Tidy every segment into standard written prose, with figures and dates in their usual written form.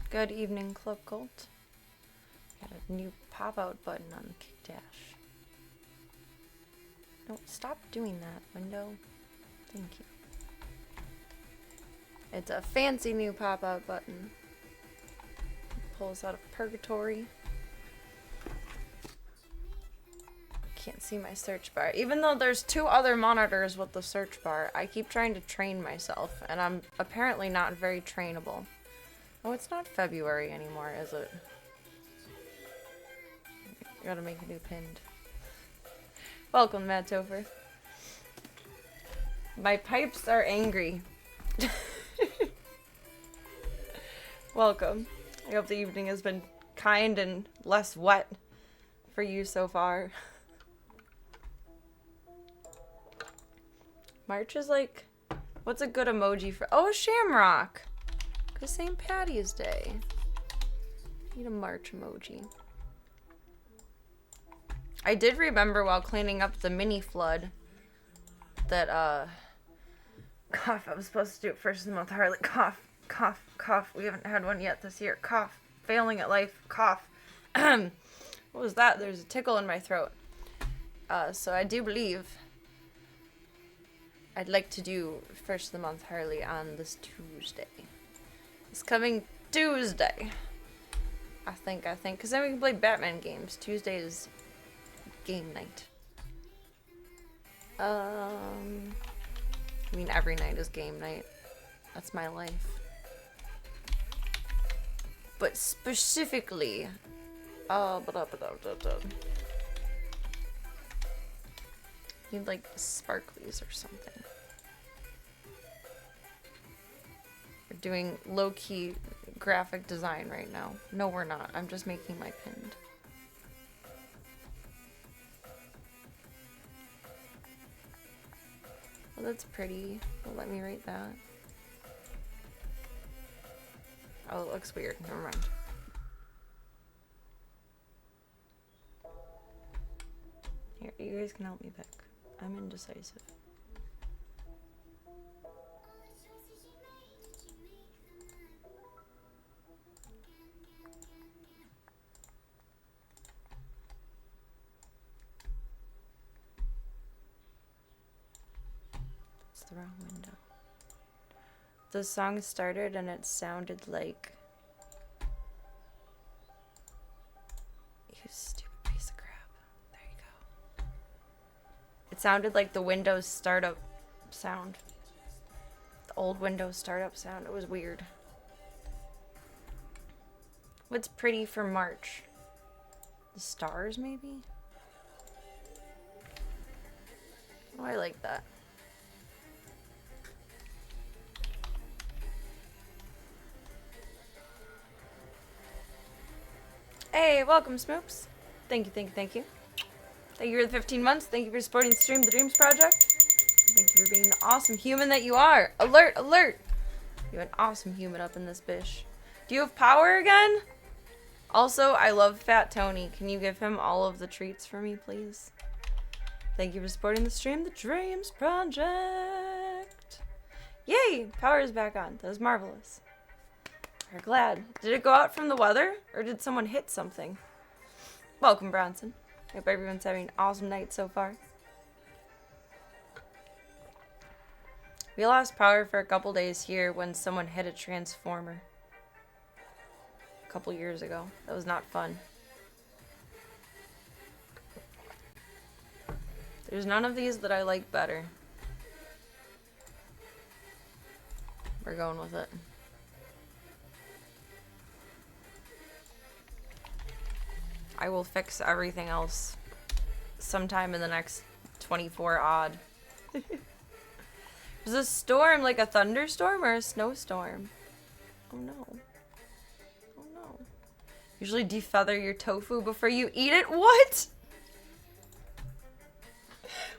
Good evening, Club Cult. Got a new pop-out button on the kick dash. Don't stop doing that, window. Thank you. It's a fancy new pop-out button. Pulls out of purgatory. Can't see my search bar. Even though there's 2 other monitors with the search bar, I keep trying to train myself, and I'm apparently not very trainable. Oh, it's not February anymore, is it? You gotta make a new pinned. Welcome, Matt Topher. My pipes are angry. Welcome. I hope the evening has been kind and less wet for you so far. March is like... What's a good emoji for... Oh, Shamrock! Because St. Patty's Day. Need a March emoji. I did remember while cleaning up the mini flood that, cough, I was supposed to do it first of the month. Harley, cough, cough, cough. We haven't had one yet this year. Cough. Failing at life. Cough. What was that? There's a tickle in my throat. So I do believe I'd like to do first of the month Harley on this Tuesday. It's coming Tuesday. I think. Because then we can play Batman games. Tuesday is game night. I mean, every night is game night. That's my life. But specifically, need like sparklies or something. We're doing low-key graphic design right now. No, we're not. I'm just making my pinned. Well, that's pretty. Well, let me write that. Oh, it looks weird. Never mind. Here, you guys can help me pick. I'm indecisive. It's the wrong window. The song started and it sounded like... You stupid piece of crap. There you go. It sounded like the Windows startup sound. The old Windows startup sound. It was weird. What's pretty for March? The stars, maybe? Oh, I like that. Hey, welcome, Smoops. Thank you, thank you, thank you. Thank you for the 15 months. Thank you for supporting the Stream the Dreams project. Thank you for being the awesome human that you are. Alert, alert! You're an awesome human up in this bish. Do you have power again? Also, I love Fat Tony. Can you give him all of the treats for me, please? Thank you for supporting the Stream the Dreams project. Yay! Power is back on. That was marvelous. We're glad. Did it go out from the weather? Or did someone hit something? Welcome, Bronson. Hope everyone's having an awesome night so far. We lost power for a couple days here when someone hit a transformer. A couple years ago. That was not fun. There's none of these that I like better. We're going with it. I will fix everything else sometime in the next 24 odd. Is a storm like a thunderstorm or a snowstorm? Oh no. Oh no. Usually defeather your tofu before you eat it? What?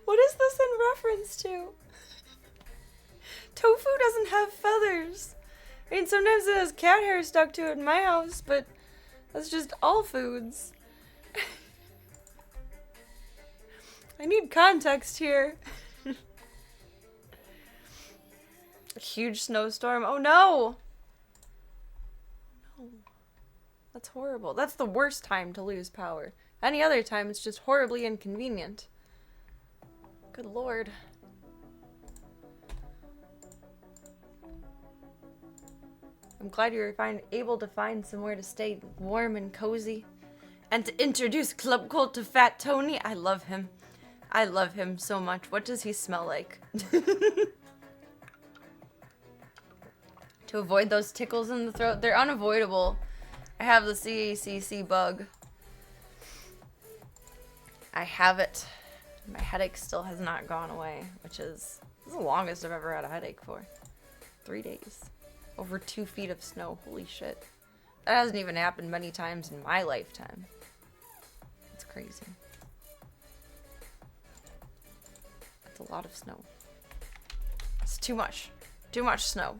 What is this in reference to? Tofu doesn't have feathers. I mean, sometimes it has cat hair stuck to it in my house, but that's just all foods. I need context here. A huge snowstorm. Oh no! No. That's horrible. That's the worst time to lose power. Any other time, it's just horribly inconvenient. Good lord. I'm glad you were able to find somewhere to stay warm and cozy. And to introduce Club Cult to Fat Tony. I love him. I love him so much. What does he smell like? To avoid those tickles in the throat. They're unavoidable. I have the CACC bug. I have it. My headache still has not gone away, which is the longest I've ever had a headache for. 3 days. Over 2 feet of snow. Holy shit. That hasn't even happened many times in my lifetime. It's crazy. That's a lot of snow. It's too much. Too much snow.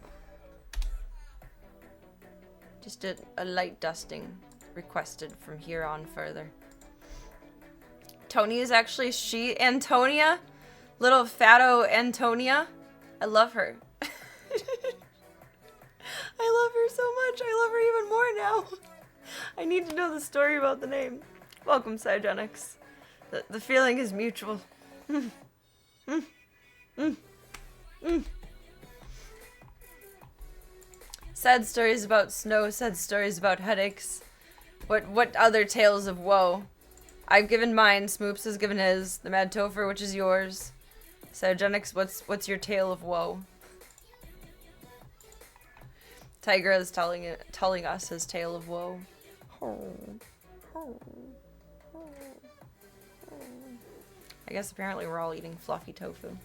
Just a light dusting requested from here on further. Tony is actually she. Antonia. Little fatto Antonia. I love her. I love her so much. I love her even more now. I need to know the story about the name. Welcome, Cygenics. The feeling is mutual. Sad stories about snow, sad stories about headaches. What other tales of woe? I've given mine, Smoops has given his, the Mad Topher, which is yours. Cygenics, what's your tale of woe? Tigra is telling us his tale of woe. I guess apparently we're all eating fluffy tofu.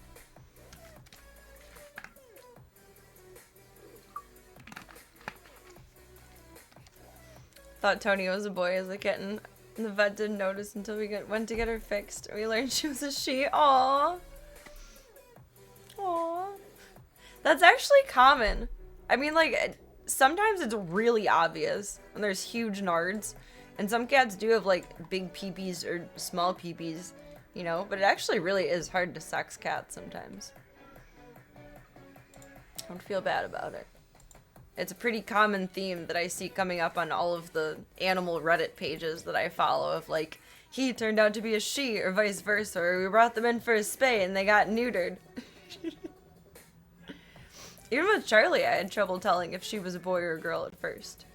Thought Tony was a boy as a kitten. The vet didn't notice until we went to get her fixed. We learned she was a she. Aww. Aww. That's actually common. I mean, like, sometimes it's really obvious when there's huge nards. And some cats do have, like, big peepees or small peepees, you know? But it actually really is hard to sex cats sometimes. Don't feel bad about it. It's a pretty common theme that I see coming up on all of the animal Reddit pages that I follow of like, he turned out to be a she or vice versa, or we brought them in for a spay and they got neutered. Even with Charlie, I had trouble telling if she was a boy or a girl at first.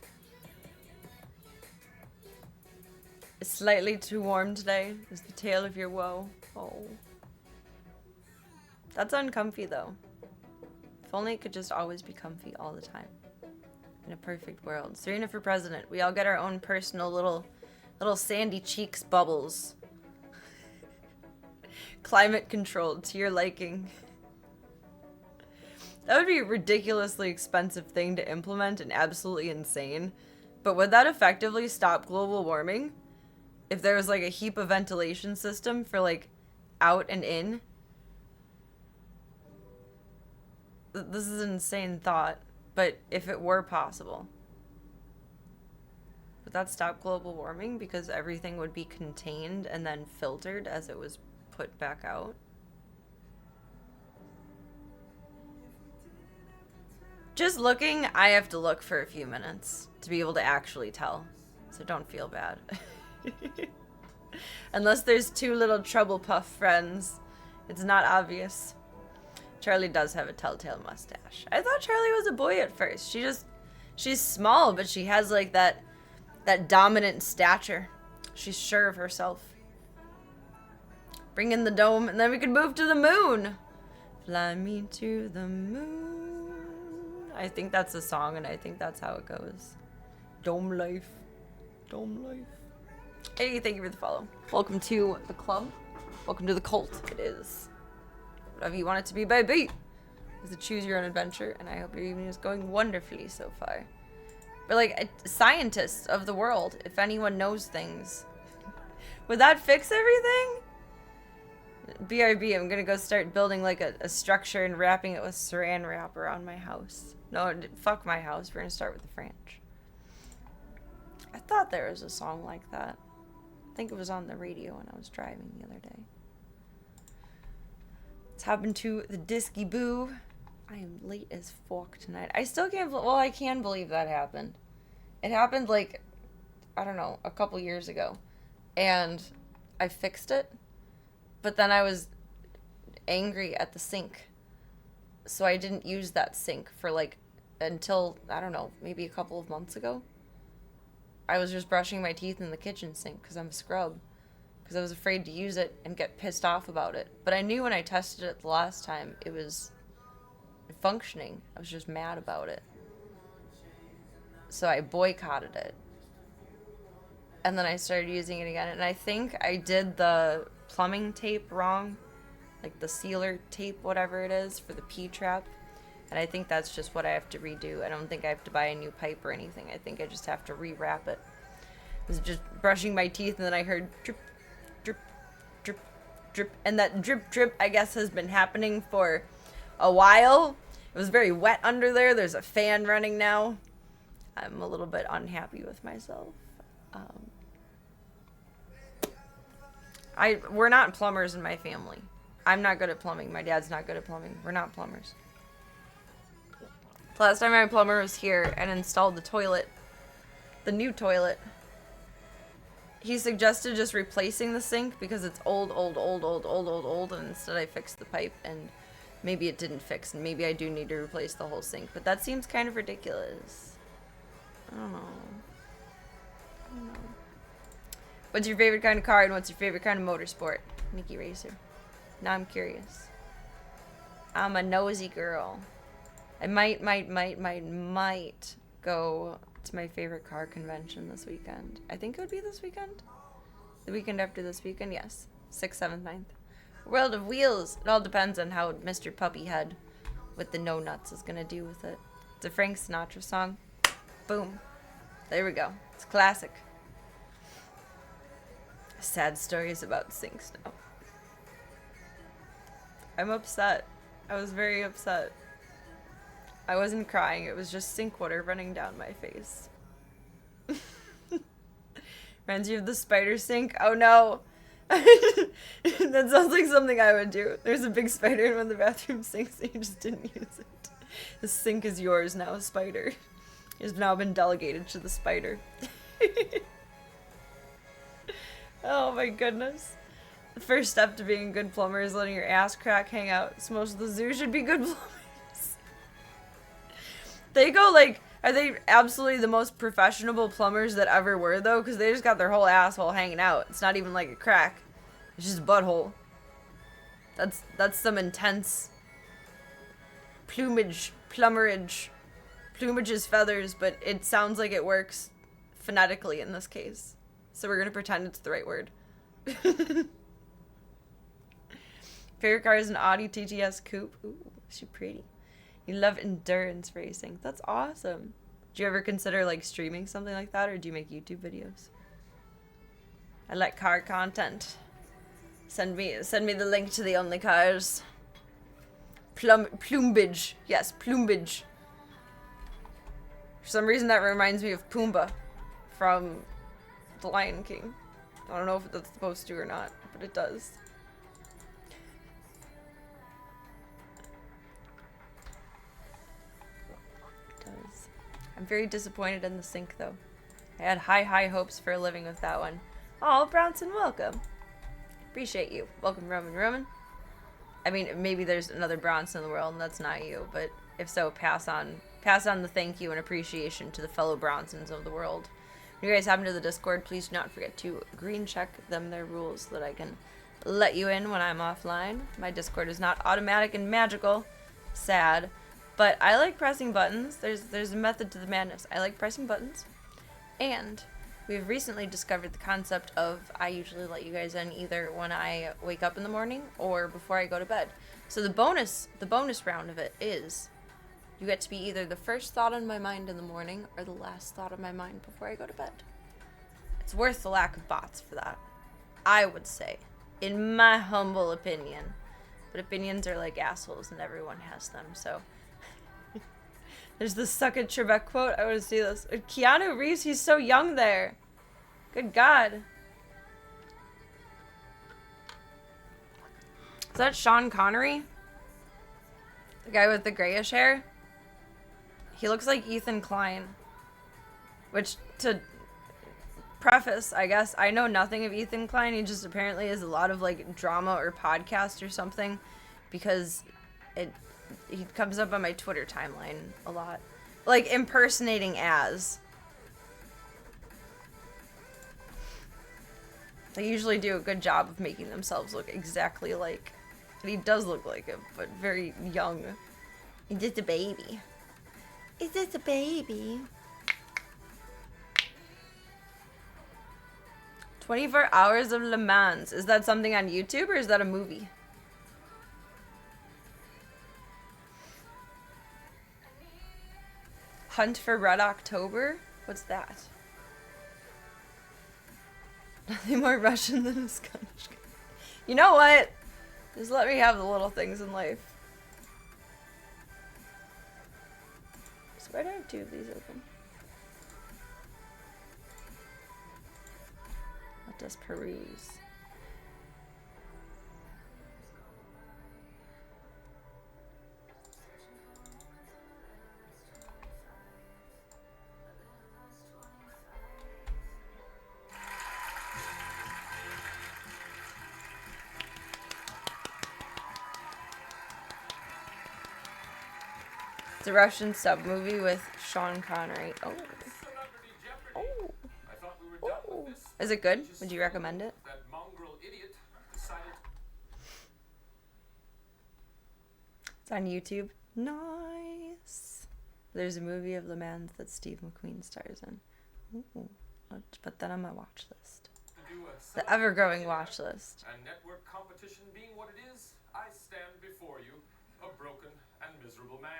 It's slightly too warm today is the tale of your woe. Oh. That's uncomfy though. If only it could just always be comfy all the time. In a perfect world. Serena for president. We all get our own personal little sandy cheeks bubbles. Climate controlled to your liking. That would be a ridiculously expensive thing to implement and absolutely insane. But would that effectively stop global warming? If there was like a heap of ventilation system for like out and in? This is an insane thought. But if it were possible, would that stop global warming because everything would be contained and then filtered as it was put back out? Just looking, I have to look for a few minutes to be able to actually tell. So don't feel bad. Unless there's 2 little trouble puff friends, it's not obvious. Charlie does have a telltale mustache. I thought Charlie was a boy at first. She's small, but she has like that dominant stature. She's sure of herself. Bring in the dome, and then we can move to the moon. Fly me to the moon. I think that's a song, and I think that's how it goes. Dome life. Dome life. Hey, thank you for the follow. Welcome to the club. Welcome to the cult. It is whatever you want it to be, baby. It's a choose your own adventure, and I hope your evening is going wonderfully so far. But like, scientists of the world, if anyone knows things, would that fix everything? BRB, I'm gonna go start building like a structure and wrapping it with saran wrap around my house. No, fuck my house. We're gonna start with the French. I thought there was a song like that. I think it was on the radio when I was driving the other day. Let's hop into the Disky Boo. I am late as fuck tonight. I still can't, well, I can believe that happened. It happened like, I don't know, a couple years ago. And I fixed it. But then I was angry at the sink. So I didn't use that sink for like, until, I don't know, maybe a couple of months ago. I was just brushing my teeth in the kitchen sink because I'm a scrub. Because I was afraid to use it and get pissed off about it. But I knew when I tested it the last time, it was functioning. I was just mad about it. So I boycotted it. And then I started using it again. And I think I did the plumbing tape wrong. Like the sealer tape, whatever it is, for the P-trap. And I think that's just what I have to redo. I don't think I have to buy a new pipe or anything. I think I just have to rewrap it. I was just brushing my teeth and then I heard drip, drip, drip, drip. And that drip, drip, I guess, has been happening for a while. It was very wet under there. There's a fan running now. I'm a little bit unhappy with myself. We're not plumbers in my family. I'm not good at plumbing. My dad's not good at plumbing. We're not plumbers. Last time my plumber was here and installed the toilet, the new toilet, he suggested just replacing the sink because it's old, and instead I fixed the pipe, and maybe it didn't fix, and maybe I do need to replace the whole sink, but that seems kind of ridiculous. I don't know. What's your favorite kind of car, and what's your favorite kind of motorsport? Nikki Racer. Now I'm curious. I'm a nosy girl. I might go to my favorite car convention this weekend. I think it would be this weekend. The weekend after this weekend, yes. 6th, 7th, 9th. World of Wheels. It all depends on how Mr. Puppyhead with the no nuts is going to do with it. It's a Frank Sinatra song. Boom. There we go. It's classic. Sad stories about sinks now. I'm upset. I was very upset. I wasn't crying, it was just sink water running down my face. Reminds you of the spider sink? Oh no! That sounds like something I would do. There's a big spider in one of the bathroom sinks and you just didn't use it. The sink is yours now, spider. It has now been delegated to the spider. Oh my goodness. The first step to being a good plumber is letting your ass crack hang out. So most of the zoo should be good plumbers. They go like, are they absolutely the most professional plumbers that ever were though? Because they just got their whole asshole hanging out. It's not even like a crack. It's just a butthole. That's some intense plumage. Plumage is feathers, but it sounds like it works phonetically in this case. So we're going to pretend it's the right word. Favorite car is an Audi TTS Coupe. Ooh, she's pretty. You love endurance racing. That's awesome. Do you ever consider like streaming something like that, or do you make YouTube videos? I like car content. Send me the link to the only cars. Plumbage. Yes, plumbage. For some reason that reminds me of Pumbaa from The Lion King. I don't know if that's supposed to or not, but it does. I'm very disappointed in the sink, though. I had high hopes for a living with that one. Oh, Bronson, welcome. Appreciate you. Welcome, Roman. I mean, maybe there's another Bronson in the world, and that's not you, but if so, pass on the thank you and appreciation to the fellow Bronsons of the world. When you guys hop into the Discord, please do not forget to green check them their rules so that I can let you in when I'm offline. My Discord is not automatic and magical. Sad. But I like pressing buttons. There's a method to the madness. I like pressing buttons. And we've recently discovered the concept of I usually let you guys in either when I wake up in the morning or before I go to bed. So the bonus round of it is you get to be either the first thought on my mind in the morning or the last thought on my mind before I go to bed. It's worth the lack of bots for that. I would say In my humble opinion. But opinions are like assholes and everyone has them, so. There's the suck at Trebek quote. I want to see this. Keanu Reeves, he's so young there. Good God. Is that Sean Connery? The guy with the grayish hair? He looks like Ethan Klein. Which, to preface, I guess, I know nothing of Ethan Klein. He just apparently is a lot of, like, drama or podcast or something. Because he comes up on my Twitter timeline a lot. Like, impersonating as. They usually do a good job of making themselves look exactly like. And he does look like him, but very young. He's just a baby. He's just a baby. 24 Hours of Le Mans. Is that something on YouTube or is that a movie? Hunt for Red October? What's that? Nothing more Russian than a Scottish guy. You know what? Just let me have the little things in life. So why do I have two of these open? Let us peruse. It's a Russian sub movie with Sean Connery. Oh. Oh. Oh. Is it good? Would you recommend it? It's on YouTube. Nice. There's a movie of Le Mans that Steve McQueen stars in. Ooh. Let's put that on my watch list. The ever-growing watch list. And network competition being what it is, I stand before you, a broken and miserable man.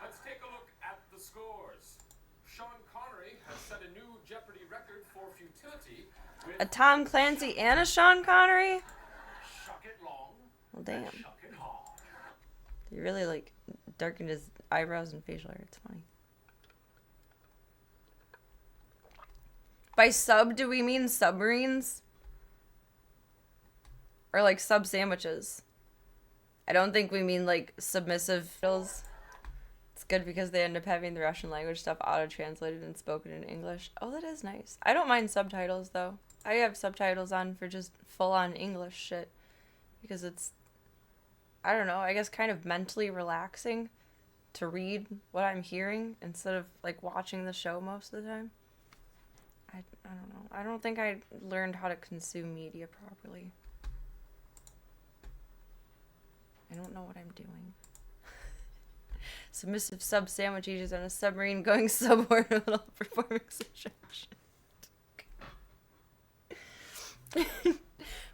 Let's take a look at the scores. Sean Connery has set a new Jeopardy record for futility with A Tom Clancy and a Sean Connery? Shuck It Long. Well, damn. Shuck It Hard. He really, like, darkened his eyebrows and facial hair. It's funny. By sub, do we mean submarines? Or, like, sub sandwiches? I don't think we mean, like, submissive fiddles. It's good because they end up having the Russian language stuff auto-translated and spoken in English. Oh, that is nice. I don't mind subtitles, though. I have subtitles on for just full-on English shit. Because it's, I don't know, I guess kind of mentally relaxing to read what I'm hearing instead of, like, watching the show most of the time. I don't know. I don't think I learned how to consume media properly. I don't know what I'm doing. Submissive sub sandwich eaters on a submarine going suborbital performing subtraction.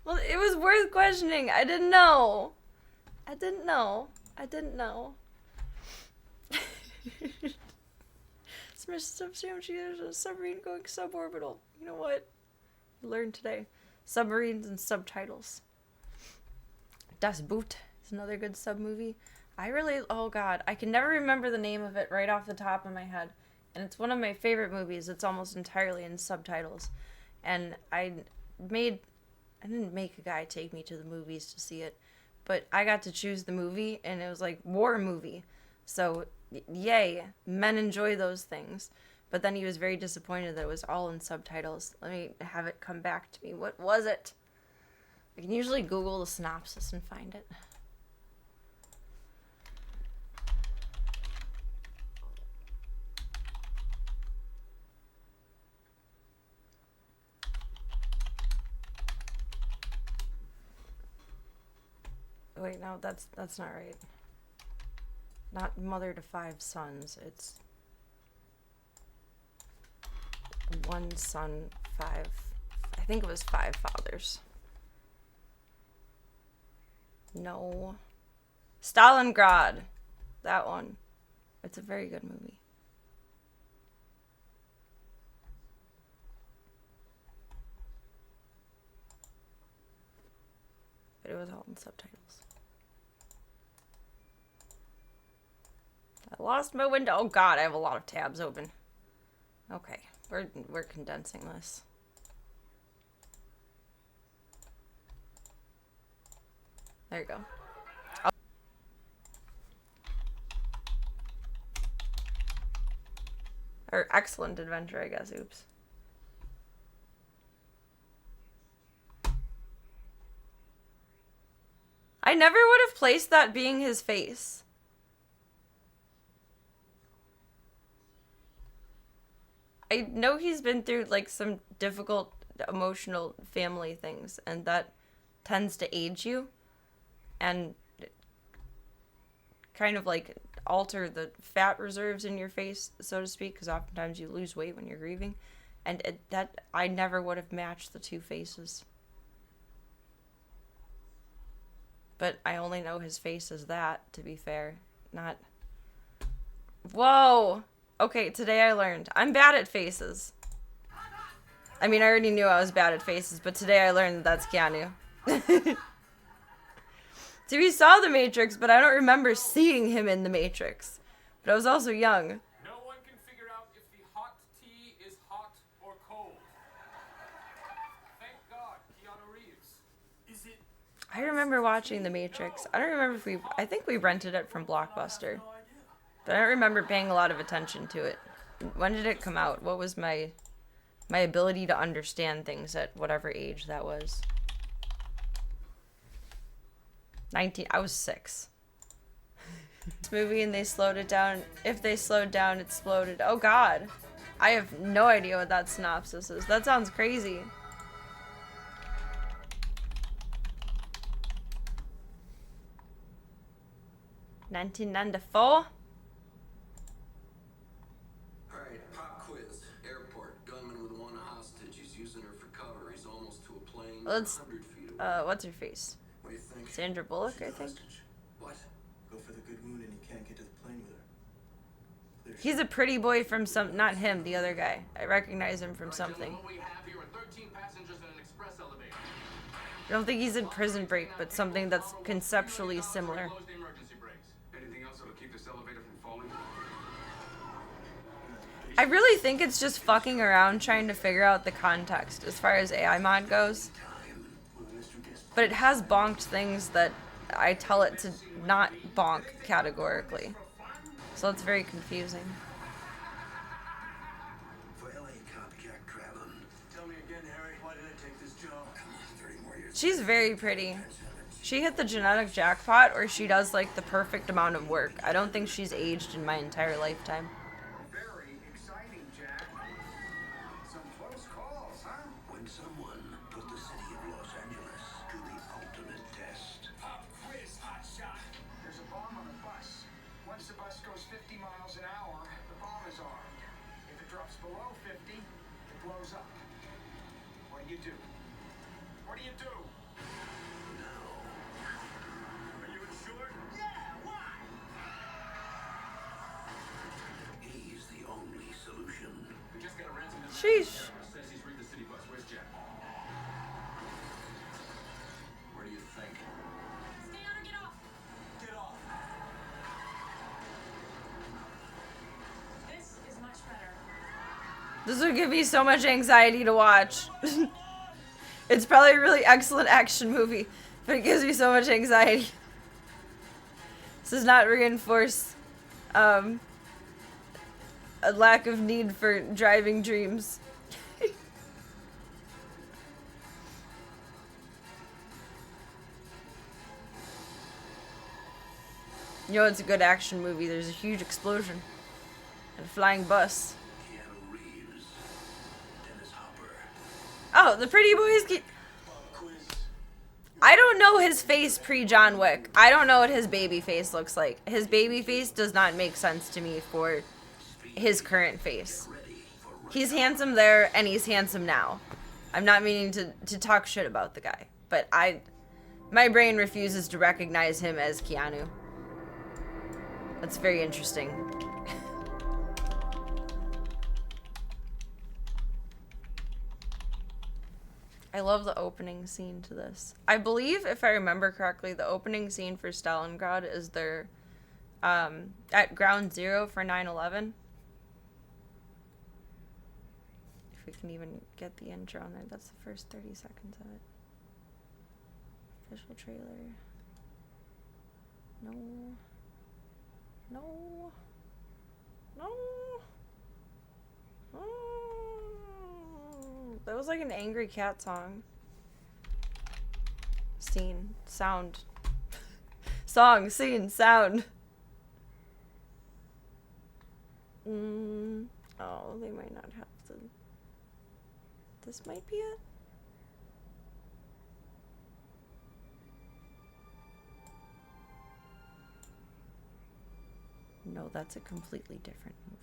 Well, it was worth questioning. I didn't know. I didn't know. I didn't know. Submissive sub sandwich eaters on a submarine going suborbital. You know what? I learned today. Submarines and subtitles. Das Boot is another good sub movie. Oh god, I can never remember the name of it right off the top of my head. And it's one of my favorite movies. It's almost entirely in subtitles. And I didn't make a guy take me to the movies to see it. But I got to choose the movie, and it was like war movie. So, yay, men enjoy those things. But then he was very disappointed that it was all in subtitles. Let me have it come back to me. What was it? I can usually Google the synopsis and find it. Wait, no, that's not right. Not mother to 5 sons. It's 1 son, 5. I think it was 5 fathers. No. Stalingrad. That one. It's a very good movie. but it was all in subtitles. I lost my window. Oh god, I have a lot of tabs open. Okay, we're condensing this. There you go. Or excellent adventure, I guess. Oops. I never would have placed that being his face. I know he's been through like some difficult emotional family things, and that tends to age you and kind of like alter the fat reserves in your face, so to speak, because oftentimes you lose weight when you're grieving, and that I never would have matched the two faces. But I only know his face as that, to be fair. Not... Whoa! Okay, today I learned. I'm bad at faces. I mean, I already knew I was bad at faces, but today I learned that that's Keanu. So we saw The Matrix, but I don't remember seeing him in The Matrix. But I was also young. No one can figure out if the hot tea is hot or cold. Thank God, Keanu Reeves. Is it... I remember watching The Matrix. I don't remember if I think we rented it from Blockbuster. But I don't remember paying a lot of attention to it. When did it come out? What was my ability to understand things at whatever age that was? 19. I was 6. This movie, and they slowed it down. If they slowed down, it exploded. Oh god. I have no idea what that synopsis is. That sounds crazy. $1994? Alright, pop quiz. Airport. Gunman with one hostage. He's using her for cover. He's almost to a plane. Let's, 100 feet away. what's her face? What do you think? Sandra Bullock, I think. Hostage. What? Go for the good moon and you can't get to the plane with her. He's a pretty boy from some... Not him, the other guy. I recognize him from something. What we have here are 13 passengers in an express elevator. I don't think he's in Prison Break, but something that's conceptually similar. Close the emergency brakes. Anything else that'll keep this elevator from falling? I really think it's just fucking around trying to figure out the context as far as AI mod goes. But it has bonked things that I tell it to not bonk categorically. So it's very confusing. For LA cop Jack Traven. Tell me again, Harry, why did I take this job? Come on, 30 more years. She's very pretty. She hit the genetic jackpot, or she does like the perfect amount of work. I don't think she's aged in my entire lifetime. Very exciting, Jack. Some close calls, huh? When someone put the city of Los Angeles to the ultimate test. Pop quiz, hot shot. There's a bomb on the bus. Once the bus goes 50 miles an hour, the bomb is armed. If it drops below 50, it blows up. What do you do? What do you do? Are you insured? Yeah, why? He's the only solution. We just got a ransom. Sheesh. Says he's rigged the city bus. Where's Jack? What do you think? Stay on or get off. Get off. This is much better. This would give me so much anxiety to watch. It's probably a really excellent action movie, but it gives me so much anxiety. This does not reinforce a lack of need for driving dreams. You know, it's a good action movie. There's a huge explosion and a flying bus. Keanu Reeves. Dennis Hopper. Oh, the pretty boys get... I don't know his face pre-John Wick. I don't know what his baby face looks like. His baby face does not make sense to me for his current face. He's handsome there, and he's handsome now. I'm not meaning to talk shit about the guy, but my brain refuses to recognize him as Keanu. That's very interesting. I love the opening scene to this. I believe, if I remember correctly, the opening scene for Stalingrad is their at Ground Zero for 9/11. If we can even get the intro on there, that's the first 30 seconds of it. Official trailer. No. No. No. That was like an angry cat song. Scene. Sound. Song. Scene. Sound. Oh, they might not have to. This might be it. No, that's a completely different movie.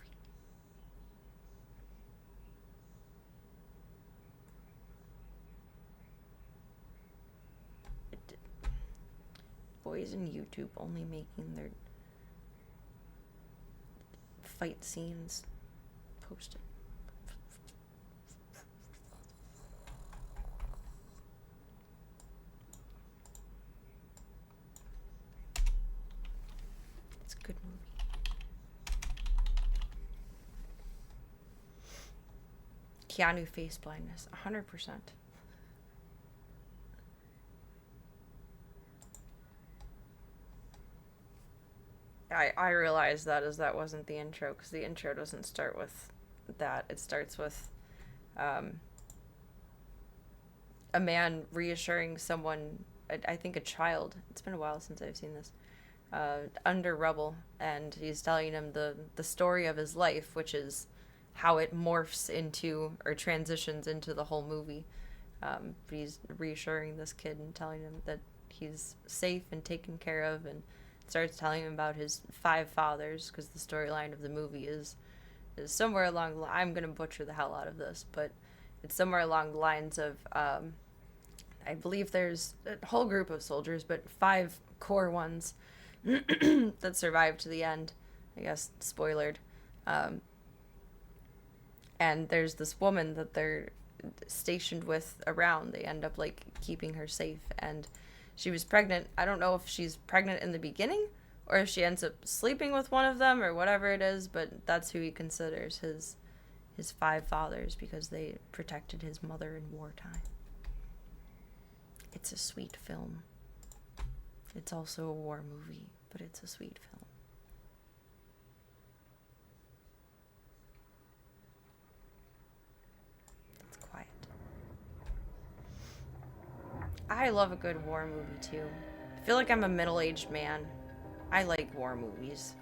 Boys in YouTube only making their fight scenes posted. It's a good movie. Keanu face blindness, 100%. I realized that as that wasn't the intro, because the intro doesn't start with that. It starts with a man reassuring someone, I think a child, it's been a while since I've seen this, under rubble, and he's telling him the story of his life, which is how it morphs into, or transitions into the whole movie. But he's reassuring this kid and telling him that he's safe and taken care of, and starts telling him about his 5 fathers, because the storyline of the movie is somewhere along the line. I'm going to butcher the hell out of this, but it's somewhere along the lines of, I believe there's a whole group of soldiers, but 5 core ones that survived to the end. I guess, spoilered. And there's this woman that they're stationed with around. They end up, like, keeping her safe, and she was pregnant. I don't know if she's pregnant in the beginning or if she ends up sleeping with one of them or whatever it is, but that's who he considers his 5 fathers, because they protected his mother in wartime. It's a sweet film. It's also a war movie, but it's a sweet film. It's quiet. I love a good war movie too. I feel like I'm a middle-aged man. I like war movies.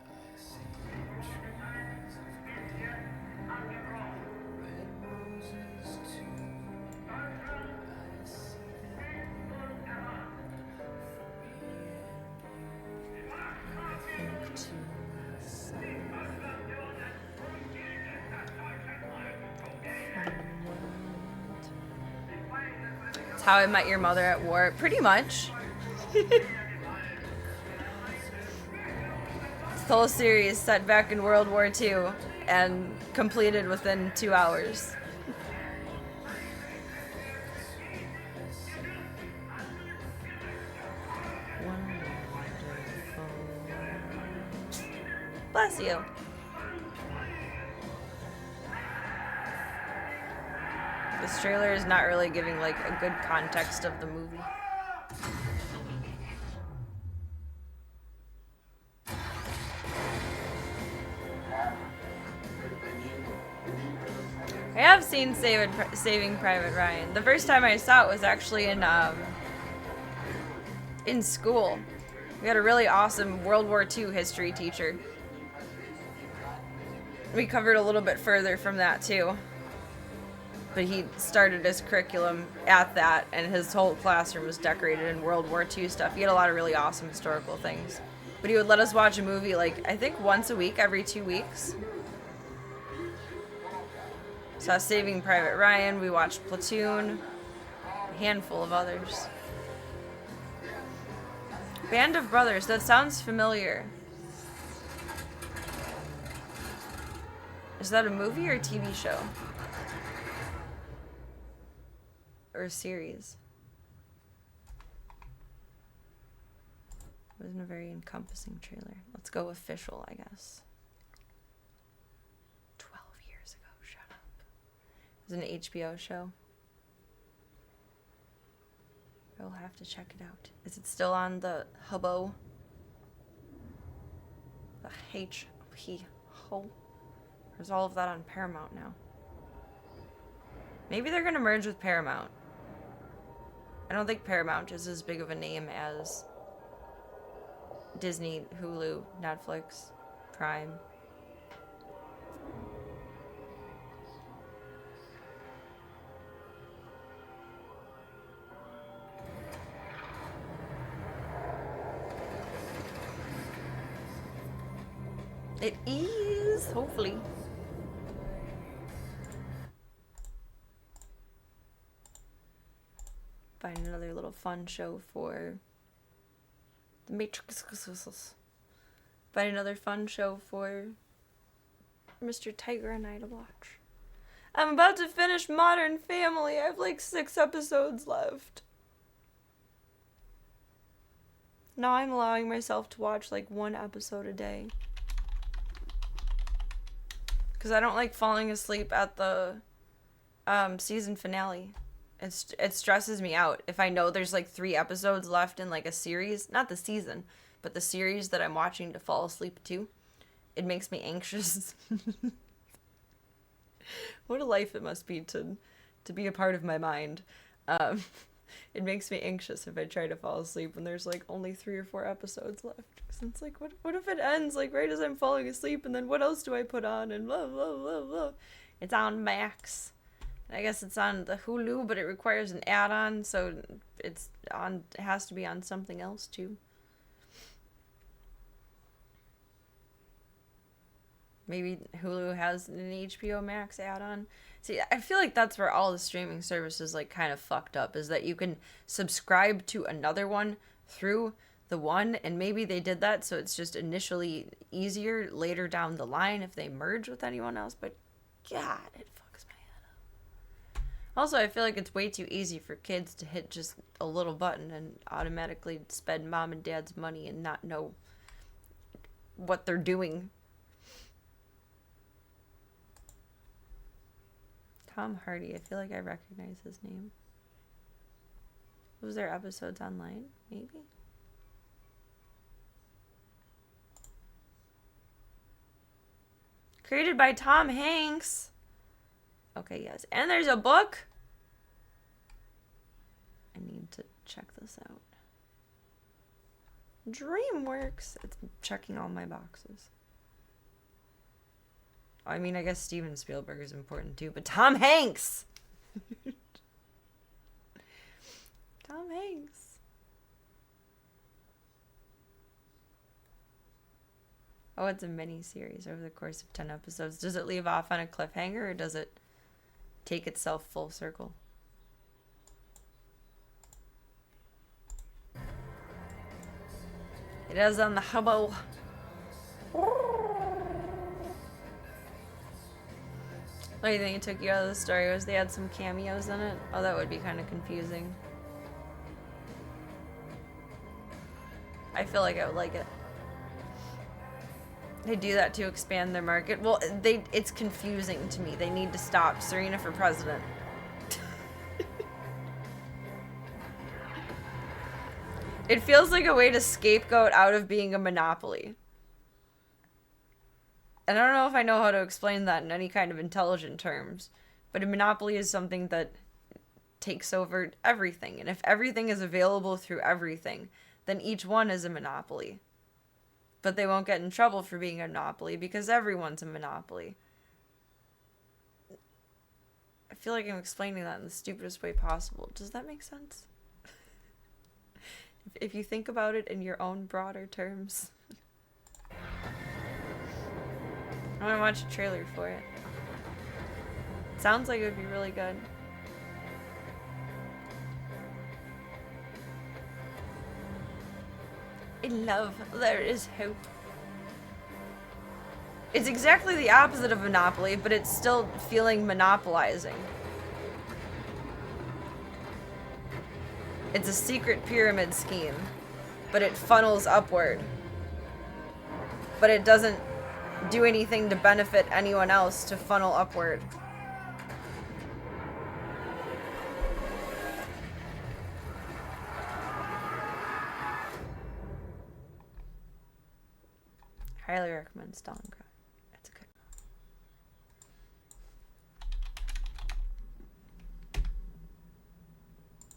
It's How I Met Your Mother at War, pretty much. This whole series set back in World War II and completed within 2 hours. Bless you. This trailer is not really giving like a good context of the movie. I have seen Saving Private Ryan. The first time I saw it was actually in school. We had a really awesome World War II history teacher. We covered a little bit further from that too. But he started his curriculum at that, and his whole classroom was decorated in World War II stuff. He had a lot of really awesome historical things. But he would let us watch a movie, like, I think once a week, every 2 weeks. Saw Saving Private Ryan, we watched Platoon, a handful of others. Band of Brothers, that sounds familiar. Is that a movie or a TV show? or series. It wasn't a very encompassing trailer. Let's go official, I guess. 12 years ago, shut up. It was an HBO show. I'll have to check it out. Is it still on the Hubbo? The H-P-Ho? Or is all of that on Paramount now? Maybe they're gonna merge with Paramount. I don't think Paramount is as big of a name as Disney, Hulu, Netflix, Prime. It is, hopefully. Find another little fun show for the Matrix. Find another fun show for Mr. Tiger and I to watch. I'm about to finish Modern Family. I have like 6 episodes left. Now I'm allowing myself to watch like 1 episode a day. Because I don't like falling asleep at the season finale. It stresses me out. If I know there's like 3 episodes left in like a series, not the season, but the series that I'm watching to fall asleep to, it makes me anxious. What a life it must be to be a part of my mind. It makes me anxious if I try to fall asleep when there's like only 3 or 4 episodes left. Because it's like, what if it ends like right as I'm falling asleep, and then what else do I put on, and blah, blah, blah, blah. It's on Max. I guess it's on the Hulu, but it requires an add-on, so it has to be on something else too. Maybe Hulu has an HBO Max add-on. See, I feel like that's where all the streaming services like kind of fucked up, is that you can subscribe to another one through the one, and maybe they did that so it's just initially easier later down the line if they merge with anyone else, but God, it fucks my head up. Also, I feel like it's way too easy for kids to hit just a little button and automatically spend mom and dad's money and not know what they're doing. Tom Hardy, I feel like I recognize his name. Was there episodes online? Maybe? Created by Tom Hanks. Okay, yes. And there's a book. I need to check this out. DreamWorks. It's checking all my boxes. I mean, I guess Steven Spielberg is important too, but Tom Hanks! Tom Hanks. Oh, it's a mini-series over the course of 10 episodes. Does it leave off on a cliffhanger, or does it take itself full circle? It is on the Hubbo. What do you think it took you out of the story? Was they had some cameos in it? Oh, that would be kind of confusing. I feel like I would like it. They do that to expand their market. Well, it's confusing to me. They need to stop. Serena for president. It feels like a way to scapegoat out of being a monopoly. And I don't know if I know how to explain that in any kind of intelligent terms, but a monopoly is something that takes over everything. And if everything is available through everything, then each one is a monopoly. But they won't get in trouble for being a monopoly because everyone's a monopoly. I feel like I'm explaining that in the stupidest way possible. Does that make sense? If you think about it in your own broader terms. I want to watch a trailer for it. It sounds like it would be really good. In love, there is hope. It's exactly the opposite of Monopoly, but it's still feeling monopolizing. It's a secret pyramid scheme, but it funnels upward. But it doesn't do anything to benefit anyone else to funnel upward. Highly recommend Stalingrad. It's good.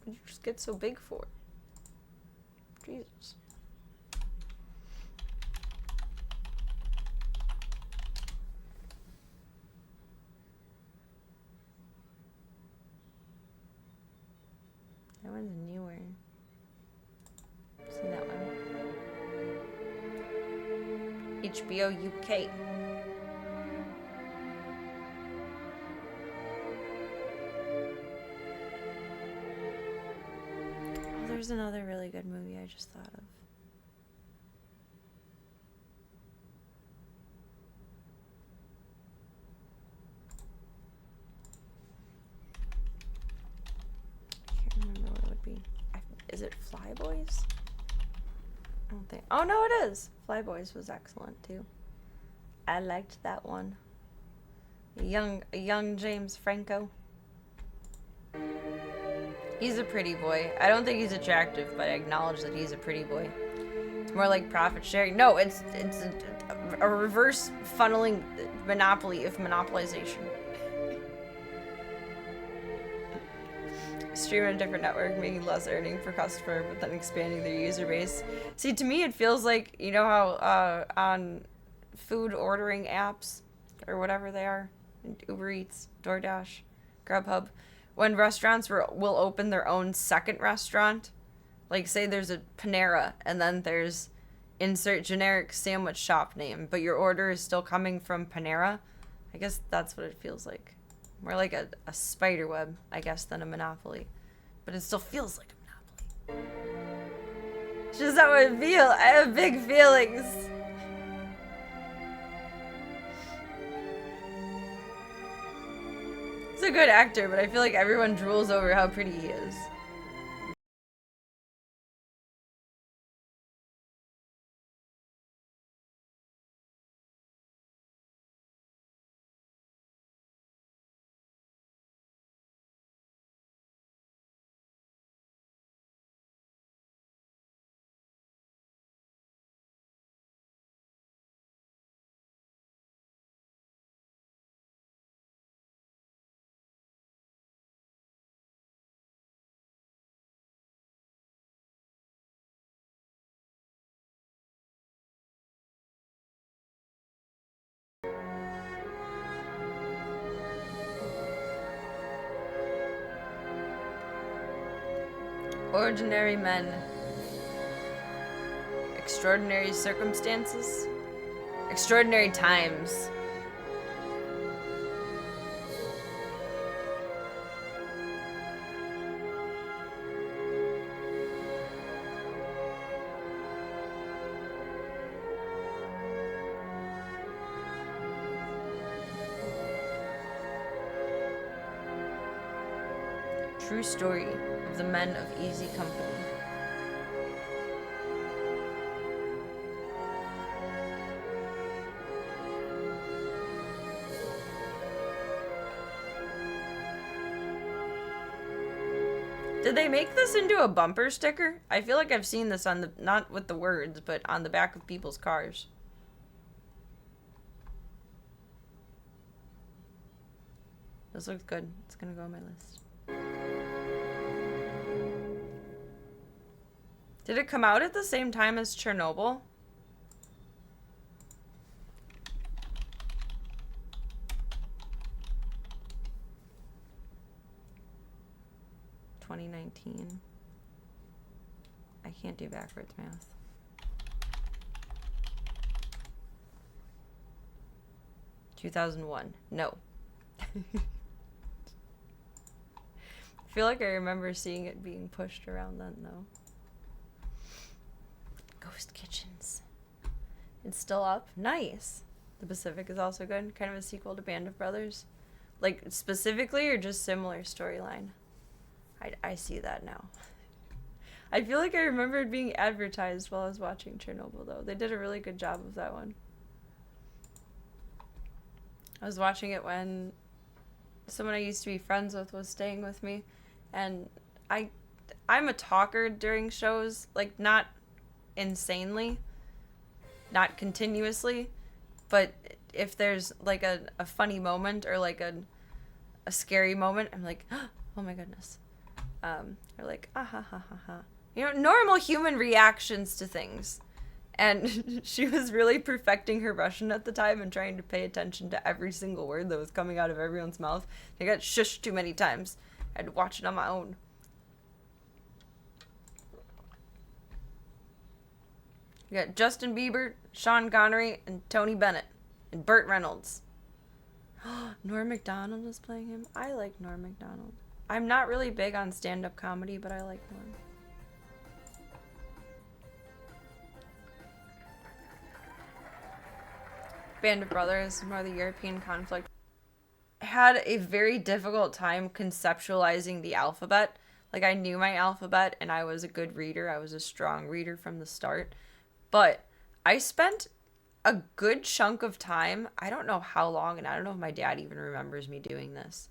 What did you just get so big for? Jesus. That one's newer. See that one? HBO UK. Oh, there's another really good movie I just thought of. I can't remember what it would be. Is it Fly Boys? I don't think. Oh no, it is. Fly Boys was excellent too. I liked that one. A young James Franco. He's a pretty boy. I don't think he's attractive, but I acknowledge that he's a pretty boy. It's more like profit sharing. No, it's a reverse funneling monopoly of monopolization. Stream on a different network, making less earning per customer, but then expanding their user base. See, to me, it feels like, you know how on food ordering apps, or whatever they are, Uber Eats, DoorDash, Grubhub, when restaurants will open their own second restaurant, like say there's a Panera, and then there's insert generic sandwich shop name, but your order is still coming from Panera, I guess that's what it feels like. More like a spider web, I guess, than a monopoly. But it still feels like a monopoly. It's just how I feel. I have big feelings. He's a good actor, but I feel like everyone drools over how pretty he is. Ordinary men. Extraordinary circumstances. Extraordinary times. True story of the men of easy company. Did they make this into a bumper sticker? I feel like I've seen this on the, not with the words, but on the back of people's cars. This looks good. It's gonna go on my list. Did it come out at the same time as Chernobyl? (2019). I can't do backwards math. (2001). No. I feel like I remember seeing it being pushed around then, though. Ghost Kitchens. It's still up. Nice. The Pacific is also good. Kind of a sequel to Band of Brothers. Like, specifically, or just similar storyline? I see that now. I feel like I remember it being advertised while I was watching Chernobyl, though. They did a really good job of that one. I was watching it when someone I used to be friends with was staying with me, and I'm a talker during shows, like, not insanely, not continuously, but if there's, like, a funny moment or, like, a scary moment, I'm like, oh my goodness. Or like, ah ha ha ha ha. You know, normal human reactions to things. And she was really perfecting her Russian at the time and trying to pay attention to every single word that was coming out of everyone's mouth. I got shushed too many times. I had to watch it on my own. You got Justin Bieber, Sean Connery, and Tony Bennett, and Burt Reynolds. Norm Macdonald is playing him. I like Norm Macdonald. I'm not really big on stand-up comedy, but I like Norm. Band of Brothers, more of the European conflict. I had a very difficult time conceptualizing the alphabet. Like, I knew my alphabet, and I was a good reader. I was a strong reader from the start. But I spent a good chunk of time, I don't know how long, and I don't know if my dad even remembers me doing this,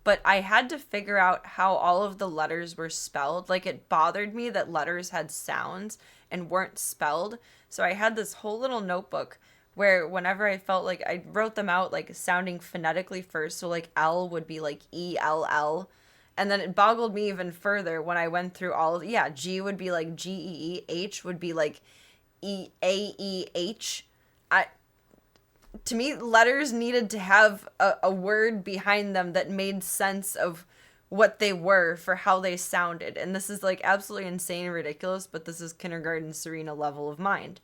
but I had to figure out how all of the letters were spelled. Like, it bothered me that letters had sounds and weren't spelled. So I had this whole little notebook where whenever I felt like I wrote them out, like, sounding phonetically first. So, like, L would be like E-L-L. And then it boggled me even further when I went through all of, yeah, G would be like G-E-E, H would be like E-A-E-H. To me, letters needed to have a word behind them that made sense of what they were for how they sounded. And this is, like, absolutely insane and ridiculous, but this is kindergarten Serena level of mind.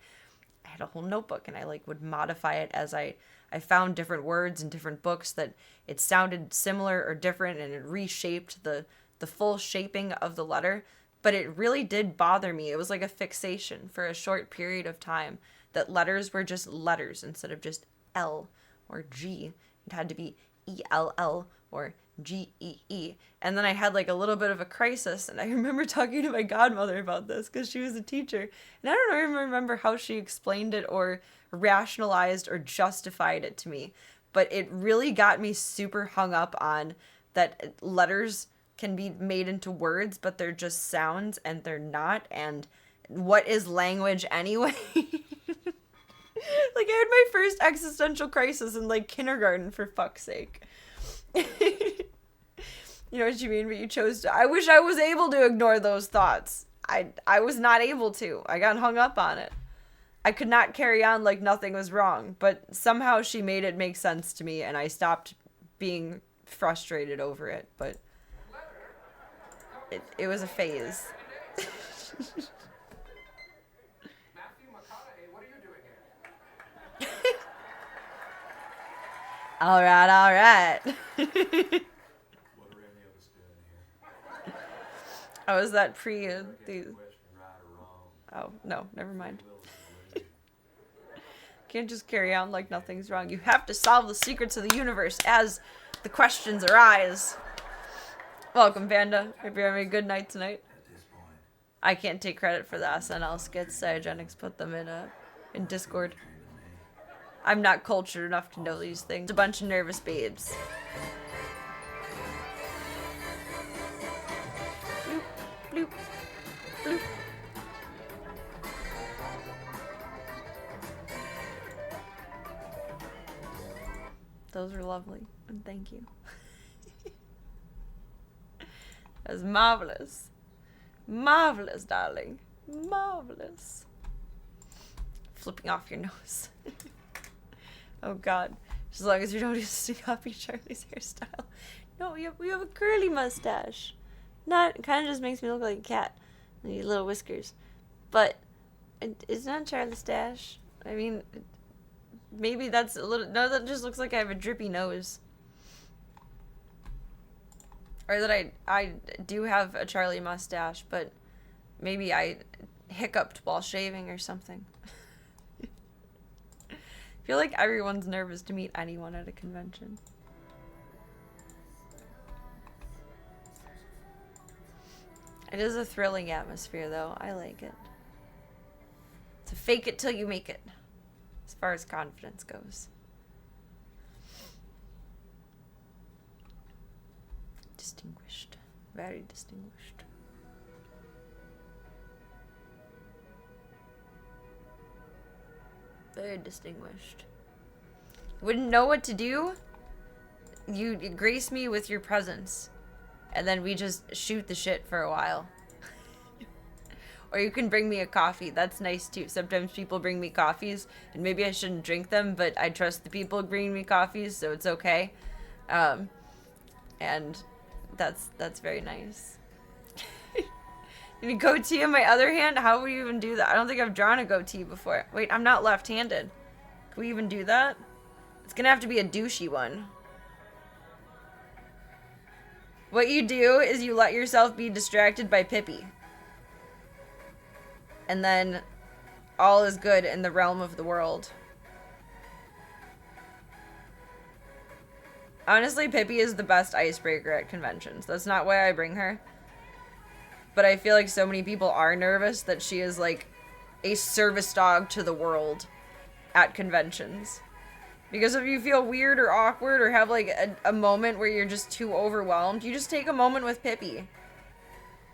I had a whole notebook, and I, like, would modify it as I found different words in different books that it sounded similar or different, and it reshaped the full shaping of the letter. But it really did bother me. It was like a fixation for a short period of time that letters were just letters instead of just L or G. It had to be E-L-L or G-E-E. And then I had, like, a little bit of a crisis, and I remember talking to my godmother about this because she was a teacher. And I don't even remember how she explained it or rationalized or justified it to me. But it really got me super hung up on that letters can be made into words, but they're just sounds and they're not. And what is language anyway? Like, I had my first existential crisis in, like, kindergarten, for fuck's sake. You know what you mean? But you chose to. I wish I was able to ignore those thoughts. I was not able to. I got hung up on it. I could not carry on like nothing was wrong, but somehow she made it make sense to me, and I stopped being frustrated over it, but it was a phase. All right. Oh, is that pre the? Oh no, never mind. Can't just carry on like nothing's wrong. You have to solve the secrets of the universe as the questions arise. Welcome, Panda. Hope you're having a good night tonight. I can't take credit for the SNL skits. Cyogenics put them in Discord. I'm not cultured enough to know these things. A bunch of nervous babes. Bloop, bloop, bloop. Those are lovely, and thank you. That was marvelous. Marvelous, darling. Marvelous. Flipping off your nose. Oh god. As long as you don't just copy Charlie's hairstyle. No, we have a curly mustache. It kind of just makes me look like a cat. And these little whiskers. But it's not Charlie's stash. I mean, maybe that's a little... No, that just looks like I have a drippy nose. Or that I do have a Charlie mustache, but maybe I hiccuped while shaving or something. I feel like everyone's nervous to meet anyone at a convention. It is a thrilling atmosphere, though. I like it. To fake it till you make it, as far as confidence goes. Distinguished. Very distinguished. Very distinguished. Wouldn't know what to do? You grace me with your presence. And then we just shoot the shit for a while. Or you can bring me a coffee. That's nice too. Sometimes people bring me coffees, and maybe I shouldn't drink them, but I trust the people bringing me coffees, so it's okay. And that's very nice. And a goatee in my other hand? How would you even do that? I don't think I've drawn a goatee before. Wait, I'm not left-handed. Can we even do that? It's gonna have to be a douchey one. What you do is you let yourself be distracted by Pippi. And then all is good in the realm of the world. Honestly, Pippi is the best icebreaker at conventions. That's not why I bring her. But I feel like so many people are nervous that she is like a service dog to the world at conventions. Because if you feel weird or awkward or have like a moment where you're just too overwhelmed, you just take a moment with Pippi.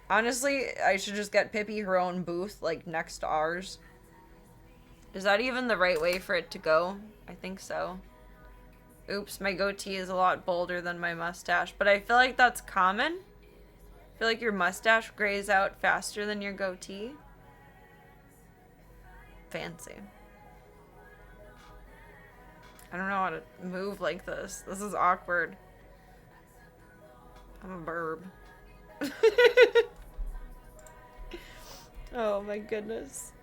Honestly, I should just get Pippi her own booth, like, next to ours. Is that even the right way for it to go? I think so. Oops, my goatee is a lot bolder than my mustache, but I feel like that's common. I feel like your mustache grays out faster than your goatee. Fancy. I don't know how to move like this. This is awkward. I'm a burb. Oh my goodness.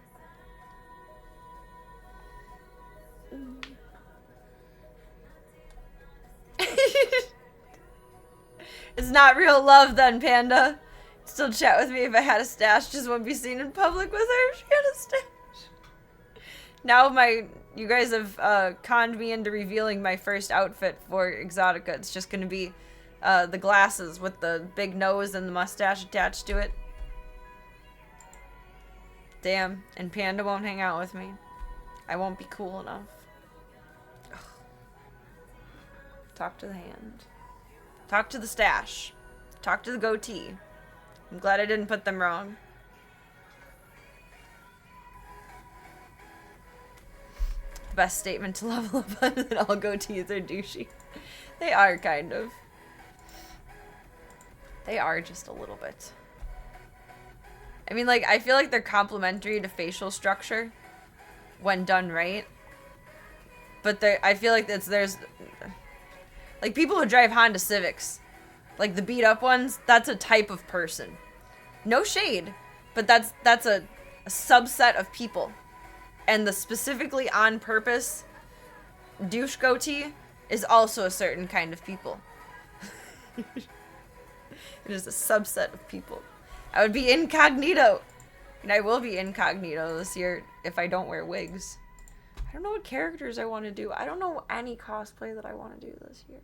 It's not real love then, Panda. Still chat with me if I had a stash, just won't be seen in public with her if she had a stash. Now you guys have conned me into revealing my first outfit for Exotica. It's just gonna be the glasses with the big nose and the mustache attached to it. Damn, and Panda won't hang out with me. I won't be cool enough. Ugh. Talk to the hand. Talk to the stash. Talk to the goatee. I'm glad I didn't put them wrong. The best statement to level up on that all goatees are douchey. They are, kind of. They are just a little bit. I mean, like, I feel like they're complementary to facial structure when done right. But I feel like there's like people who drive Honda Civics, like the beat up ones, that's a type of person. No shade, but that's a subset of people. And the specifically on purpose douche goatee is also a certain kind of people. It is a subset of people. I would be incognito. And I will be incognito this year if I don't wear wigs. I don't know what characters I want to do. I don't know any cosplay that I want to do this year.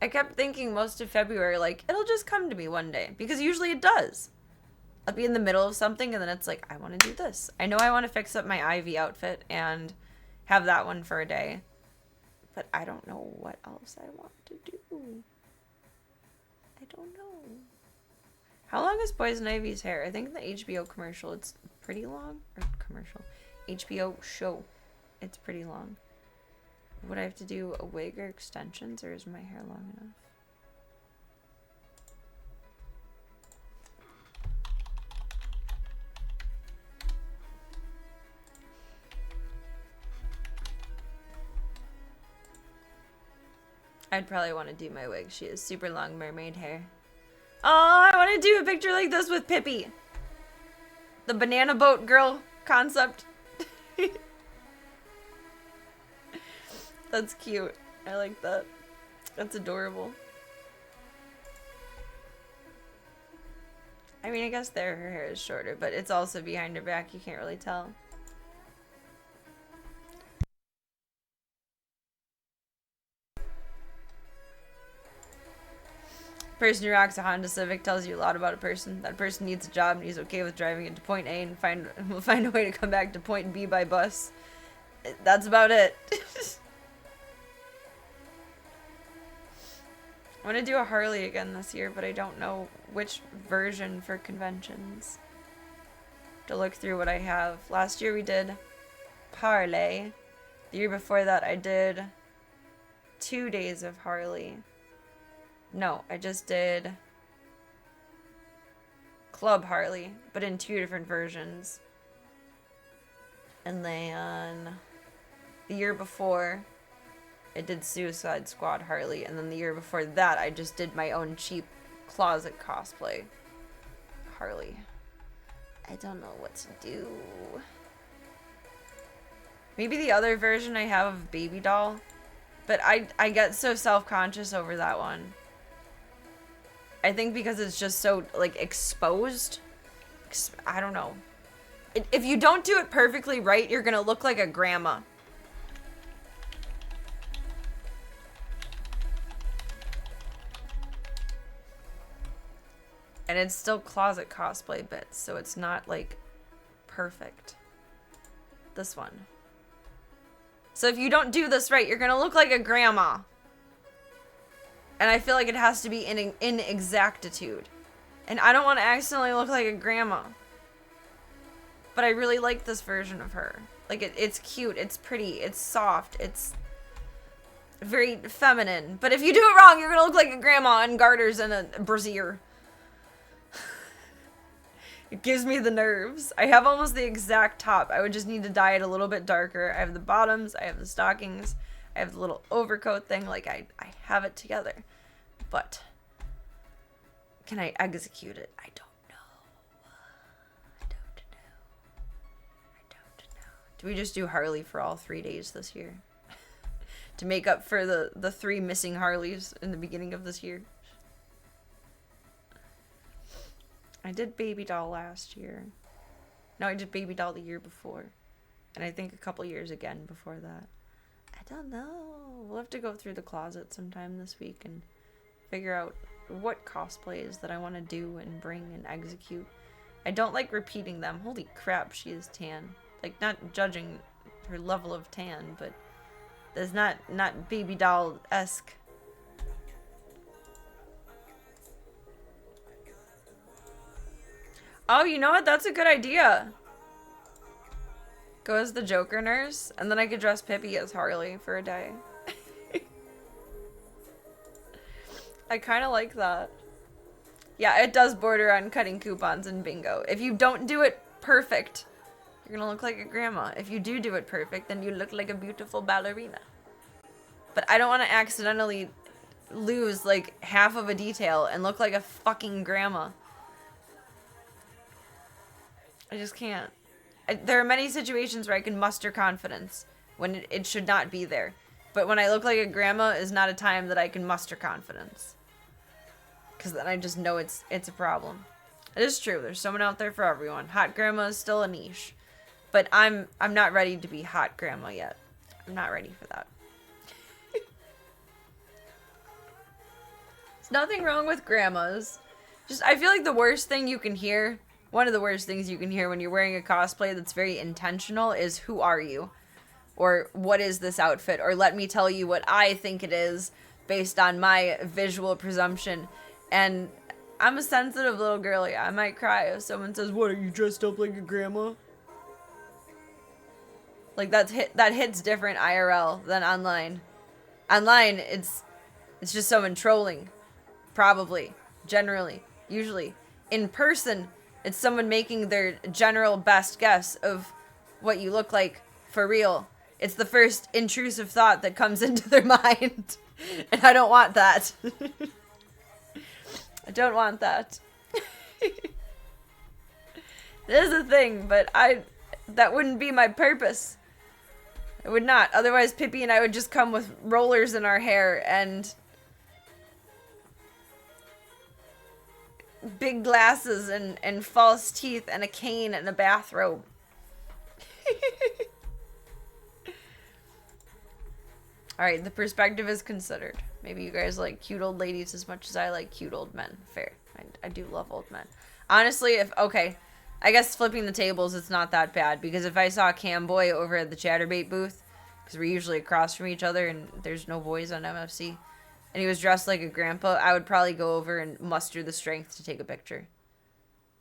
I kept thinking most of February, like, it'll just come to me one day. Because usually it does. I'll be in the middle of something and then it's like, I want to do this. I know I want to fix up my Ivy outfit and have that one for a day. But I don't know what else I want to do. I don't know. How long is Poison Ivy's hair? I think in the HBO commercial it's pretty long. Or commercial. HBO show. It's pretty long. Would I have to do a wig or extensions, or is my hair long enough? I'd probably want to do my wig. She has super long mermaid hair. Oh, I want to do a picture like this with Pippi. The banana boat girl concept. That's cute. I like that. That's adorable. I mean, I guess her hair is shorter, but it's also behind her back. You can't really tell. Person who rocks a Honda Civic tells you a lot about a person. That person needs a job and he's okay with driving it to point A and will find a way to come back to point B by bus. That's about it. I want to do a Harley again this year, but I don't know which version for conventions. To look through what I have. Last year we did Parlay. The year before that I did 2 days of Harley. No, I just did Club Harley, but in 2 different versions. And then the year before I did Suicide Squad Harley, and then the year before that I just did my own cheap closet cosplay Harley. I don't know what to do. Maybe the other version I have of Baby Doll, but I get so self-conscious over that one. I think because it's just so, like, exposed. I don't know. If you don't do it perfectly right, you're gonna look like a grandma. And it's still closet cosplay bits, so it's not, like, perfect. This one. So if you don't do this right, you're gonna look like a grandma. And I feel like it has to be in exactitude. And I don't want to accidentally look like a grandma. But I really like this version of her. Like, it's cute, it's pretty, it's soft, it's very feminine. But if you do it wrong, you're gonna look like a grandma in garters and a brassiere. It gives me the nerves. I have almost the exact top. I would just need to dye it a little bit darker. I have the bottoms, I have the stockings, I have the little overcoat thing. Like, I have it together. But can I execute it? I don't know. I don't know. Do we just do Harley for all 3 days this year? To make up for the 3 missing Harleys in the beginning of this year? I did Baby Doll last year. No, I did Baby Doll the year before. And I think a couple years again before that. I don't know. We'll have to go through the closet sometime this week and figure out what cosplays that I want to do and bring and execute. I don't like repeating them. Holy crap, she is tan. Like, not judging her level of tan, but there's not Baby Doll-esque. Oh, you know what? That's a good idea. Go as the Joker nurse, and then I could dress Pippi as Harley for a day. I kind of like that. Yeah, it does border on cutting coupons in bingo. If you don't do it perfect, you're gonna look like a grandma. If you do it perfect, then you look like a beautiful ballerina. But I don't want to accidentally lose, like, half of a detail and look like a fucking grandma. I just can't. There are many situations where I can muster confidence when it should not be there. But when I look like a grandma is not a time that I can muster confidence. Because then I just know it's a problem. It is true. There's someone out there for everyone. Hot grandma is still a niche. But I'm not ready to be hot grandma yet. I'm not ready for that. There's nothing wrong with grandmas. Just, I feel like the worst thing you can hear, one of the worst things you can hear when you're wearing a cosplay that's very intentional is, who are you? Or what is this outfit? Or let me tell you what I think it is based on my visual presumption. And I'm a sensitive little girly. I might cry if someone says, "What, are you dressed up like a grandma?" Like, that hits different IRL than online. Online, it's just someone trolling. Probably. Generally. Usually. In person, it's someone making their general best guess of what you look like for real. It's the first intrusive thought that comes into their mind. And I don't want that. I don't want that. It is a thing, but that wouldn't be my purpose. It would not. Otherwise, Pippi and I would just come with rollers in our hair and big glasses and false teeth and a cane and a bathrobe. Alright, the perspective is considered. Maybe you guys like cute old ladies as much as I like cute old men. Fair. I do love old men. Honestly, okay, I guess flipping the tables, it's not that bad. Because if I saw a cam boy over at the Chatterbait booth, because we're usually across from each other and there's no boys on MFC, and he was dressed like a grandpa, I would probably go over and muster the strength to take a picture.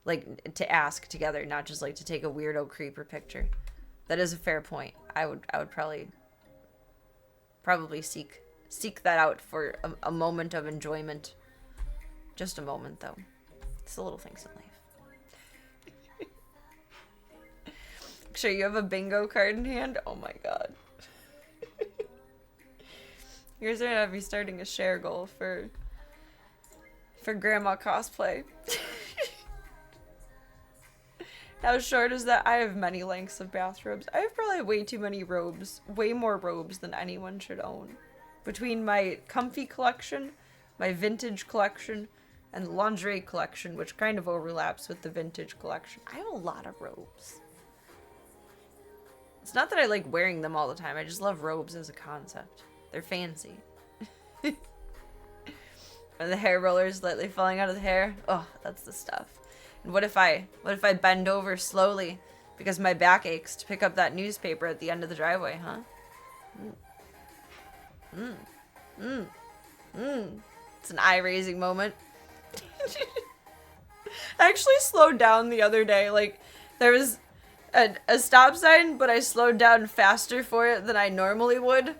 Like, to ask together, not just like to take a weirdo creeper picture. That is a fair point. I would probably seek that out for a moment of enjoyment. Just a moment, though. It's the little things in life. Sure, you have a bingo card in hand? Oh my god. You guys are gonna be starting a share goal for grandma cosplay. How short is that? I have many lengths of bathrobes. I have probably way too many robes. Way more robes than anyone should own. Between my comfy collection, my vintage collection, and lingerie collection, which kind of overlaps with the vintage collection, I have a lot of robes. It's not that I like wearing them all the time. I just love robes as a concept. They're fancy. Are the hair rollers slightly falling out of the hair? Oh, that's the stuff. And what if I bend over slowly because my back aches to pick up that newspaper at the end of the driveway, huh? It's an eye-raising moment. I actually slowed down the other day. Like, there was a stop sign, but I slowed down faster for it than I normally would.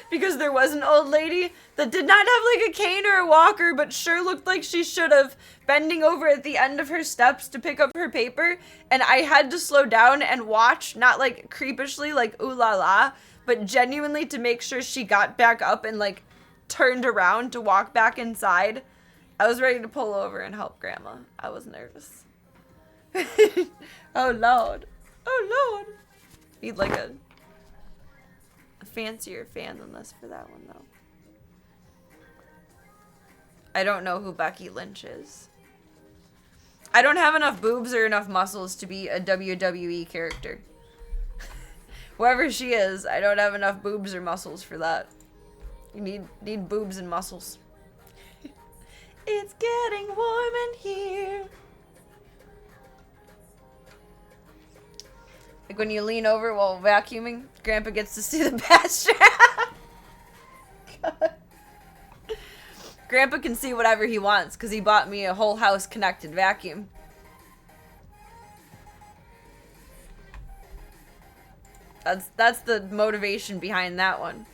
Because there was an old lady that did not have like a cane or a walker, but sure looked like she should have, bending over at the end of her steps to pick up her paper, and I had to slow down and watch, not like creepishly, like ooh la la, but genuinely to make sure she got back up and like turned around to walk back inside. I was ready to pull over and help Grandma. I was nervous. Oh Lord. Oh Lord. Need like a fancier fan than this for that one, though. I don't know who Becky Lynch is. I don't have enough boobs or enough muscles to be a WWE character. Whoever she is, I don't have enough boobs or muscles for that. You need boobs and muscles. It's getting warm in here. Like when you lean over while vacuuming, Grandpa gets to see the pasture. God. Grandpa can see whatever he wants because he bought me a whole house connected vacuum. That's the motivation behind that one.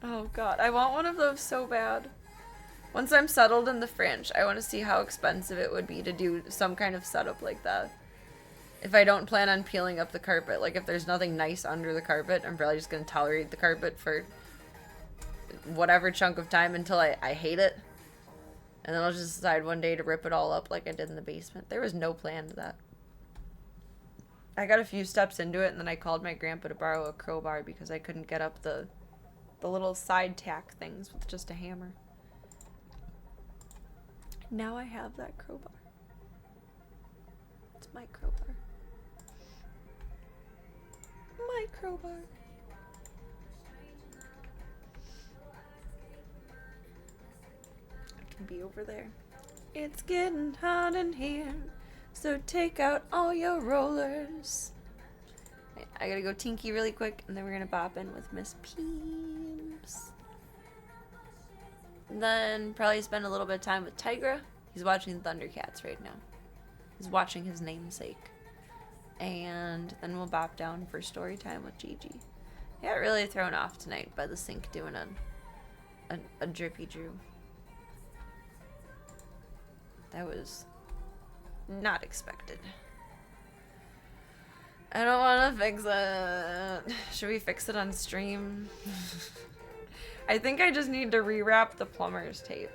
Oh god, I want one of those so bad. Once I'm settled in the French, I want to see how expensive it would be to do some kind of setup like that. If I don't plan on peeling up the carpet, like if there's nothing nice under the carpet, I'm probably just going to tolerate the carpet for whatever chunk of time until I hate it. And then I'll just decide one day to rip it all up like I did in the basement. There was no plan to that. I got a few steps into it, and then I called my grandpa to borrow a crowbar because I couldn't get up the little side tack things with just a hammer. Now I have that crowbar. It's my crowbar. My crowbar. I can be over there. It's getting hot in here, so take out all your rollers. Wait, I gotta go tinky really quick, and then we're gonna bop in with Miss Peems. And then probably spend a little bit of time with Tigra. He's watching the Thundercats right now. He's watching his namesake. And then we'll bop down for story time with Gigi. I got really thrown off tonight by the sink doing a drippy drew. That was not expected. I don't want to fix it. Should we fix it on stream? I think I just need to rewrap the plumber's tape.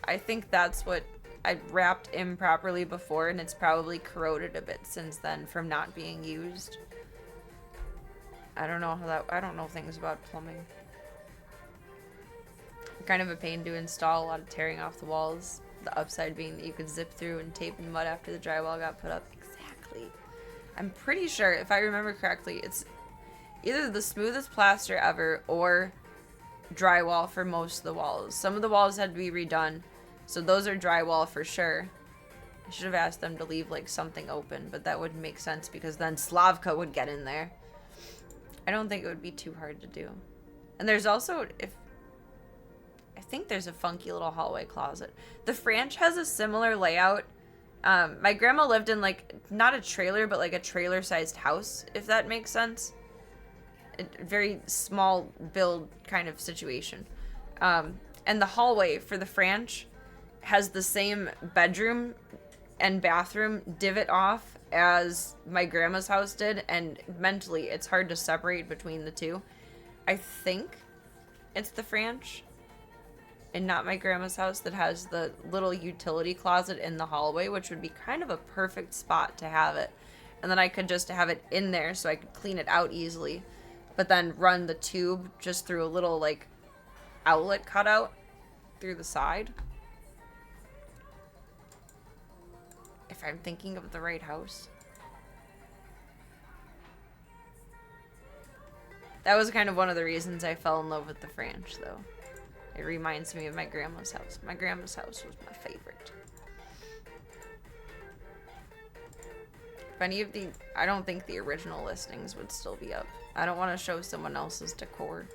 I think that's what I wrapped improperly before, and it's probably corroded a bit since then from not being used. I don't know how that, I don't know things about plumbing. Kind of a pain to install, a lot of tearing off the walls. The upside being that you could zip through and tape in mud after the drywall got put up. Exactly. I'm pretty sure, if I remember correctly, it's either the smoothest plaster ever or drywall for most of the walls. Some of the walls had to be redone, so those are drywall for sure. I should have asked them to leave like something open, but that wouldn't make sense because then Slavka would get in there. I don't think it would be too hard to do. And there's also, I think there's a funky little hallway closet. The Franch has a similar layout. My grandma lived in like, not a trailer, but like a trailer-sized house, if that makes sense. A very small build kind of situation. And the hallway for the Franch has the same bedroom and bathroom divot off as my grandma's house did, and mentally it's hard to separate between the two. I think it's the Franch and not my grandma's house that has the little utility closet in the hallway, which would be kind of a perfect spot to have it. And then I could just have it in there so I could clean it out easily, but then run the tube just through a little like outlet cutout through the side. If I'm thinking of the right house. That was kind of one of the reasons I fell in love with the Franch, though. It reminds me of my grandma's house. My grandma's house was my favorite. If any of the... I don't think the original listings would still be up. I don't want to show someone else's decor.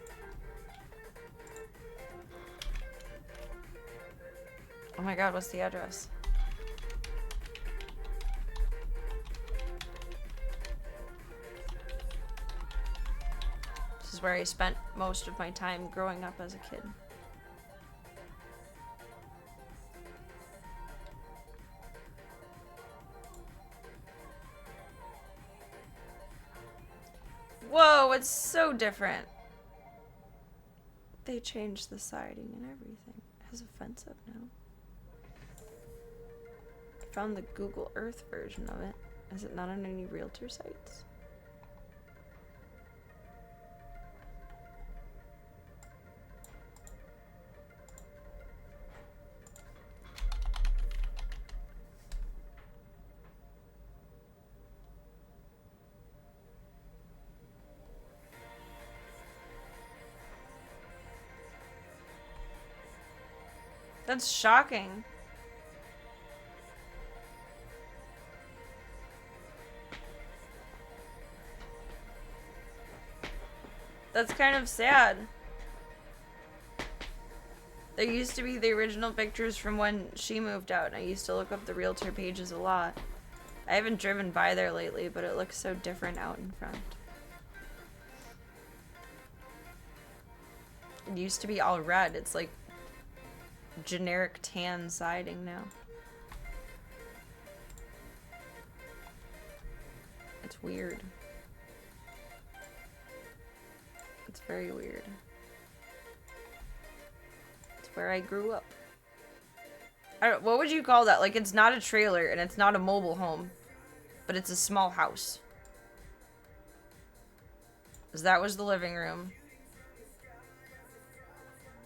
Oh my god, what's the address? This is where I spent most of my time growing up as a kid. Whoa, it's so different. They changed the siding and everything. It has a fence up now. I found the Google Earth version of it. Is it not on any realtor sites? That's shocking. That's kind of sad. There used to be the original pictures from when she moved out, and I used to look up the realtor pages a lot. I haven't driven by there lately, but it looks so different out in front. It used to be all red. It's like generic tan siding now. It's weird. It's very weird. It's where I grew up. I don't, what would you call that? Like, it's not a trailer and it's not a mobile home, but it's a small house. 'Cause that was the living room.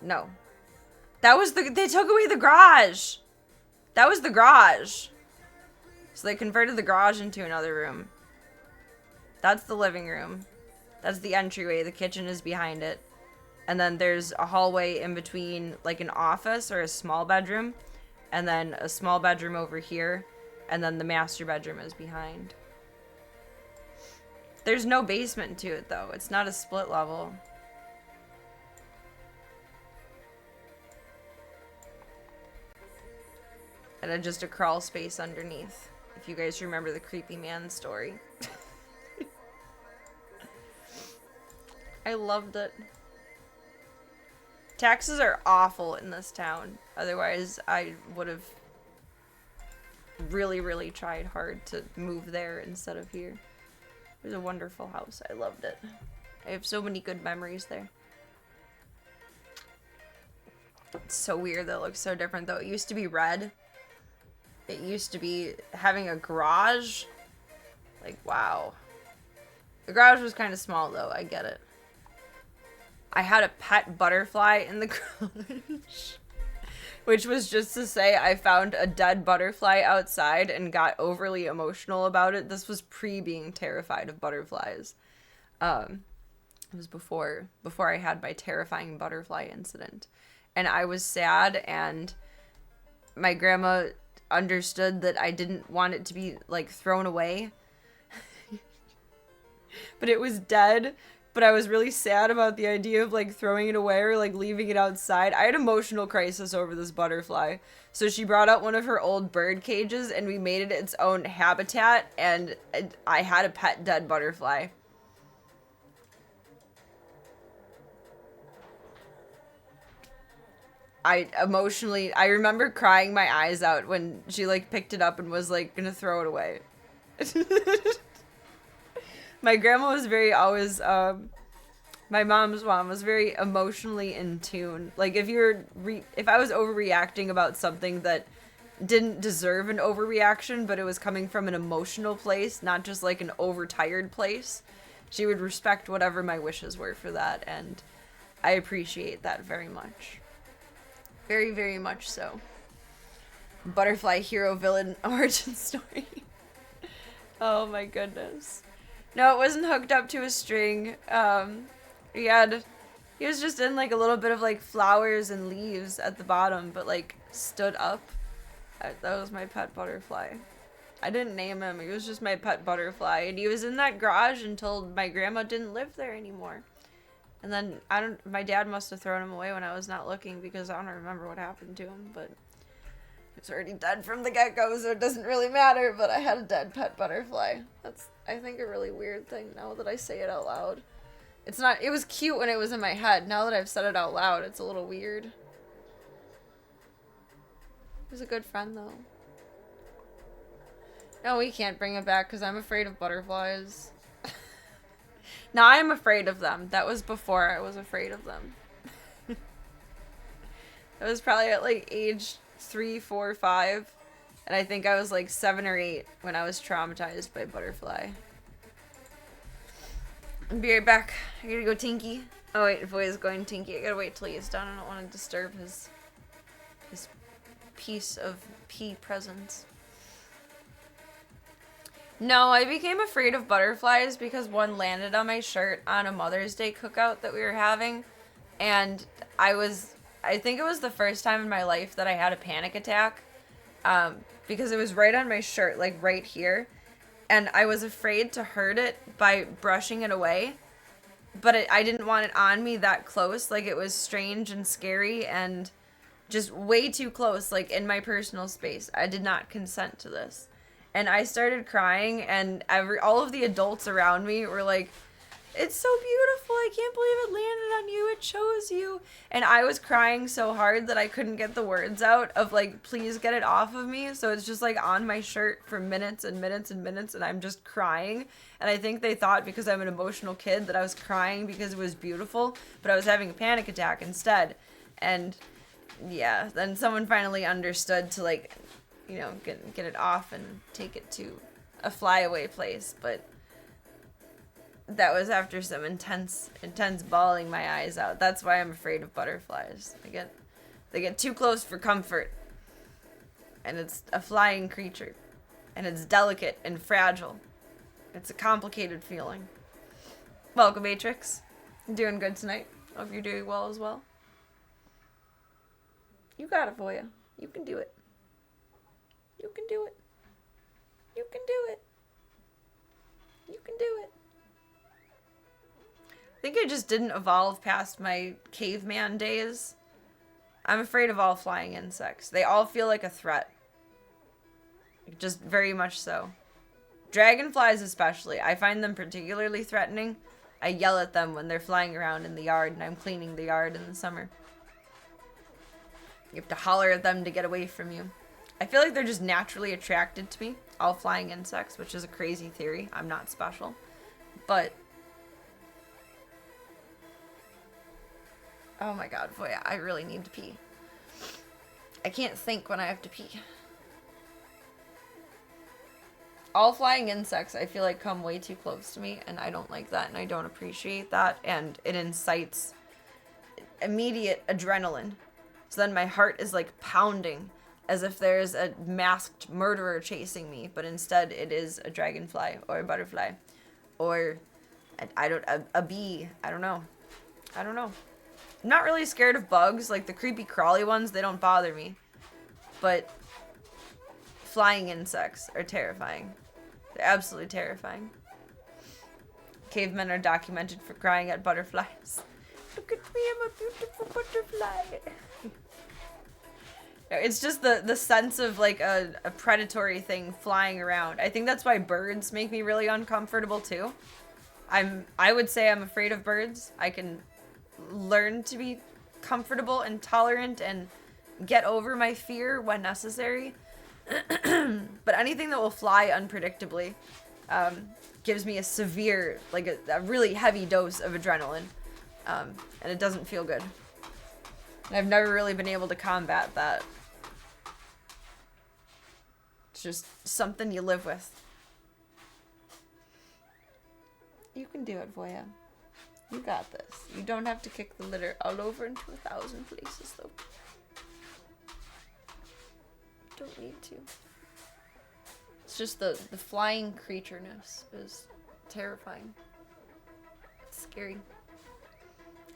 No. That was the, they took away the garage. That was the garage. So they converted the garage into another room. That's the living room. That's the entryway. The kitchen is behind it. And then there's a hallway in between, like an office or a small bedroom. And then a small bedroom over here. And then the master bedroom is behind. There's no basement to it, though. It's not a split level. And then just a crawl space underneath. If you guys remember the creepy man story. I loved it. Taxes are awful in this town. Otherwise, I would have really, really tried hard to move there instead of here. It was a wonderful house. I loved it. I have so many good memories there. It's so weird that it looks so different, though. It used to be red. It used to be having a garage. Like, wow. The garage was kind of small, though. I get it. I had a pet butterfly in the garage. Which was just to say I found a dead butterfly outside and got overly emotional about it. This was pre being terrified of butterflies. It was before I had my terrifying butterfly incident. And I was sad, and my grandma understood that I didn't want it to be, like, thrown away. But it was dead. But I was really sad about the idea of, like, throwing it away or, like, leaving it outside. I had emotional crisis over this butterfly. So she brought out one of her old bird cages, and we made it its own habitat, and I had a pet dead butterfly. I remember crying my eyes out when she, like, picked it up and was, like, gonna throw it away. My grandma was my mom's mom was very emotionally in tune. Like, if I was overreacting about something that didn't deserve an overreaction, but it was coming from an emotional place, not just, like, an overtired place, she would respect whatever my wishes were for that, and I appreciate that very much. Very, very much so. Butterfly hero villain origin story. Oh my goodness. No, it wasn't hooked up to a string. He was just in, like, a little bit of, like, flowers and leaves at the bottom, but, like, stood up. That was my pet butterfly. I didn't name him. He was just my pet butterfly, and he was in that garage until my grandma didn't live there anymore. And then, my dad must have thrown him away when I was not looking, because I don't remember what happened to him, but he was already dead from the get-go, so it doesn't really matter, but I had a dead pet butterfly. That's, I think, a really weird thing now that I say it out loud. It was cute when it was in my head. Now that I've said it out loud, it's a little weird. He was a good friend, though. No, we can't bring it back, because I'm afraid of butterflies. Now I'm afraid of them. That was before I was afraid of them. I was probably at, like, age 3, 4, 5. And I think I was, like, 7 or 8 when I was traumatized by butterfly. I'll be right back. I gotta go tinky. Oh wait, if Voya's going tinky, I gotta wait till he's done. I don't want to disturb his piece of pea presence. No, I became afraid of butterflies because one landed on my shirt on a Mother's Day cookout that we were having. And I think it was the first time in my life that I had a panic attack. Because it was right on my shirt, like right here. And I was afraid to hurt it by brushing it away. But I didn't want it on me that close. Like, it was strange and scary and just way too close, like, in my personal space. I did not consent to this. And I started crying, and all of the adults around me were like, "It's so beautiful. I can't believe it landed on you. It chose you." And I was crying so hard that I couldn't get the words out of, like, please get it off of me. So it's just, like, on my shirt for minutes and minutes and minutes, and I'm just crying. And I think they thought, because I'm an emotional kid, that I was crying because it was beautiful, but I was having a panic attack instead. And yeah, then someone finally understood to, like, you know, get it off and take it to a flyaway place, but that was after some intense bawling my eyes out. That's why I'm afraid of butterflies. They get too close for comfort. And it's a flying creature. And it's delicate and fragile. It's a complicated feeling. Welcome, Matrix. I'm doing good tonight. Hope you're doing well as well. You got it, Voya. You can do it. You can do it. You can do it. You can do it. I think I just didn't evolve past my caveman days. I'm afraid of all flying insects. They all feel like a threat. Just very much so. Dragonflies especially. I find them particularly threatening. I yell at them when they're flying around in the yard and I'm cleaning the yard in the summer. You have to holler at them to get away from you. I feel like they're just naturally attracted to me. All flying insects, which is a crazy theory. I'm not special. But oh my god, boy, I really need to pee. I can't think when I have to pee. All flying insects, I feel like, come way too close to me, and I don't like that, and I don't appreciate that, and it incites immediate adrenaline. So then my heart is like pounding as if there's a masked murderer chasing me, but instead it is a dragonfly or a butterfly or a bee. I don't know. I'm not really scared of bugs. Like the creepy crawly ones, they don't bother me. But flying insects are terrifying. They're absolutely terrifying. Cavemen are documented for crying at butterflies. Look at me, I'm a beautiful butterfly. It's just the sense of like a predatory thing flying around. I think that's why birds make me really uncomfortable too. I would say I'm afraid of birds. I can learn to be comfortable and tolerant and get over my fear when necessary. But anything that will fly unpredictably gives me a severe, like a really heavy dose of adrenaline. And it doesn't feel good. And I've never really been able to combat that. It's just something you live with. You can do it, Voya. You got this. You don't have to kick the litter all over into 1,000 places, though. You don't need to. It's just the flying creatureness is terrifying. It's scary.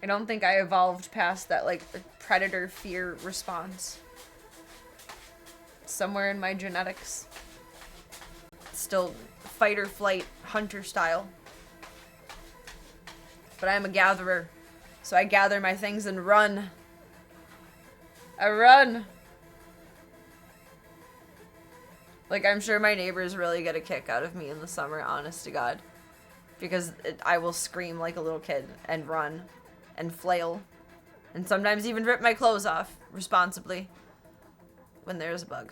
I don't think I evolved past that, like, predator fear response. Somewhere in my genetics. It's still fight or flight, hunter style. But I'm a gatherer, so I gather my things and run. I run. Like, I'm sure my neighbors really get a kick out of me in the summer, honest to God. Because I will scream like a little kid and run and flail. And sometimes even rip my clothes off responsibly when there's a bug.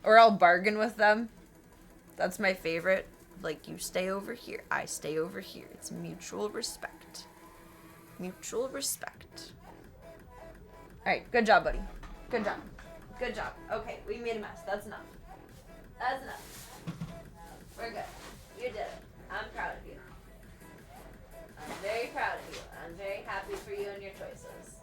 Or I'll bargain with them. That's my favorite. Like, you stay over here, I stay over here. It's mutual respect. Mutual respect. Alright, good job, buddy. Good job. Good job. Okay, we made a mess. That's enough. That's enough. We're good. You did it. I'm proud of you. I'm very proud of you. I'm very happy for you and your choices.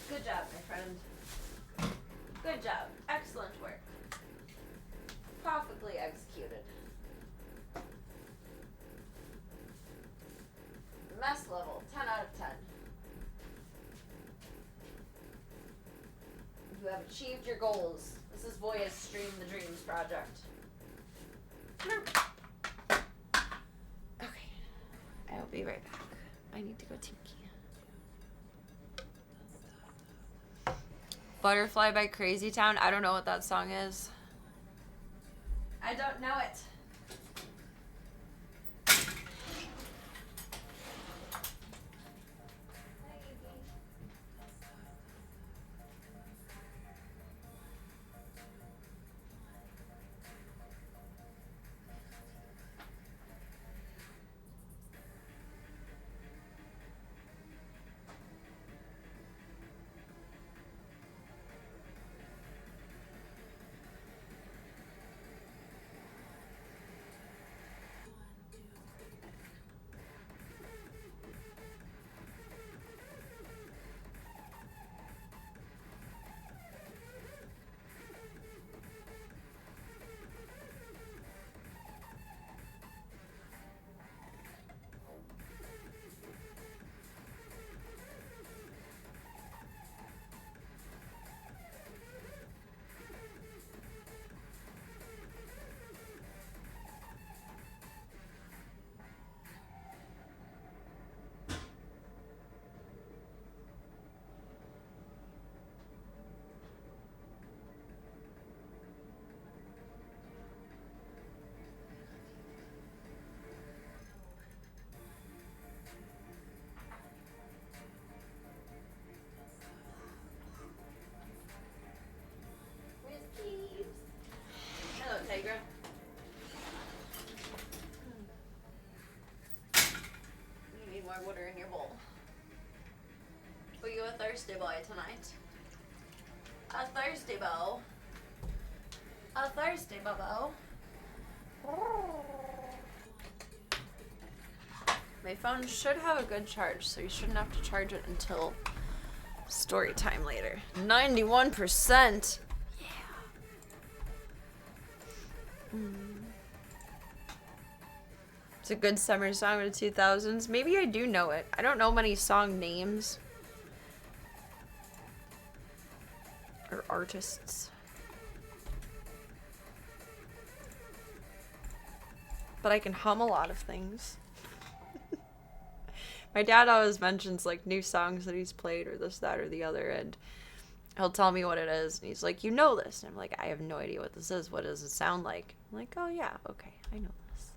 Good job, my friend. Good job. Excellent work. Perfectly executed. Mess level, 10 out of 10. You have achieved your goals. This is Voya's Stream the Dreams project. Okay. I will be right back. I need to go tinky. Butterfly by Crazy Town. I don't know what that song is. I don't know it. thirsty boy tonight. A thirsty bow. A thirsty bobo. My phone should have a good charge, so you shouldn't have to charge it until story time later. 91%. Yeah. It's a good summer song of the 2000s. Maybe I do know it. I don't know many song names. Or artists. But I can hum a lot of things. My dad always mentions like new songs that he's played or this, that, or the other, and he'll tell me what it is, and he's like, you know this? And I'm like, I have no idea what this is. What does it sound like? I'm like, oh yeah, okay, I know this.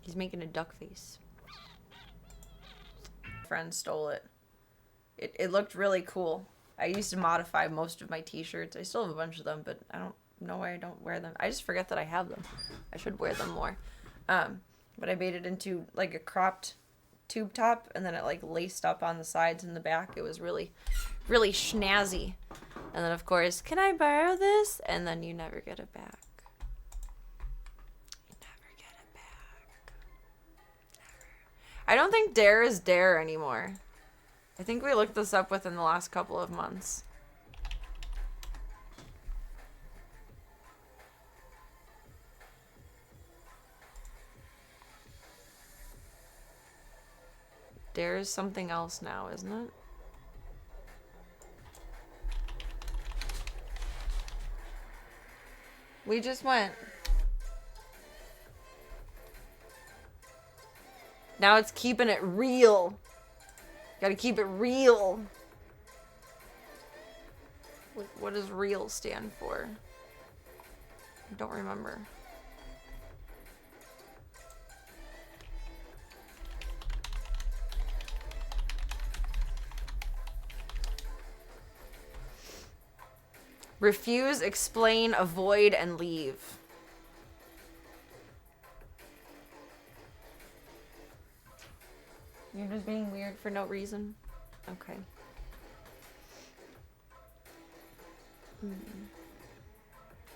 He's making a duck face. Friend stole it. It looked really cool. I used to modify most of my t-shirts. I still have a bunch of them, but I don't know why I don't wear them. I just forget that I have them. I should wear them more. But I made it into like a cropped tube top, and then it like laced up on the sides and the back. It was really, really schnazzy. And then of course, can I borrow this? And then you never get it back. You never get it back. Never. I don't think Dare is Dare anymore. I think we looked this up within the last couple of months. Dare is something else now, isn't it? We just went. Now it's keeping it real. Gotta keep it real. What does real stand for? I don't remember. Refuse, explain, avoid, and leave. You're just being weird for no reason? Okay.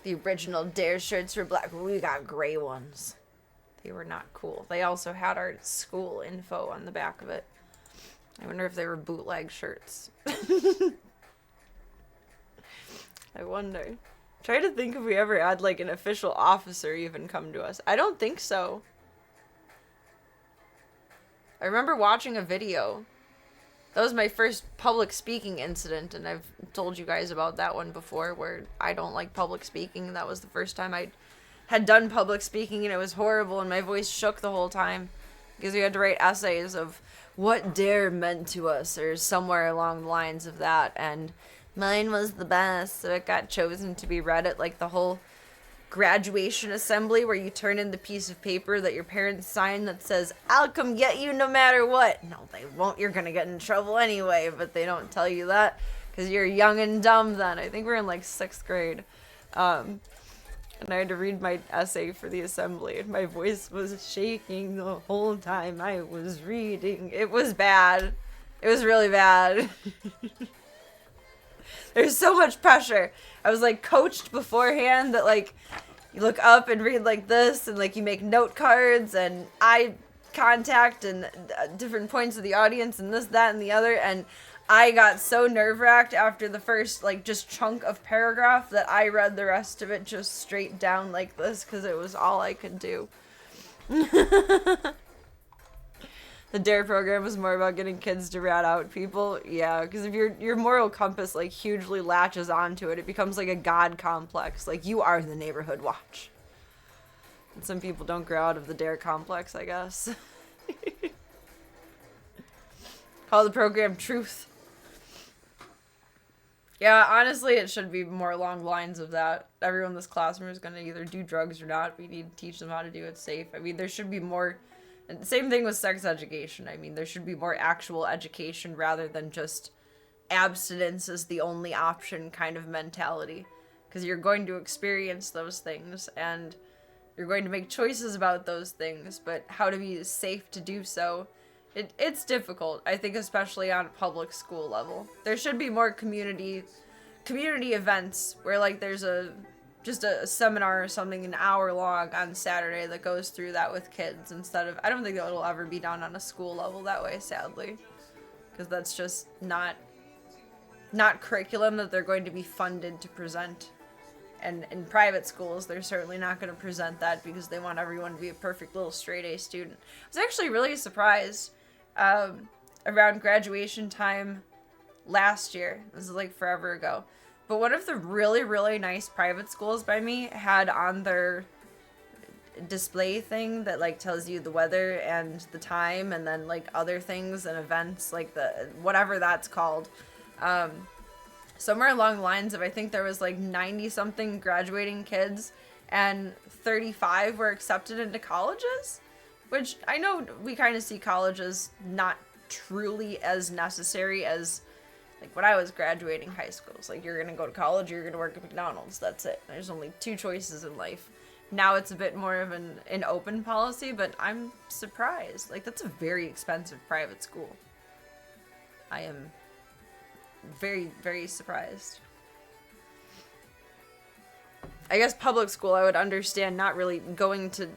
The original Dare shirts were black. We got gray ones. They were not cool. They also had our school info on the back of it. I wonder if they were bootleg shirts. I wonder. Try to think if we ever had like an official officer even come to us. I don't think so. I remember watching a video. That was my first public speaking incident, and I've told you guys about that one before, where I don't like public speaking. That was the first time I had done public speaking, and it was horrible, and my voice shook the whole time, because we had to write essays of what Dare meant to us, or somewhere along the lines of that, and mine was the best, so it got chosen to be read at like the whole graduation assembly, where you turn in the piece of paper that your parents sign that says, I'll come get you no matter what. No, they won't. You're gonna get in trouble anyway, but they don't tell you that because you're young and dumb then. I think we're in like 6th grade. And I had to read my essay for the assembly, and my voice was shaking the whole time I was reading. It was bad. It was really bad. There's so much pressure. I was like coached beforehand that like you look up and read like this, and like you make note cards and eye contact and different points of the audience and this, that, and the other. And I got so nerve-wracked after the first like just chunk of paragraph that I read the rest of it just straight down like this because it was all I could do. The Dare program was more about getting kids to rat out people. Yeah, because if your moral compass like hugely latches onto it, it becomes like a god complex. Like, you are the neighborhood watch. And some people don't grow out of the Dare complex, I guess. Call the program Truth. Yeah, honestly, it should be more along the lines of that. Everyone in this classroom is going to either do drugs or not. We need to teach them how to do it safe. I mean, there should be more... And same thing with sex education. I mean, there should be more actual education rather than just abstinence is the only option kind of mentality. because you're going to experience those things and you're going to make choices about those things, but how to be safe to do so, it's difficult. I think especially on a public school level. There should be more community events where like there's just a seminar or something an hour long on Saturday that goes through that with kids instead of, I don't think that it'll ever be done on a school level that way, sadly, because that's just not curriculum that they're going to be funded to present. And in private schools, they're certainly not going to present that because they want everyone to be a perfect little straight A student. I was actually really surprised around graduation time last year. This is like forever ago. But one of the really, really nice private schools by me had on their display thing that like tells you the weather and the time and then like other things and events, like the whatever that's called. Somewhere along the lines of, I think there was like 90 something graduating kids and 35 were accepted into colleges, which I know we kind of see colleges not truly as necessary as like when I was graduating high school. It's like, you're going to go to college or you're going to work at McDonald's. That's it. There's only two choices in life. Now it's a bit more of an open policy, but I'm surprised. Like, that's a very expensive private school. I am very, very surprised. I guess public school I would understand not really going to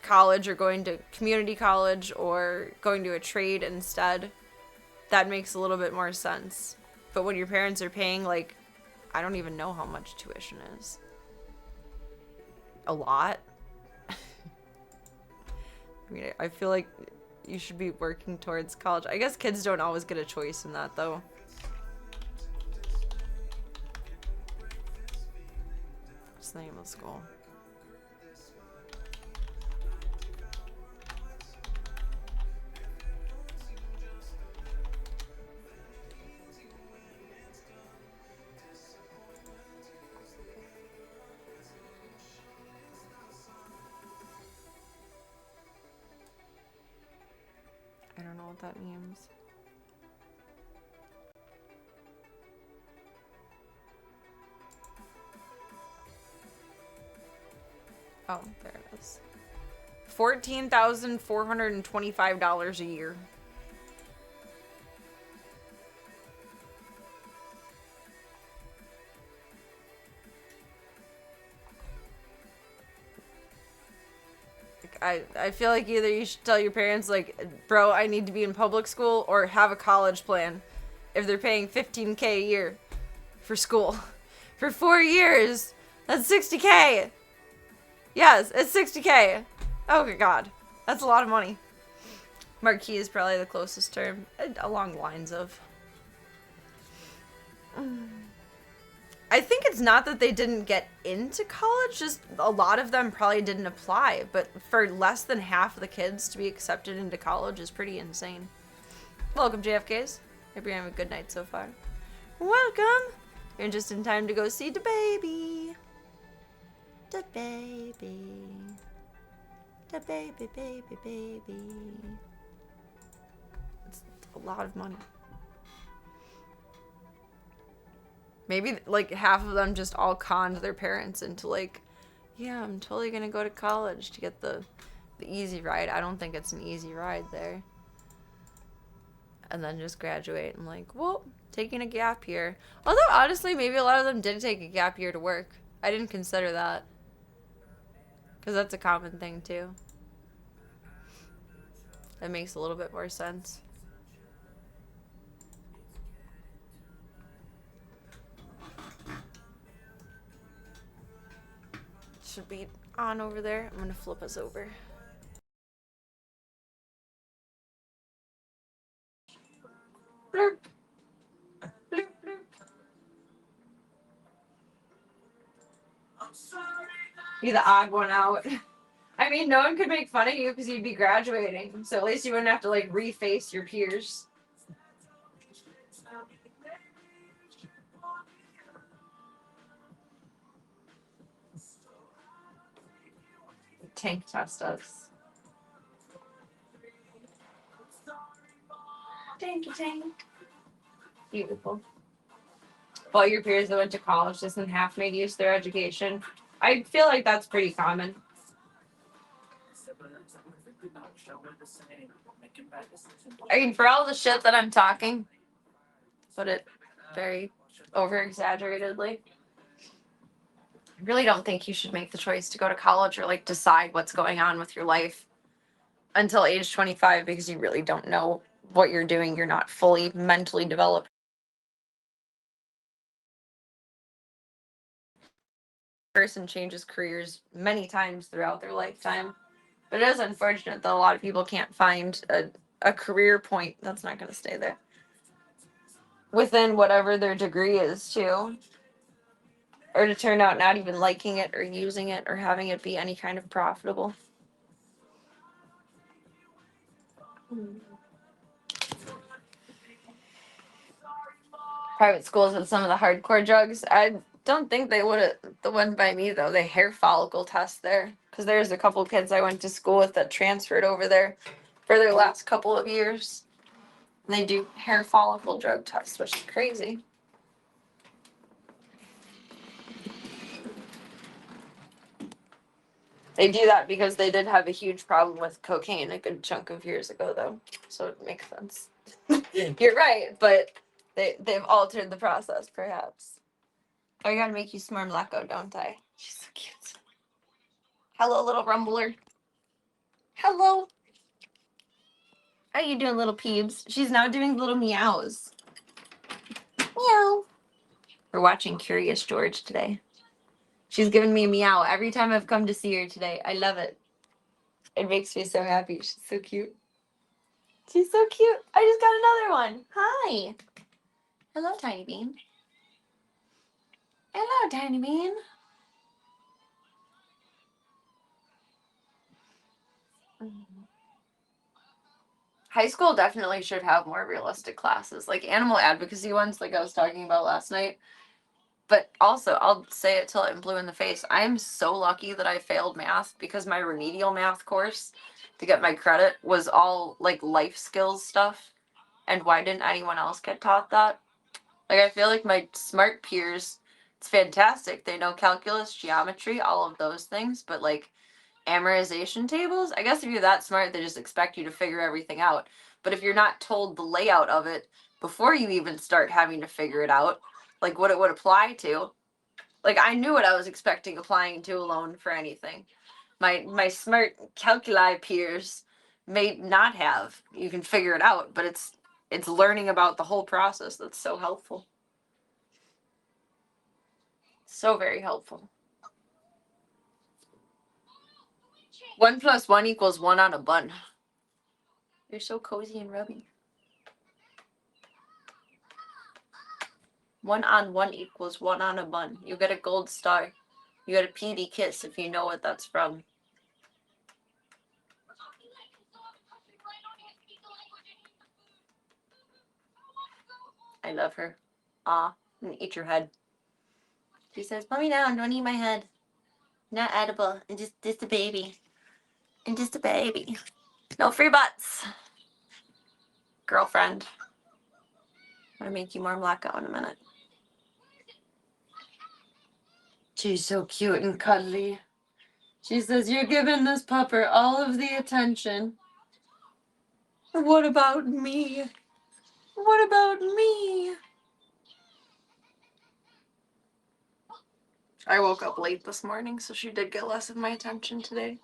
college or going to community college or going to a trade instead. That makes a little bit more sense. But when your parents are paying, like, I don't even know how much tuition is. A lot. I mean, I feel like you should be working towards college. I guess kids don't always get a choice in that, though. What's the name of the school? I don't know what that means. Oh, there it is. $14,425 a year. I feel like either you should tell your parents, like, bro, I need to be in public school, or have a college plan if they're paying $15K a year for school. For 4 years, that's $60K. Yes, it's $60K. Oh my god. That's a lot of money. Marquee is probably the closest term. Along the lines of. I think it's not that they didn't get into college, just a lot of them probably didn't apply. But for less than half of the kids to be accepted into college is pretty insane. Welcome, JFKs. Hope you're having a good night so far. Welcome. You're just in time to go see the baby. The baby. The baby, baby, baby. It's a lot of money. Maybe, like, half of them just all conned their parents into, like, yeah, I'm totally gonna go to college to get the easy ride. I don't think it's an easy ride there. And then just graduate and, like, well, taking a gap year. Although, honestly, maybe a lot of them did take a gap year to work. I didn't consider that. Because that's a common thing, too. That makes a little bit more sense. Should be on over there. I'm gonna flip us over. Blurp. Blurp, blurp. Be the odd one out. I mean, no one could make fun of you because you'd be graduating, so at least you wouldn't have to, like, reface your peers. Tank test us. Tanky tank. Beautiful. all your peers that went to college just in half made use of their education. I feel like that's pretty common. I mean, for all the shit that I'm talking, put it very over exaggeratedly, I really don't think you should make the choice to go to college or like decide what's going on with your life until age 25 because you really don't know what you're doing. You're not fully mentally developed. Person changes careers many times throughout their lifetime. But it is unfortunate that a lot of people can't find a career point that's not going to stay there within whatever their degree is, too. Or to turn out not even liking it or using it or having it be any kind of profitable. Private schools with some of the hardcore drugs. I don't think they would have, the one by me though, the hair follicle test there. Because there's a couple kids I went to school with that transferred over there for their last couple of years. And they do hair follicle drug tests, which is crazy. They do that because they did have a huge problem with cocaine a good chunk of years ago, though. So it makes sense. You're right, but they've altered the process, perhaps. I gotta make you smart Mleko, don't I? She's so cute. Hello, little rumbler. Hello. How you doing, little peebs? She's now doing little meows. Meow. We're watching Curious George today. She's giving me a meow every time I've come to see her today. I love it. It makes me so happy. She's so cute. She's so cute. I just got another one. Hi. Hello, Tiny Bean. Hello, Tiny Bean. High school definitely should have more realistic classes, like animal advocacy ones, like I was talking about last night. But also, I'll say it till I'm blue in the face. I am so lucky that I failed math because my remedial math course to get my credit was all like life skills stuff. And why didn't anyone else get taught that? Like, I feel like my smart peers, it's fantastic. They know calculus, geometry, all of those things, but like amortization tables, I guess if you're that smart, they just expect you to figure everything out. But if you're not told the layout of it before you even start having to figure it out, like what it would apply to, like I knew what I was expecting applying to a loan for anything. My smart calculi peers may not have. You can figure it out, but it's learning about the whole process that's so helpful. So very helpful. 1 + 1 = 1 on a bun. You're so cozy and rubby. 1 on 1 = 1 on a bun. You get a gold star. You get a PD kiss if you know what that's from. I love her. Aw, I'm gonna eat your head. She says, "Put me down, don't eat my head. Not edible, and just a baby. And just a baby. No free butts. Girlfriend. I'm gonna make you more Mleko in a minute." She's so cute and cuddly. She says, "You're giving this pupper all of the attention. What about me? What about me?" I woke up late this morning, so she did get less of my attention today.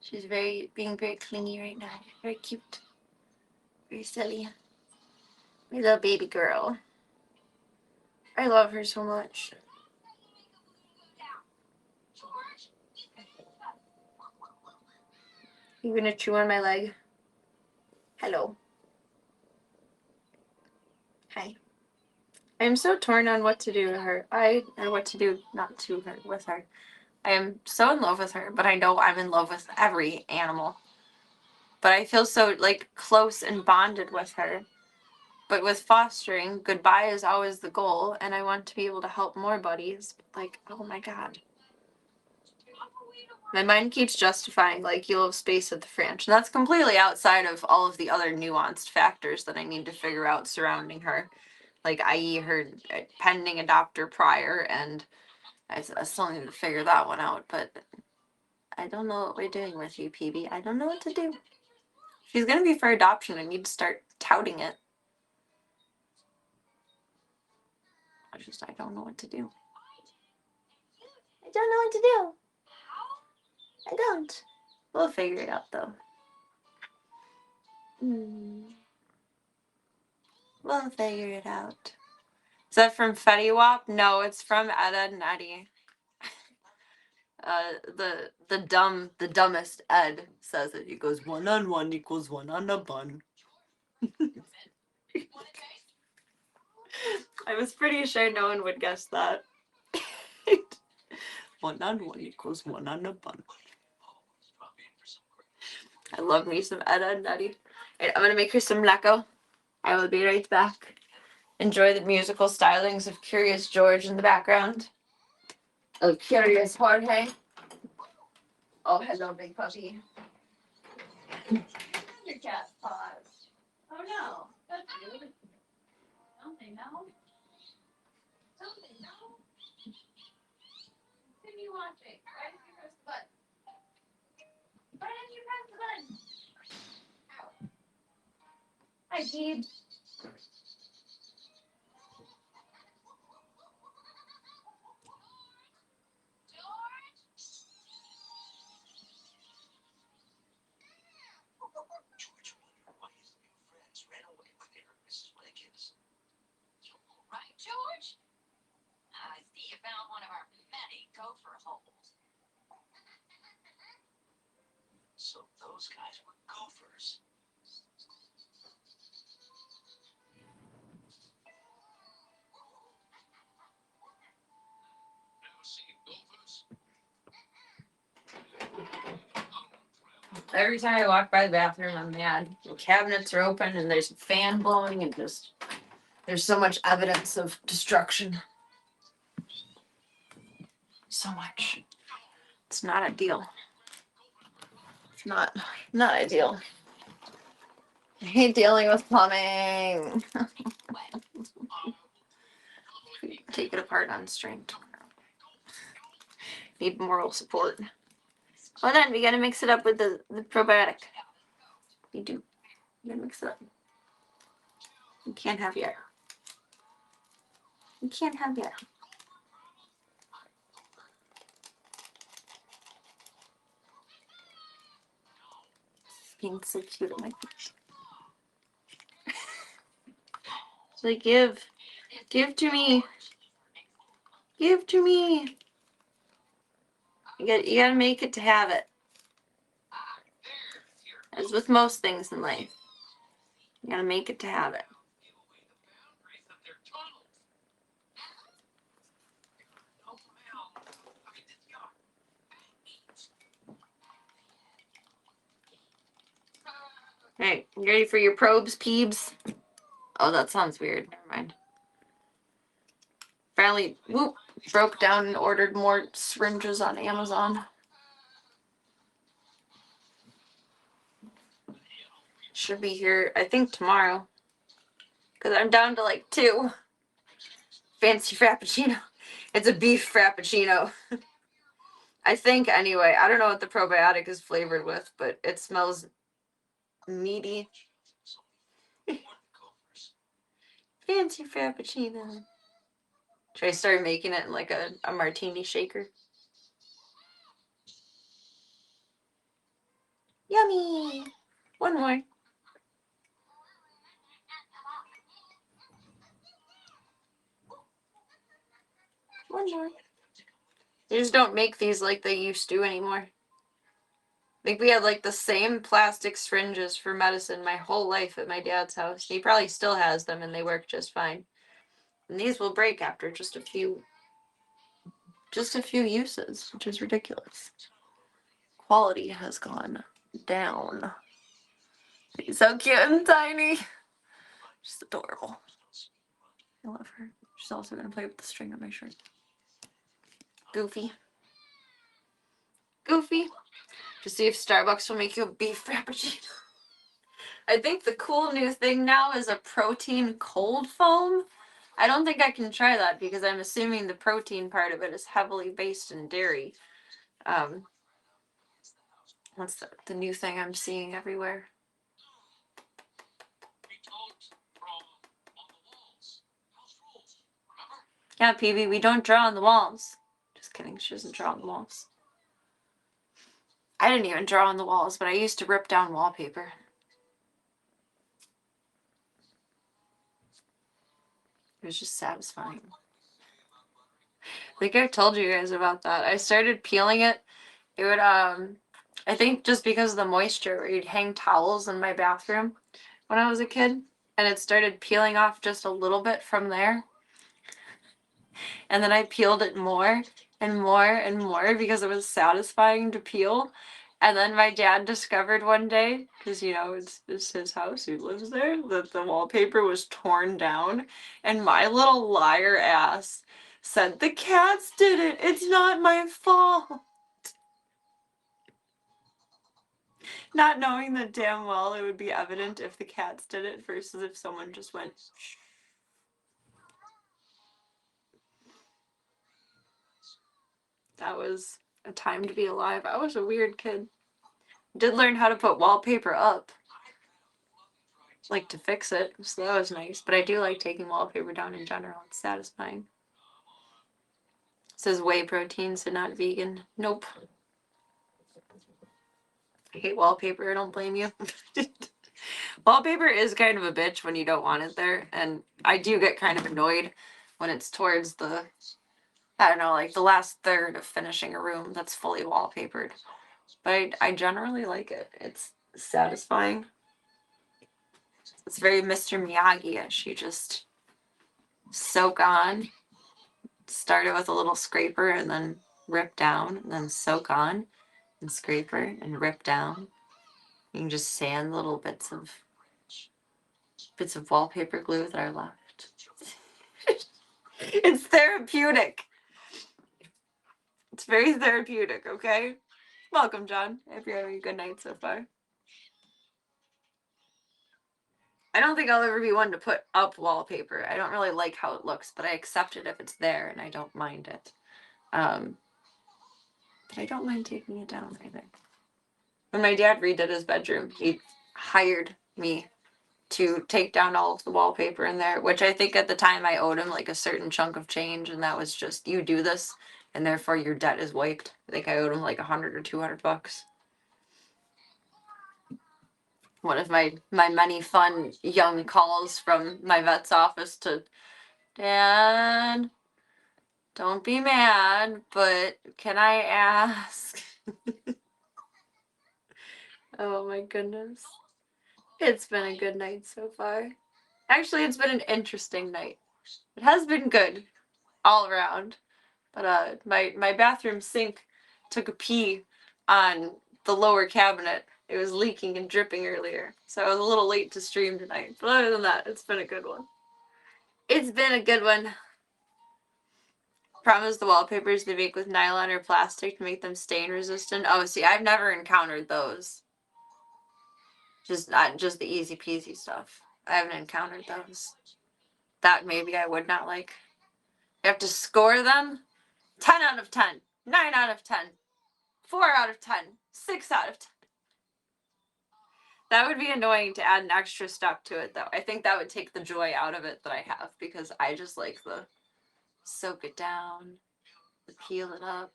She's being very clingy right now. Very cute. Very silly. My little baby girl. I love her so much. You gonna chew on my leg? Hello. Hi. I'm so torn on what to do to her. Or what to do not to her, with her. I am so in love with her, but I know I'm in love with every animal. But I feel so like close and bonded with her. But with fostering, goodbye is always the goal, and I want to be able to help more buddies. But like, oh my god. My mind keeps justifying, like, you'll have space at the ranch. And that's completely outside of all of the other nuanced factors that I need to figure out surrounding her. like i.e. her pending a doctor prior, and I still need to figure that one out, but I don't know what we're doing with you, PB. I don't know what to do. She's gonna be for adoption. I need to start touting it. I don't know what to do. I don't know what to do. I don't. We'll figure it out, though. We'll figure it out. Is that from Fetty Wap? No, it's from Ed, Edd n Eddy. The dumbest Ed says it. He goes, 1 on 1 equals 1 on a bun. I was pretty sure no one would guess that. 1 on 1 equals 1 on a bun. I love me some Ed, Edd n Eddy. Right, I'm gonna make her some leco. I will be right back. Enjoy the musical stylings of Curious George in the background. Oh, Curious Jorge. Oh, hello, big puppy. Your cat's paws. Oh no, that's rude. Don't they know? Don't they know? Continue watching. Why did you press the button? Why didn't you press the button? Ow. Hi, Jeebs. George wondered why his new friends ran away when they heard Mrs. Wiggins. Right, George? I see you found one of our many gopher holes. So those guys were gophers. Never seen gophers? Every time I walk by the bathroom, I'm mad. The cabinets are open and there's a fan blowing and just there's so much evidence of destruction. So much. It's not ideal. It's not ideal. I hate dealing with plumbing. Take it apart on stream tomorrow. Need moral support. Well then, we gotta mix it up with the probiotic. You do. You gotta mix it up. You can't have yet. You can't have yet. Being so cute at my feet. It's like, give to me. Give to me. You gotta make it to have it. As with most things in life, you gotta make it to have it. Alright, you ready for your probes, peebs? Oh, that sounds weird. Never mind. Finally, broke down and ordered more syringes on Amazon. Should be here, I think, tomorrow. Because I'm down to like 2. Fancy Frappuccino. It's a beef Frappuccino. I think, anyway. I don't know what the probiotic is flavored with, but it smells meaty. Fancy Frappuccino. Should I start making it in like a martini shaker? Yummy! One more. One more. They just don't make these like they used to anymore. I think we had like the same plastic syringes for medicine my whole life at my dad's house. He probably still has them and they work just fine. And these will break after just a few uses, which is ridiculous. Quality has gone down. She's so cute and tiny. She's adorable. I love her. She's also gonna play with the string on my shirt. Goofy. To see if Starbucks will make you a beef frappuccino. I think the cool new thing now is a protein cold foam. I don't think I can try that because I'm assuming the protein part of it is heavily based in dairy. What's the new thing I'm seeing everywhere? Yeah, PB, we don't draw on the walls. Just kidding, she doesn't draw on the walls. I didn't even draw on the walls, but I used to rip down wallpaper. It was just satisfying. I think I told you guys about that. I started peeling it. It would, I think just because of the moisture, where you'd hang towels in my bathroom when I was a kid, and it started peeling off just a little bit from there. And then I peeled it more and more and more because it was satisfying to peel. And then my dad discovered one day, because you know it's his house, he lives there, that the wallpaper was torn down. And my little liar ass said, "The cats did it. It's not my fault." Not knowing that damn well it would be evident if the cats did it versus if someone just went. That was a time to be alive. I was a weird kid. Did learn how to put wallpaper up. Like to fix it, so that was nice. But I do like taking wallpaper down in general. It's satisfying. It says whey protein, so not vegan. Nope. I hate wallpaper. I don't blame you. Wallpaper is kind of a bitch when you don't want it there, and I do get kind of annoyed when it's towards the, I don't know, like the last third of finishing a room that's fully wallpapered. But I generally like it. It's satisfying. It's very Mr. Miyagi-ish. You just soak on. Started with a little scraper and then rip down, and then soak on and scraper and rip down. You can just sand little bits of wallpaper glue that are left. It's therapeutic. It's very therapeutic, okay? Welcome, John. I hope you're having a good night so far. I don't think I'll ever be one to put up wallpaper. I don't really like how it looks, but I accept it if it's there, and I don't mind it. But I don't mind taking it down either. When my dad redid his bedroom, he hired me to take down all of the wallpaper in there, which I think at the time I owed him like a certain chunk of change, and that was just, you do this, and therefore your debt is wiped. I think I owed him like $100 or $200. One of my many fun young calls from my vet's office to, "Dad, don't be mad, but can I ask?" Oh my goodness. It's been a good night so far. Actually, it's been an interesting night. It has been good all around. But my bathroom sink took a pee on the lower cabinet. It was leaking and dripping earlier, so I was a little late to stream tonight. But other than that, it's been a good one. It's been a good one. Promise the wallpapers they make with nylon or plastic to make them stain resistant. Oh, see, I've never encountered those. Just the easy peasy stuff. I haven't encountered those. That maybe I would not like. You have to score them. 10 out of 10. 9 out of 10. 4 out of 10. 6 out of 10. That would be annoying to add an extra step to it, though. I think that would take the joy out of it that I have, because I just like the soak it down, the peel it up,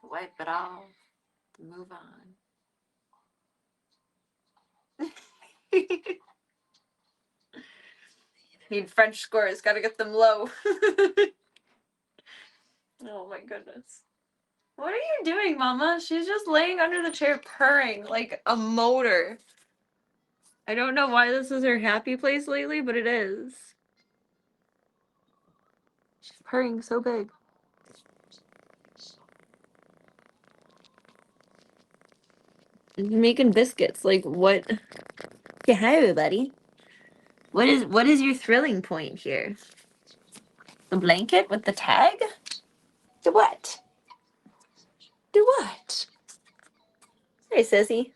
the wipe it off, the move on. Need French scores, gotta get them low. Oh my goodness. What are you doing, Mama? She's just laying under the chair purring like a motor. I don't know why this is her happy place lately, but it is. She's purring so big. Making biscuits. Like, what? Yeah, hi everybody. What is your thrilling point here? The blanket with the tag? The what? The what? Hey, sissy.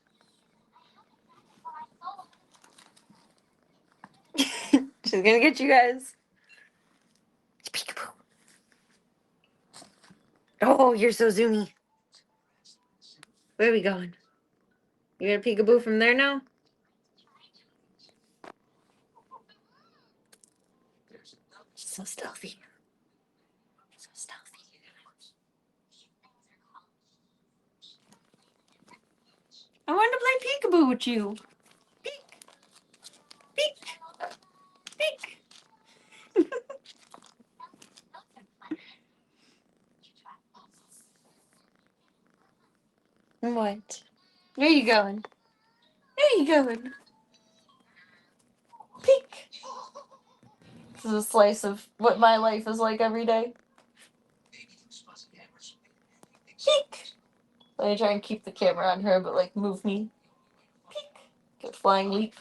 She's gonna get you guys. Oh, you're so zoomy. Where are we going? You gonna peekaboo from there now? She's so stealthy. So stealthy. I wanted to play peekaboo with you. Peek, peek, peek. What? Where you going? Where you going? Peek. This is a slice of what my life is like every day. Peek. Let me try and keep the camera on her, but like move me. Peek. Get flying leap.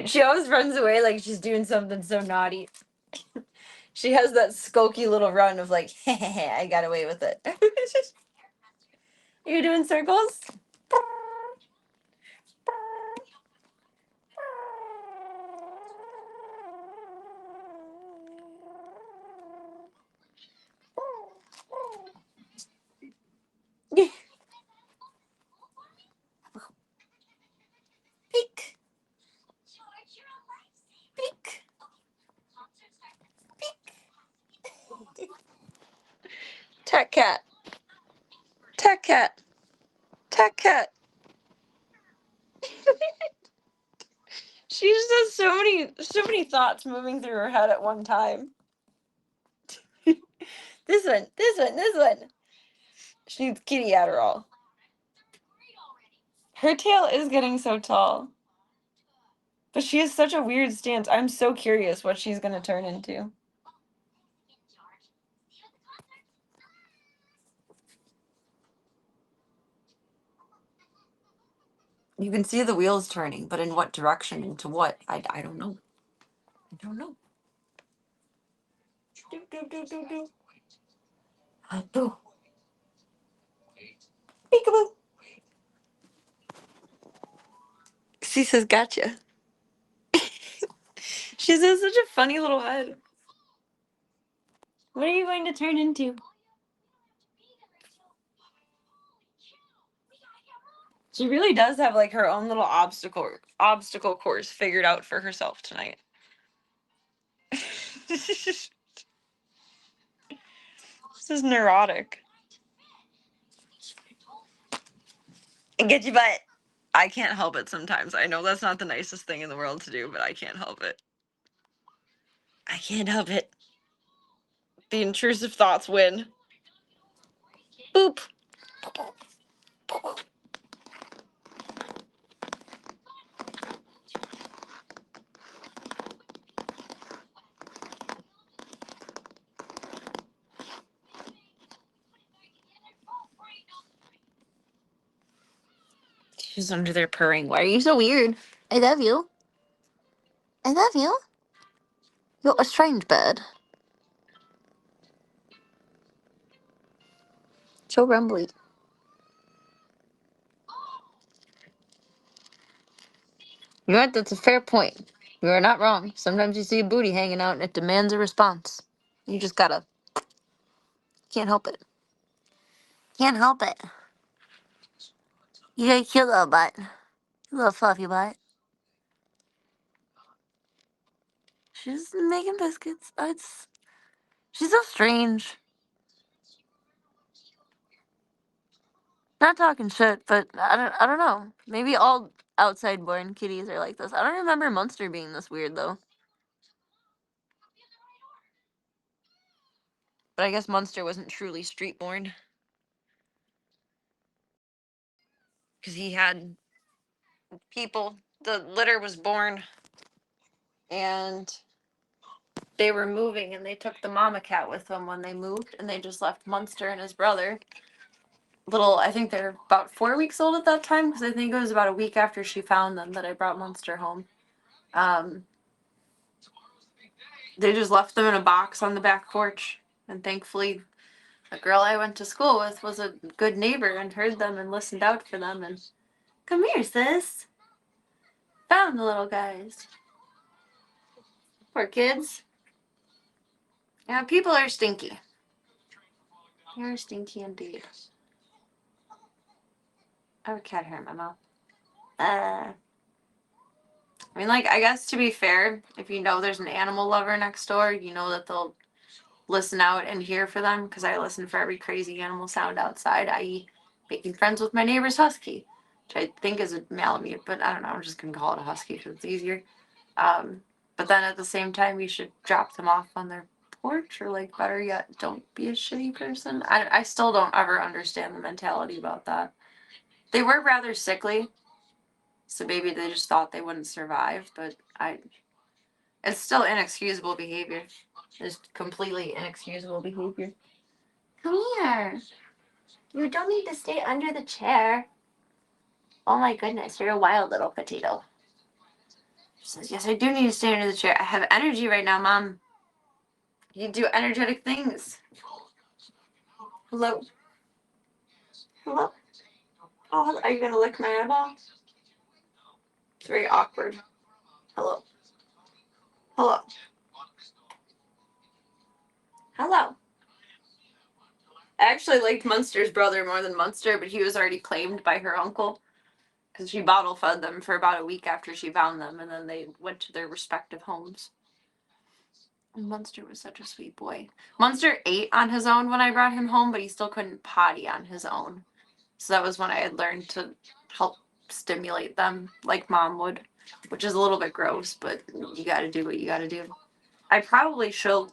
She always runs away like she's doing something so naughty. She has that skulky little run of like, I got away with it. You're doing circles? Peek, peek, peek. Tech cat, tech cat, tech cat. She just has so many thoughts moving through her head at one time. This one, this one, this one. She needs kitty Adderall. Her tail is getting so tall. But she has such a weird stance. I'm so curious what she's going to turn into. You can see the wheels turning, but in what direction, into what? I don't know. I don't know. Do, do, do, do, do. Boo. Peekaboo. She says, gotcha. She has such a funny little head. What are you going to turn into? She really does have like her own little obstacle course figured out for herself tonight. This is neurotic. And get your butt. I can't help it sometimes. I know that's not the nicest thing in the world to do, but I can't help it. I can't help it. The intrusive thoughts win. Boop. She's under there purring. Why are you so weird? I love you. I love you. You're a strange bird. So rumbly. You know what? That's a fair point. You are not wrong. Sometimes you see a booty hanging out and it demands a response. You just gotta. Can't help it. Can't help it. You got a cute little butt. Little fluffy butt. She's making biscuits. She's so strange. Not talking shit, but I don't know. Maybe all outside born kitties are like this. I don't remember Munster being this weird though. But I guess Munster wasn't truly street born. Because he had people. The litter was born and they were moving and they took the mama cat with them when they moved and they just left Munster and his brother. I think they're about 4 weeks old at that time because I think it was about a week after she found them that I brought Munster home. They just left them in a box on the back porch and thankfully a girl I went to school with was a good neighbor and heard them and listened out for them and come here, sis. Found the little guys. Poor kids. Yeah, people are stinky. They are stinky indeed. I have a cat hair in my mouth. I mean, like, I guess to be fair, if you know there's an animal lover next door, you know that they'll listen out and hear for them, because I listen for every crazy animal sound outside, i.e. making friends with my neighbor's husky, which I think is a Malamute, but I don't know, I'm just going to call it a husky because it's easier. But then at the same time, you should drop them off on their porch, or like, better yet, don't be a shitty person. I still don't ever understand the mentality about that. They were rather sickly, so maybe they just thought they wouldn't survive, but it's still inexcusable behavior. It's completely inexcusable behavior. Come here. You don't need to stay under the chair. Oh my goodness, you're a wild little potato. She says, yes, I do need to stay under the chair. I have energy right now, Mom. You do energetic things. Hello? Hello? Oh, are you going to lick my eyeball? It's very awkward. Hello? Hello? Hello? I actually liked Munster's brother more than Munster, but he was already claimed by her uncle, because she bottle fed them for about a week after she found them, and then they went to their respective homes. And Munster was such a sweet boy. Munster ate on his own when I brought him home, but he still couldn't potty on his own. So that was when I had learned to help stimulate them like Mom would, which is a little bit gross, but you gotta do what you gotta do. I probably should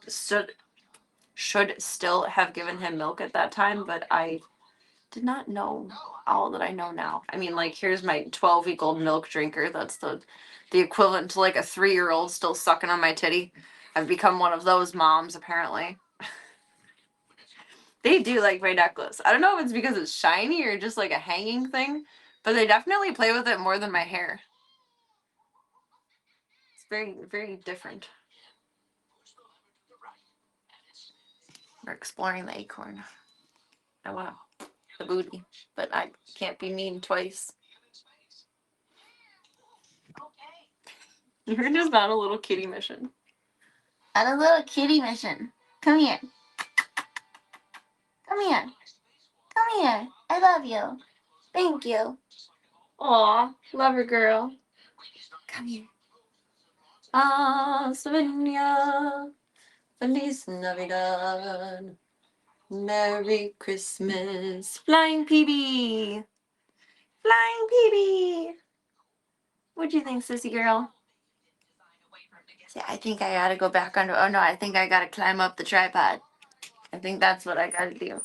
still have given him milk at that time, but I did not know all that I know now. I mean, like, here's my 12-week-old milk drinker. That's the equivalent to like a 3-year-old still sucking on my titty. I've become one of those moms, apparently. They do like my necklace. I don't know if it's because it's shiny or just like a hanging thing, but they definitely play with it more than my hair. It's very, very different. We're exploring the acorn. I want the booty, but I can't be mean twice. You're just not a little kitty mission. On a little kitty mission. Come here. Come here. Come here. I love you. Thank you. Aw, love her, girl. Come here. Ah, Slovenia. Feliz Navidad. Merry Christmas. Flying PB. Flying PB. What do you think, sissy girl? See, I think I gotta go back under. Oh no, I think I gotta climb up the tripod. I think that's what I gotta do.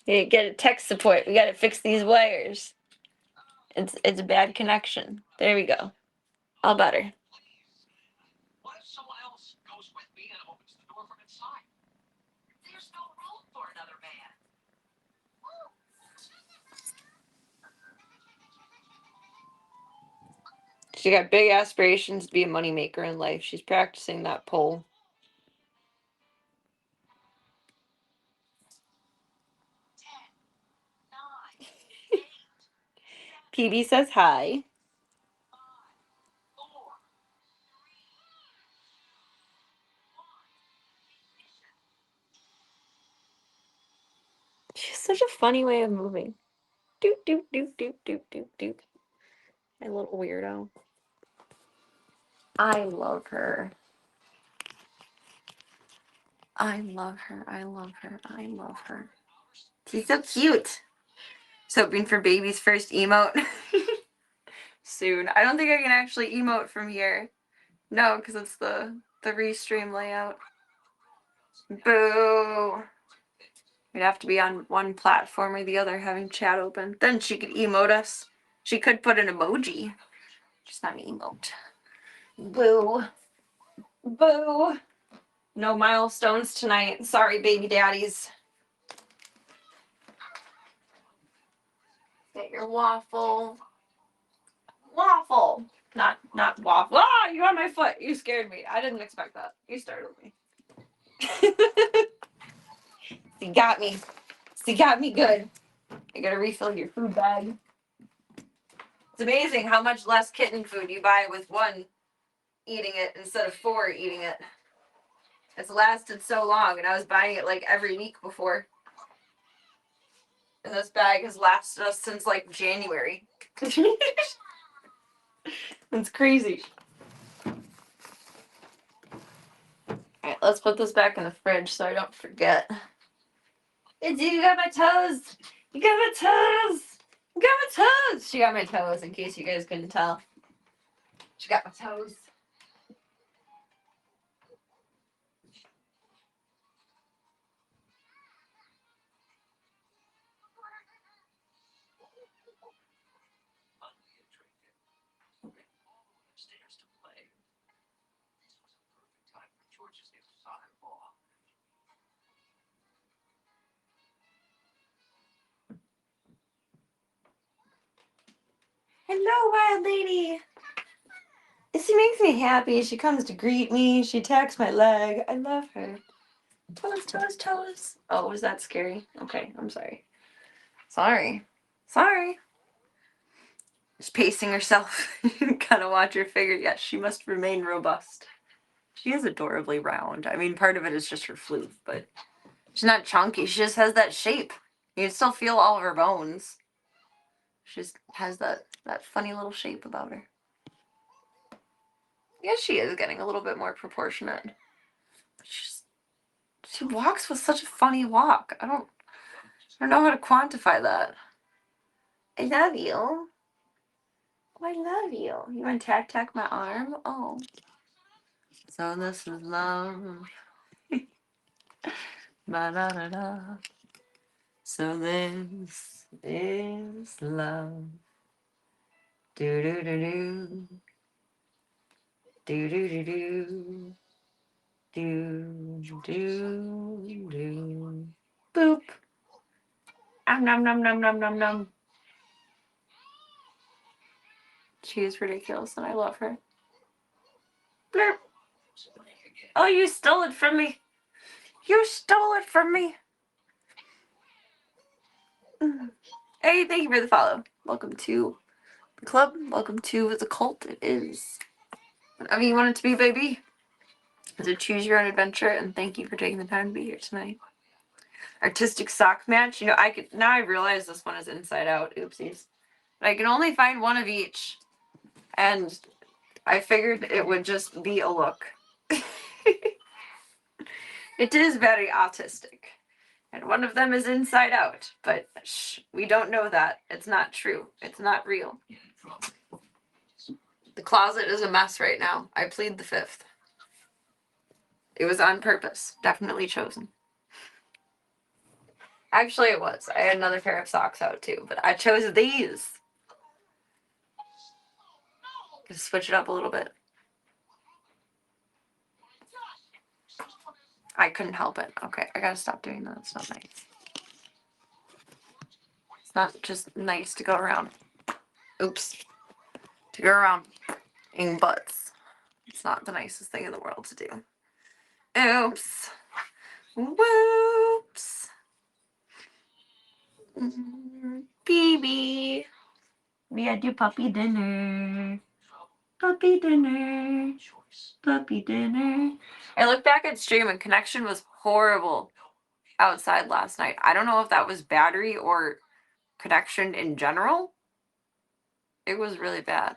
Hey, get a tech support. We gotta fix these wires. It's a bad connection. There we go. All better. What if someone else goes with me and opens the door from inside? There's no room for another man. She got big aspirations to be a moneymaker in life. She's practicing that pole. 10, 9, 8, PB says hi. 5, 4, 3, 2, 1. She's such a funny way of moving. Doop, doop, doop, doop, doop, doop, doop. My little weirdo. I love her. I love her. I love her. I love her. She's so cute. Just hoping for baby's first emote. Soon. I don't think I can actually emote from here. No, because it's the restream layout. Boo. We'd have to be on one platform or the other having chat open. Then she could emote us. She could put an emoji. Just not an emote. Boo. Boo. No milestones tonight. Sorry, baby daddies. Get your waffle. Waffle. Not waffle. Ah, you on my foot. You scared me. I didn't expect that. You startled me. You got me. You got me good. I gotta refill your food bag. It's amazing how much less kitten food you buy with one eating it instead of 4 eating it. It's lasted so long, and I was buying it like every week before. And this bag has lasted us since like January. It's crazy. Alright, let's put this back in the fridge so I don't forget. You got my toes! You got my toes! You got my toes! She got my toes, in case you guys couldn't tell. She got my toes. Upstairs to play. This was a perfect time for George's new son-in-law. Hello, wild lady! She makes me happy. She comes to greet me. She attacks my leg. I love her. Toes, toes, toes. Oh, was that scary? Okay, I'm sorry. Sorry. She's pacing herself. Gotta watch her figure. Yes, she must remain robust. She is adorably round. I mean, part of it is just her floof, but she's not chunky. She just has that shape. You can still feel all of her bones. She just has that funny little shape about her. Yeah, she is getting a little bit more proportionate. She walks with such a funny walk. I don't know how to quantify that. I love you. Oh, I love you. You want to tack my arm? Oh. So this is love. Ba-da-da-da. So this is love. Do-do-do-do. Do-do-do-do. Do-do-do. Boop. Nom nom nom nom nom nom. She is ridiculous and I love her. Blurp. Oh, you stole it from me. You stole it from me. Hey, thank you for the follow. Welcome to the club. Welcome to the cult. It is whatever you want it to be, baby. It's a choose your own adventure, and thank you for taking the time to be here tonight. Artistic sock match. You know, I realize this one is inside out. Oopsies. But I can only find one of each. And I figured it would just be a look. It is very autistic. And one of them is inside out. But shh, we don't know that. It's not true. It's not real. The closet is a mess right now. I plead the fifth. It was on purpose. Definitely chosen. Actually, it was. I had another pair of socks out too, but I chose these. Just switch it up a little bit. I couldn't help it. Okay, I gotta stop doing that. It's not nice. It's not just nice to go around. Oops. To go around eating butts. It's not the nicest thing in the world to do. Oops. Whoops. Baby. We gotta do puppy dinner. Puppy dinner. Puppy dinner. I looked back at stream and connection was horrible outside last night. I don't know if that was battery or connection in general. It was really bad.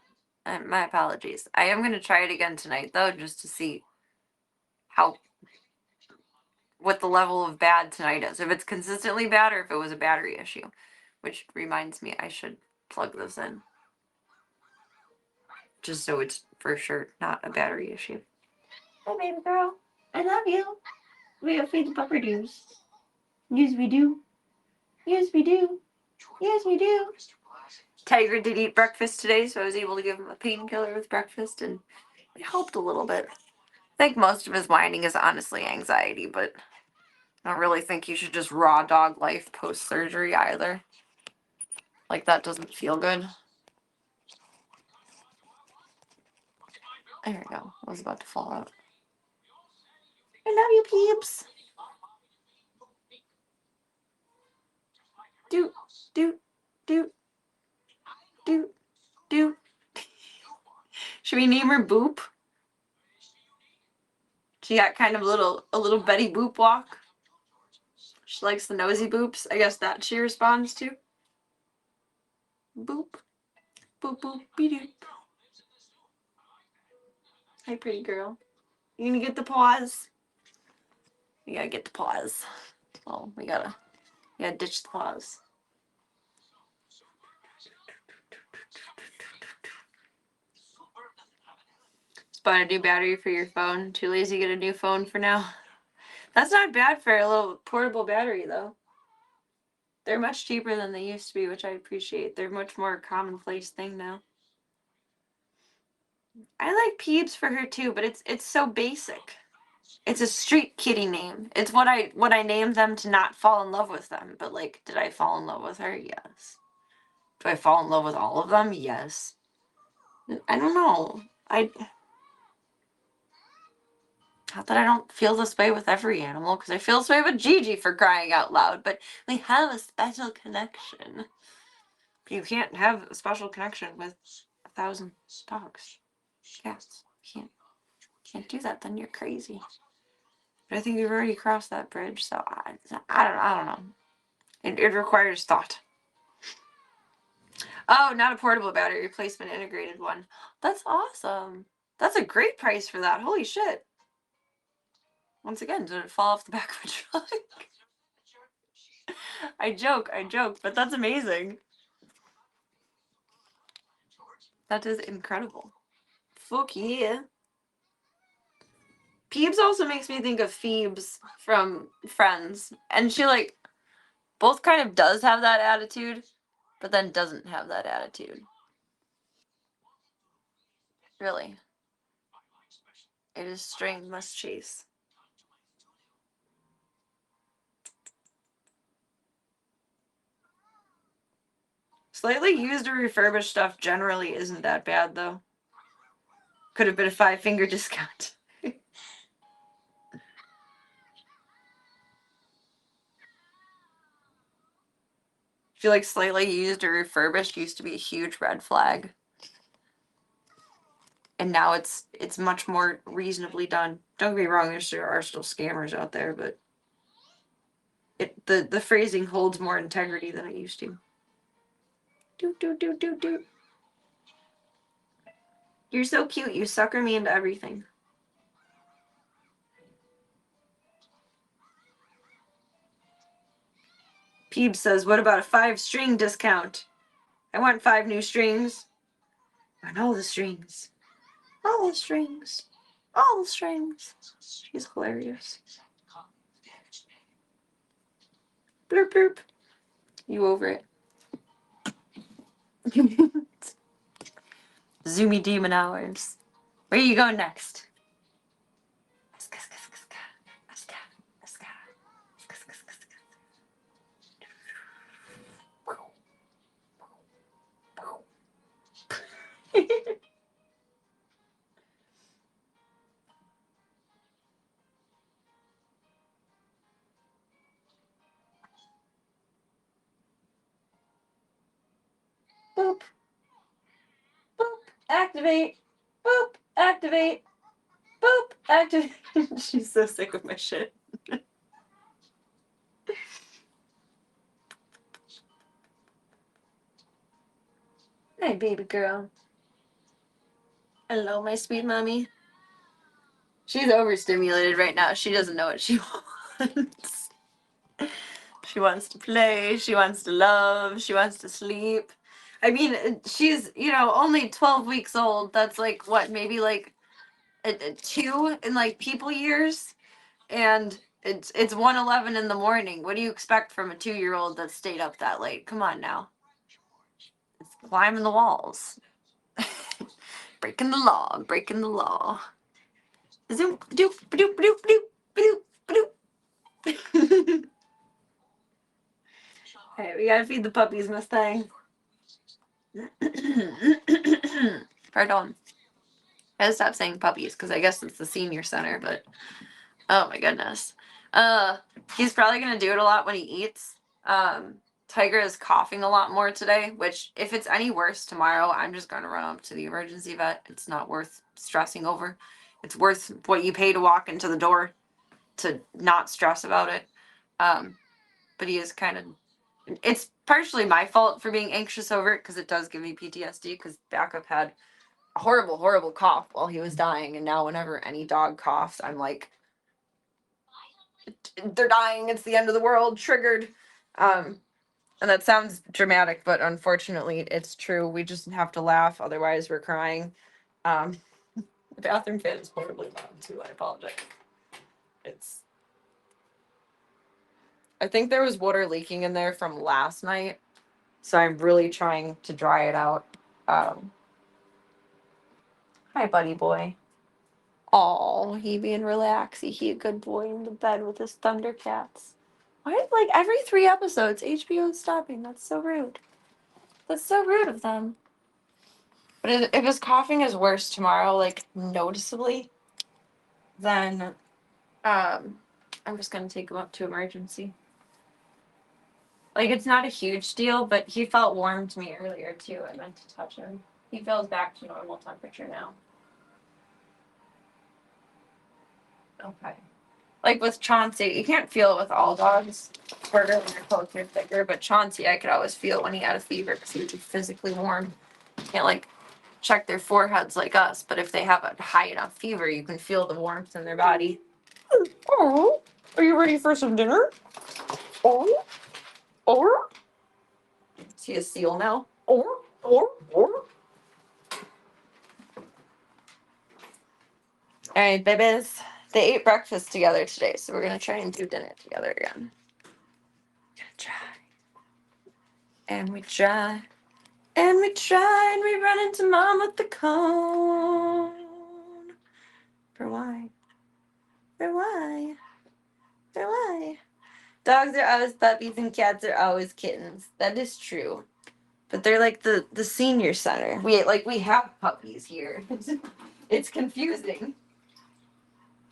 My apologies. I am going to try it again tonight though, just to see what the level of bad tonight is. If it's consistently bad or if it was a battery issue. Which reminds me, I should plug this in. Just so it's for sure not a battery issue. Hi, baby girl. I love you. We gotta feed the pupperdoos. Yes, we do. Yes, we do. Yes, we do. Tiger did eat breakfast today, so I was able to give him a painkiller with breakfast, and it helped a little bit. I think most of his whining is honestly anxiety, but I don't really think you should just raw dog life post-surgery either. Like, that doesn't feel good. There we go. I was about to fall out. I love you, peeps. Doot, doot, doot, doot, doot. Should we name her Boop? She got kind of a little Betty Boop walk. She likes the nosy boops. I guess that she responds to. Boop. Boop boop be doop. Hi, pretty girl. You gonna get the paws? You gotta get the paws. Oh, we gotta ditch the paws. Just bought a new battery for your phone. Too lazy to get a new phone for now. That's not bad for a little portable battery, though. They're much cheaper than they used to be, which I appreciate. They're much more commonplace thing now. I like Peebs for her too, but it's so basic. It's a street kitty name. It's what I named them to not fall in love with them. But like, did I fall in love with her? Yes. Do I fall in love with all of them? Yes. I don't know. Not that I don't feel this way with every animal, because I feel this way with Gigi, for crying out loud, but we have a special connection. You can't have a special connection with 1,000 dogs, cats. You can't do that, then you're crazy. But I think we've already crossed that bridge, so I don't know. It requires thought. Oh, not a portable battery replacement, integrated one. That's awesome. That's a great price for that. Holy shit. Once again, did it fall off the back of a truck? I joke, but that's amazing. That is incredible. Fuck yeah. Peebs also makes me think of Phoebes from Friends. And she, like, both kind of does have that attitude, but then doesn't have that attitude. Really. It is string must chase. Slightly used or refurbished stuff generally isn't that bad, though. Could have been a 5-finger discount. I feel like slightly used or refurbished used to be a huge red flag. And now it's much more reasonably done. Don't get me wrong, there are still scammers out there, but the phrasing holds more integrity than it used to. Do. You're so cute, you sucker me into everything. Peebs says, what about a 5-string discount? I want 5 new strings. And all the strings. All the strings. All the strings. She's hilarious. Bloop bloop. You over it. Zoomy demon hours. Where you going next? Boop. Boop. Activate. Boop. Activate. Boop. Activate. She's so sick of my shit. Hey, baby girl. Hello, my sweet mommy. She's overstimulated right now. She doesn't know what she wants. She wants to play. She wants to love. She wants to sleep. I mean, she's, only 12 weeks old. That's like, what, maybe like a 2 in like people years? And it's 1:11 in the morning. What do you expect from a 2-year-old that stayed up that late? Come on now. It's climbing the walls. Breaking the law. Breaking the law. Zoom, doop, doop, doop, doop, doop, doop. Alright, we gotta feed the puppies, Mustang. Pardon. I gotta stop saying puppies, because I guess it's the senior center, but oh my goodness. He's probably gonna do it a lot when he eats. Tiger is coughing a lot more today, which if it's any worse tomorrow, I'm just gonna run up to the emergency vet. It's not worth stressing over. it's worth what you pay to walk into the door to not stress about it. But he is kind of, it's partially my fault for being anxious over it because it does give me PTSD because Backup had a horrible, horrible cough while he was dying. And now whenever any dog coughs, I'm like, they're dying. It's the end of the world. Triggered. And that sounds dramatic, but unfortunately it's true. We just have to laugh. Otherwise we're crying. The bathroom fan is horribly loud too. I apologize. I think there was water leaking in there from last night. So I'm really trying to dry it out. Hi, buddy boy. Oh, he being relaxy. He a good boy in the bed with his Thundercats. Why, like, every 3 episodes, HBO's stopping? That's so rude. That's so rude of them. But if his coughing is worse tomorrow, like, noticeably, then, I'm just gonna take him up to emergency. Like, it's not a huge deal, but he felt warm to me earlier, too. I meant to touch him. He feels back to normal temperature now. Okay. Like with Chauncey, you can't feel it with all dogs. Burger when your coats are thicker, but Chauncey, I could always feel when he had a fever because he would be physically warm. You can't like check their foreheads like us, but if they have a high enough fever, you can feel the warmth in their body. Oh, are you ready for some dinner? Oh, is he a seal now? Or. All right, babies. They ate breakfast together today, so we're gonna try and do dinner together again. Gonna try. And we try. And we try and we run into mom with the cone. For why? For why? For why? Dogs are always puppies and cats are always kittens. That is true. But they're like the senior center. We have puppies here. It's confusing.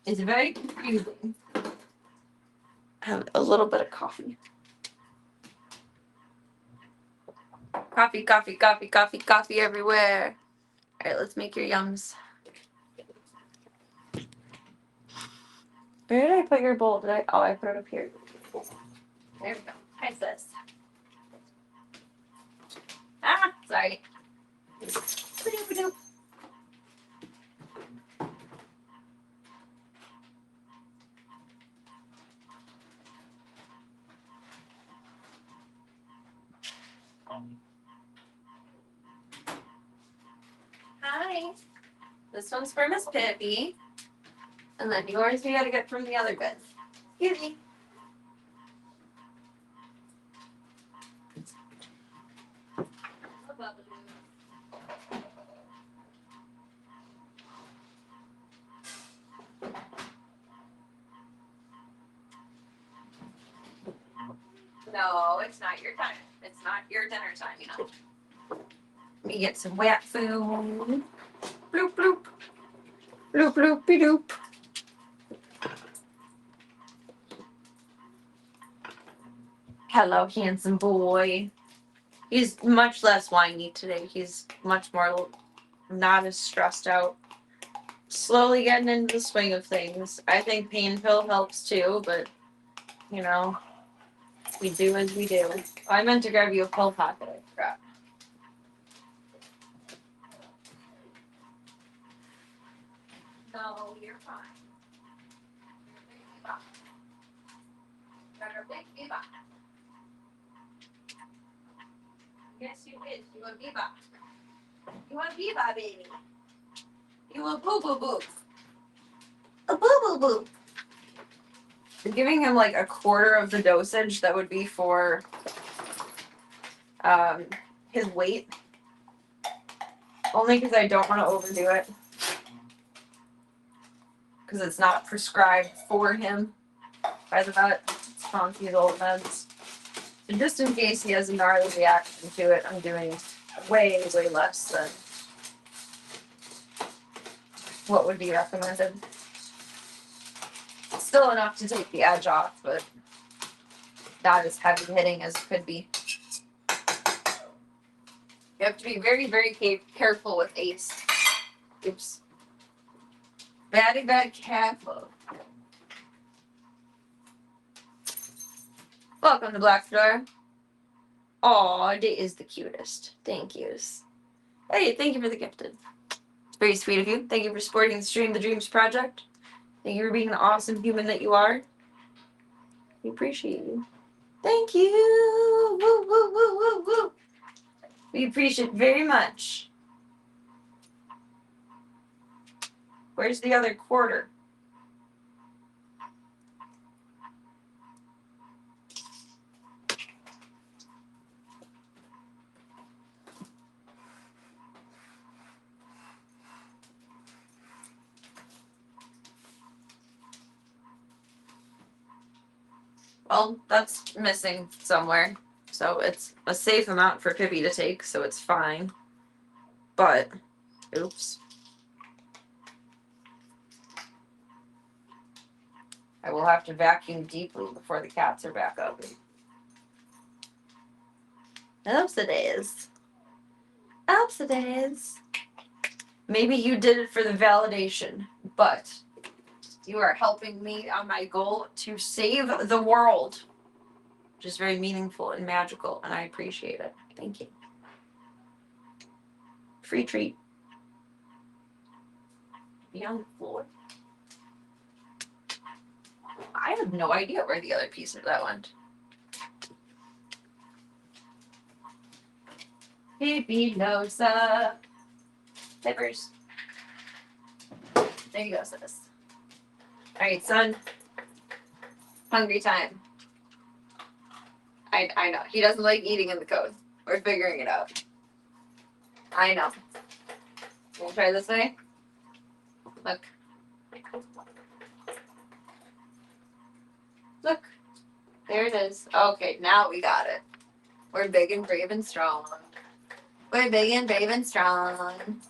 It's very confusing. Have a little bit of coffee. Coffee, coffee, coffee, coffee, coffee everywhere. All right, let's make your yums. Where did I put your bowl? I put it up here. There we go. Hi, sis. Ah, sorry. Hi. This one's for Miss Pippi. And then yours we gotta get from the other bed. Excuse me. No, it's not your time. It's not your dinner time, you know. Let me get some wet food. Bloop, bloop. Bloop, bloopy doop. Hello, handsome boy. He's much less whiny today. He's much more not as stressed out. Slowly getting into the swing of things. I think pain pill helps too, but you know, we do as we do. I meant to grab you a pill packet. I forgot. No, you're fine. Got our big Viva. Yes, you did. You want Viva. You want Viva, baby. You want boo boo boo. A boo boo boo. I'm giving him like a quarter of the dosage that would be for his weight. Only because I don't want to overdo it. Because it's not prescribed for him by the vet. It's Chauncey's old meds. And just in case he has a gnarly reaction to it, I'm doing way, way less than what would be recommended. Still enough to take the edge off, but not as heavy hitting as it could be. You have to be very, very careful with Ace. Oops. Batty Bad Cat Club. Welcome to Black Door. Aw, it is the cutest. Thank yous. Hey, thank you for the gifted. It's very sweet of you. Thank you for supporting the Stream the Dreams project. Thank you for being the awesome human that you are. We appreciate you. Thank you. Woo, woo, woo, woo, woo. We appreciate it very much. Where's the other quarter? Well, that's missing somewhere. So it's a safe amount for Pippi to take, so it's fine. But, oops. I will have to vacuum deeply before the cats are back up. Oops it is. Oops it is. Maybe you did it for the validation, but you are helping me on my goal to save the world. Which is very meaningful and magical, and I appreciate it. Thank you. Free treat. Be on the floor. I have no idea where the other piece of that went. Pippi knows Clippers. There you go, sis. Alright, son. Hungry time. I know. He doesn't like eating in the code. We're figuring it out. I know. We'll try this way. Look. Look. There it is. Okay, now we got it. We're big and brave and strong. We're big and brave and strong.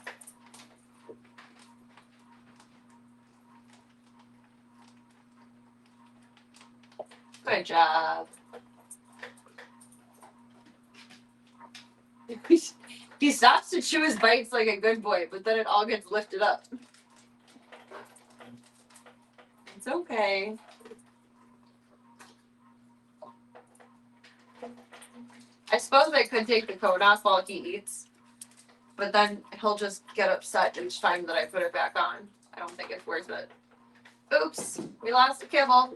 Good job. He stops to chew his bites like a good boy, but then it all gets lifted up. It's okay. I suppose I could take the coat off while he eats, but then he'll just get upset each time that I put it back on. I don't think it's worth it. Oops, we lost the kibble.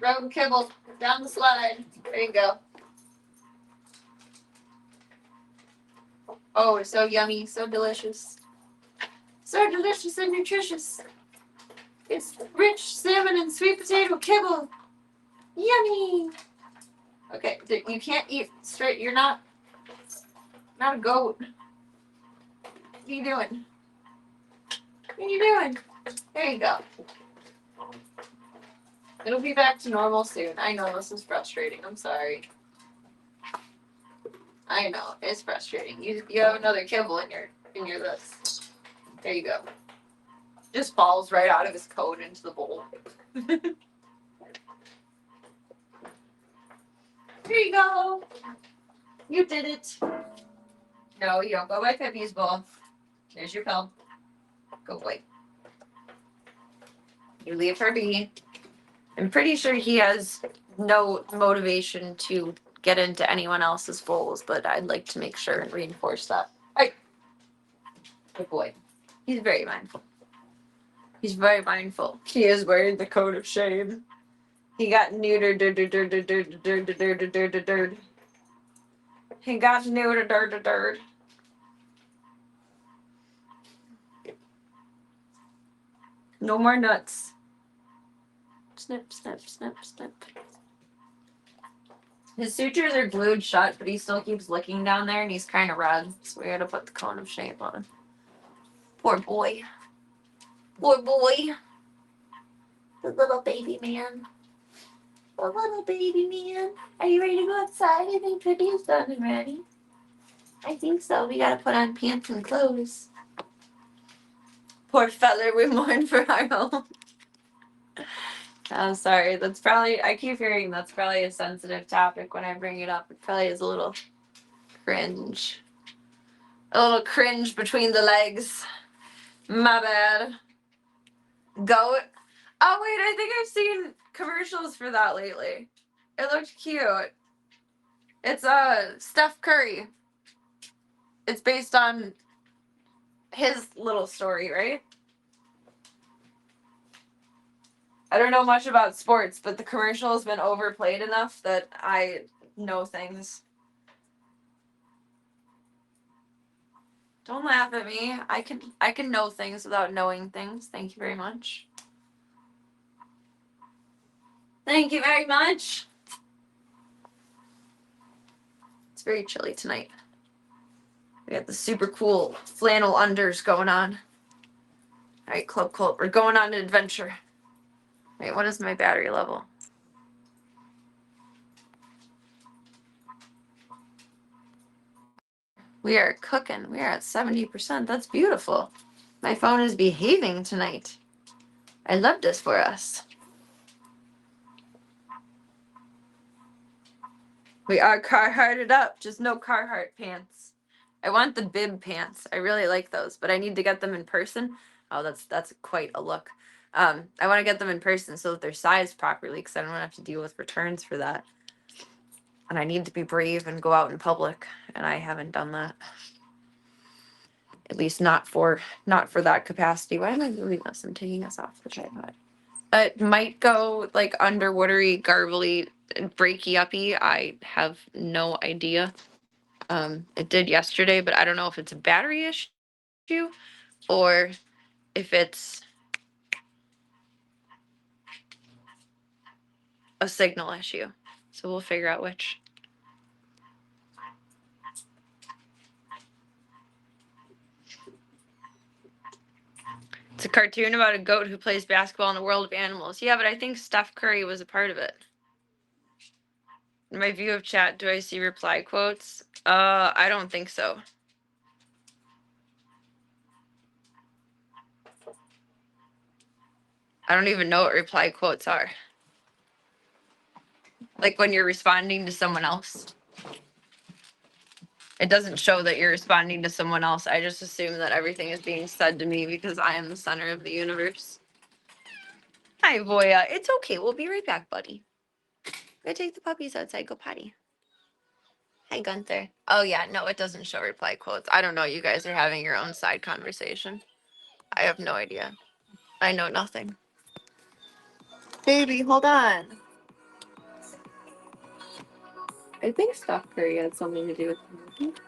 Road kibble down the slide. There you go. Oh, it's so yummy, so delicious. So delicious and nutritious. It's rich salmon and sweet potato kibble. Yummy. Okay, you can't eat straight. You're not a goat. What are you doing? What are you doing? There you go. It'll be back to normal soon. I know this is frustrating. I'm sorry. I know it's frustrating. You have another kibble in your this. There you go. Just falls right out of his coat into the bowl. There you go. You did it. No, you don't go by Pippi's bowl. There's your pill. Go away. You leave her be. I'm pretty sure he has no motivation to get into anyone else's bowls, but I'd like to make sure and reinforce that. Hey. Good boy. He's very mindful. He's very mindful. He is wearing the coat of shame. He got neutered. He got neutered. No more nuts. Snip, snip, snip, snip. His sutures are glued shut, but he still keeps licking down there, and he's kind of red, so we gotta put the cone of shame on him. Poor boy. Poor boy. The little baby man. The little baby man. Are you ready to go outside? I think Pippi's done and ready. I think so. We gotta put on pants and clothes. Poor feather, we mourn for Irl. I'm sorry. That's probably, I keep hearing that's probably a sensitive topic when I bring it up. It probably is a little cringe. A little cringe between the legs. My bad. Goat. Oh wait, I think I've seen commercials for that lately. It looked cute. It's Steph Curry. It's based on his little story, right? I don't know much about sports, but the commercial has been overplayed enough that I know things. Don't laugh at me. I can know things without knowing things. Thank you very much. Thank you very much. It's very chilly tonight. We got the super cool flannel unders going on. Alright, Club Cult, we're going on an adventure. Wait, what is my battery level? We are cooking. We are at 70%. That's beautiful. My phone is behaving tonight. I love this for us. We are Carhartted up, just no Carhartt pants. I want the bib pants. I really like those, but I need to get them in person. Oh, that's quite a look. I want to get them in person so that they're sized properly because I don't want to have to deal with returns for that. And I need to be brave and go out in public, and I haven't done that. At least not for that capacity. Why am I doing this? I'm taking this off the tripod. It might go like underwatery, garbly, breaky uppy. I have no idea. It did yesterday, but I don't know if it's a battery issue or if it's a signal issue. So we'll figure out which. It's a cartoon about a goat who plays basketball in a world of animals. Yeah, but I think Steph Curry was a part of it. In my view of chat, do I see reply quotes? I don't think so. I don't even know what reply quotes are. Like when you're responding to someone else. It doesn't show that you're responding to someone else. I just assume that everything is being said to me because I am the center of the universe. Hi, Voya. It's okay. We'll be right back, buddy. Go take the puppies outside. Go potty. Hi, Gunther. Oh, yeah. No, it doesn't show reply quotes. I don't know. You guys are having your own side conversation. I have no idea. I know nothing. Baby, hold on. I think Steph Curry had something to do with the movie.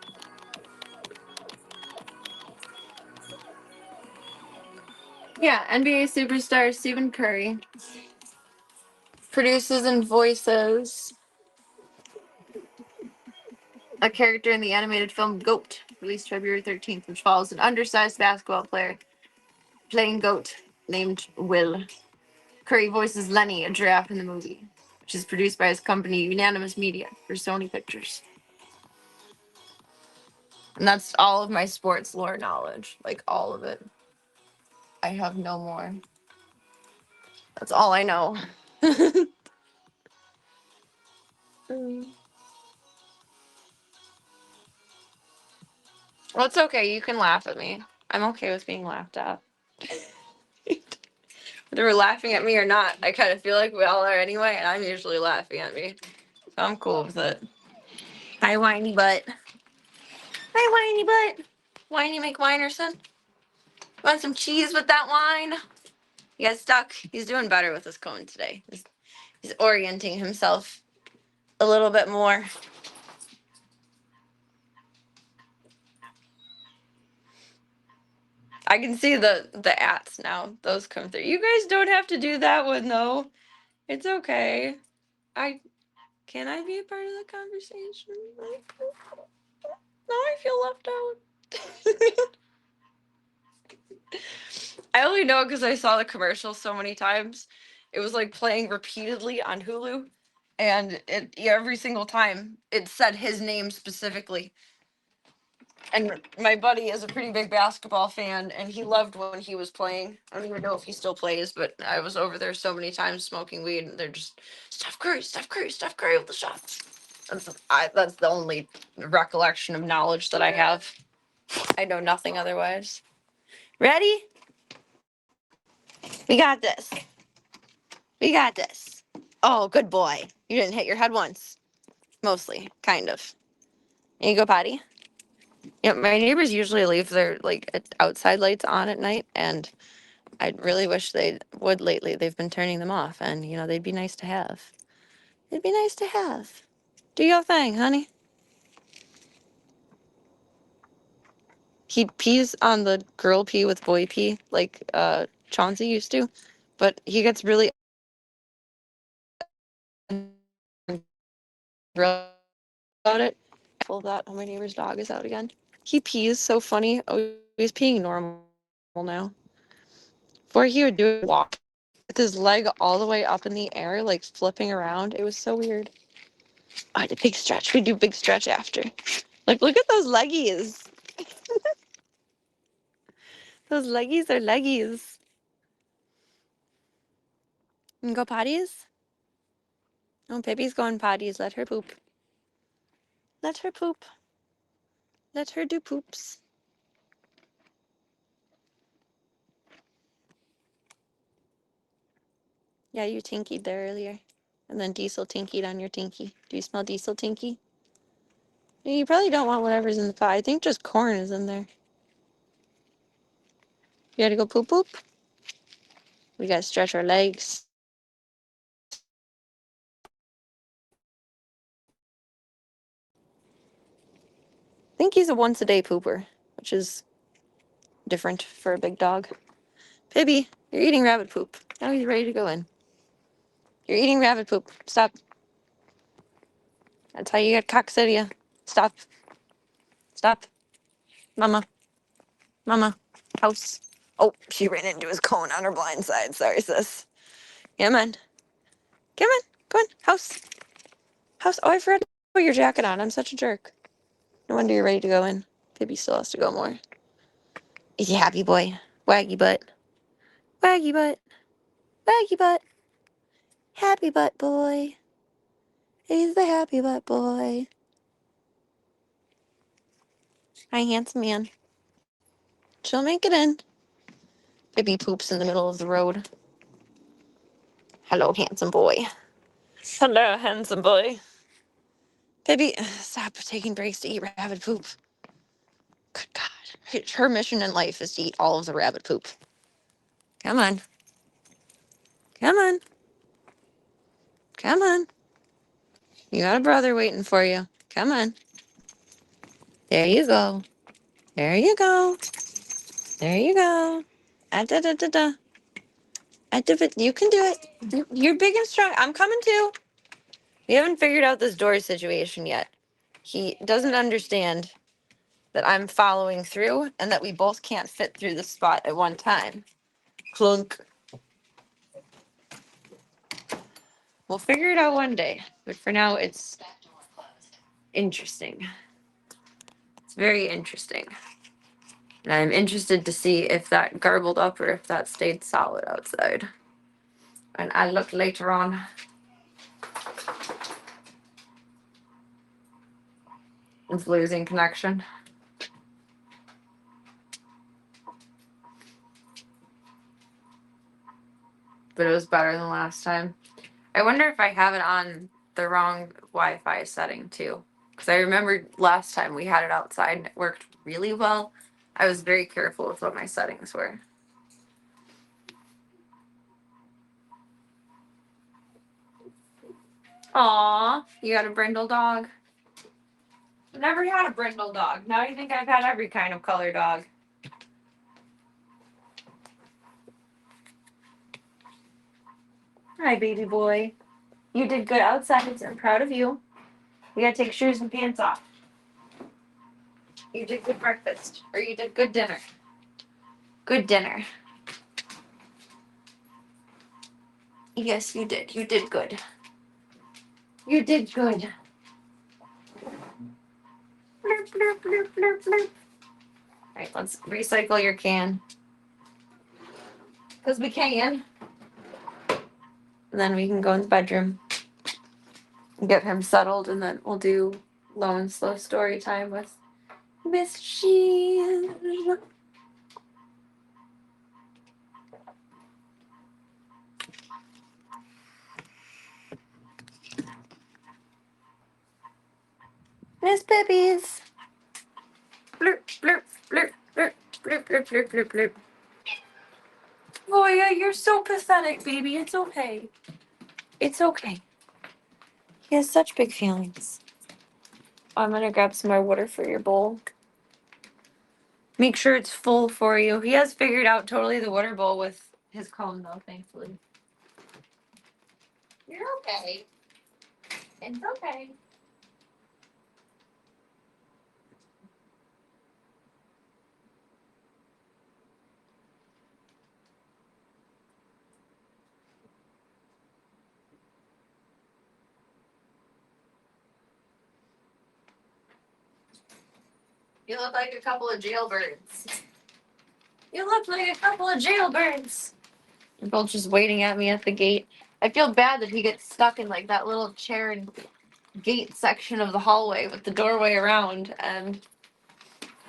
Yeah, NBA superstar Stephen Curry produces and voices a character in the animated film Goat, released February 13th, which follows an undersized basketball player playing Goat named Will. Curry voices Lenny, a giraffe in the movie, which is produced by his company Unanimous Media for Sony Pictures. And that's all of my sports lore knowledge, like all of it. I have no more. That's all I know. Well, it's okay. You can laugh at me. I'm okay with being laughed at. Whether we're laughing at me or not, I kind of feel like we all are anyway, and I'm usually laughing at me. So I'm cool with it. Hi, whiny butt. Hi, whiny butt. Whiny McWinerson. Want some cheese with that wine? He got stuck. He's doing better with his cone today. He's orienting himself a little bit more. I can see the ats now. Those come through. You guys don't have to do that one though. It's okay. Can I be a part of the conversation? No, I feel left out. I only know because I saw the commercial so many times. It was like playing repeatedly on Hulu, and every single time it said his name specifically. And my buddy is a pretty big basketball fan, and he loved when he was playing. I don't even know if he still plays, but I was over there so many times smoking weed, and they're just Steph Curry, Steph Curry, Steph Curry with the shots. That's the only recollection of knowledge that I have. I know nothing otherwise. Ready? We got this. We got this. Oh, good boy. You didn't hit your head once. Mostly, kind of. You go potty? Yep, my neighbors usually leave their outside lights on at night, and I really wish they would lately. They've been turning them off, and they'd be nice to have. They'd be nice to have. Do your thing, honey. He pees on the girl pee with boy pee, like Chauncey used to, but he gets really about it. Full that. Oh, my neighbor's dog is out again. He pees so funny. Oh, he's peeing normal now. Before he would do a walk with his leg all the way up in the air, like flipping around. It was so weird. I did a big stretch. We do big stretch after. Like, look at those leggies. Those leggies are leggies. You can go potties? Oh, baby's going potties. Let her poop. Let her poop. Let her do poops. Yeah, you tinkied there earlier. And then Diesel tinkied on your tinky. Do you smell Diesel tinky? You probably don't want whatever's in the pot. I think just corn is in there. You gotta go poop poop? We gotta stretch our legs. I think he's a once a day pooper, which is different for a big dog. Pibby, you're eating rabbit poop. Now he's ready to go in. You're eating rabbit poop. Stop. That's how you get coccydia. Stop. Stop. Mama. Mama. House. Oh, she ran into his cone on her blind side. Sorry, sis. Come on. Come on. Come on. House. House. Oh, I forgot to put your jacket on. I'm such a jerk. No wonder you're ready to go in. Pibby still has to go more. Is he happy boy? Waggy butt. Waggy butt. Waggy butt. Happy butt boy. He's the happy butt boy. Hi, handsome man. She'll make it in. Pibby poops in the middle of the road. Hello, handsome boy. Hello, handsome boy. Pibby, stop taking breaks to eat rabbit poop. Good God. Her mission in life is to eat all of the rabbit poop. Come on. Come on. Come on. You got a brother waiting for you. Come on. There you go. There you go. There you go. Ah, da, da, da, da. Ah, da, da. You can do it. You're big and strong. I'm coming too. We haven't figured out this door situation yet. He doesn't understand that I'm following through and that we both can't fit through the spot at one time. Clunk. We'll figure it out one day. But for now, it's interesting. It's very interesting. And I'm interested to see if that garbled up or if that stayed solid outside. And I'll look later on. It's losing connection. But it was better than last time. I wonder if I have it on the wrong Wi-Fi setting too. Because I remember last time we had it outside and it worked really well. I was very careful with what my settings were. Aw, you got a brindle dog? I've never had a brindle dog. Now you think I've had every kind of color dog. Hi, baby boy. You did good outside. I'm proud of you. You gotta take shoes and pants off. You did good breakfast. Or you did good dinner. Good dinner. Yes, you did. You did good. You did good. Blurp, blurp, blurp, blurp, blurp. Alright, let's recycle your can. Because we can. And then we can go in the bedroom and get him settled, and then we'll do low and slow story time with Miss Sheila. his pippies. Blurp, blurp, blurp, blurp, blurp, blurp, blurp, blurp, blurp. Boy, you're so pathetic, baby. It's okay. It's okay. He has such big feelings. I'm gonna grab some more water for your bowl. Make sure it's full for you. He has figured out totally the water bowl with his cone, though, thankfully. You're okay. It's okay. You look like a couple of jailbirds. You look like a couple of jailbirds. They're both just waiting at me at the gate. I feel bad that he gets stuck in like that little chair and gate section of the hallway with the doorway around, and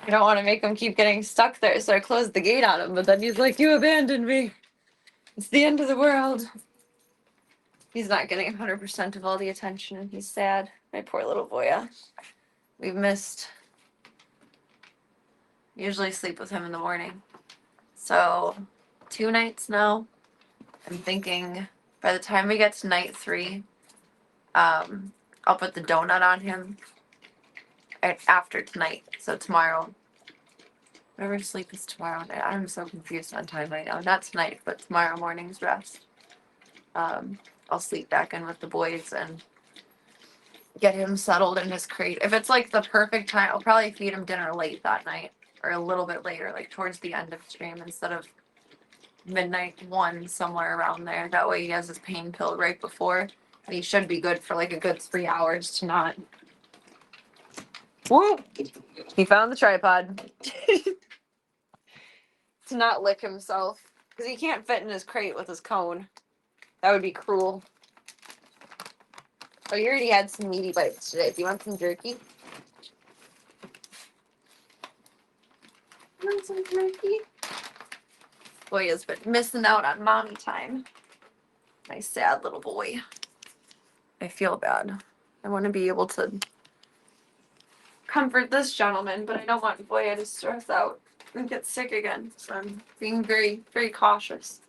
I don't want to make him keep getting stuck there, so I closed the gate on him, but then he's like, "You abandoned me. It's the end of the world." He's not getting 100% of all the attention, and he's sad. My poor little boya. We've missed. Usually sleep with him in the morning. So, 2 nights now. I'm thinking by the time we get to night 3, I'll put the donut on him after tonight. So tomorrow. Whatever sleep is tomorrow night. I'm so confused on time right now. Not tonight, but tomorrow morning's rest. I'll sleep back in with the boys and get him settled in his crate. If it's like the perfect time, I'll probably feed him dinner late that night. Or a little bit later, like towards the end of stream instead of midnight 1, somewhere around there. That way he has his pain pill right before. And he should be good for like a good 3 hours to not. Woo! He found the tripod. To not lick himself. Because he can't fit in his crate with his cone. That would be cruel. Oh, you already had some meaty bites today. Do you want some jerky? You want some jerky? Boy has been missing out on mommy time. My sad little boy. I feel bad. I want to be able to comfort this gentleman, but I don't want Boya to stress out and get sick again. So I'm being very, very cautious.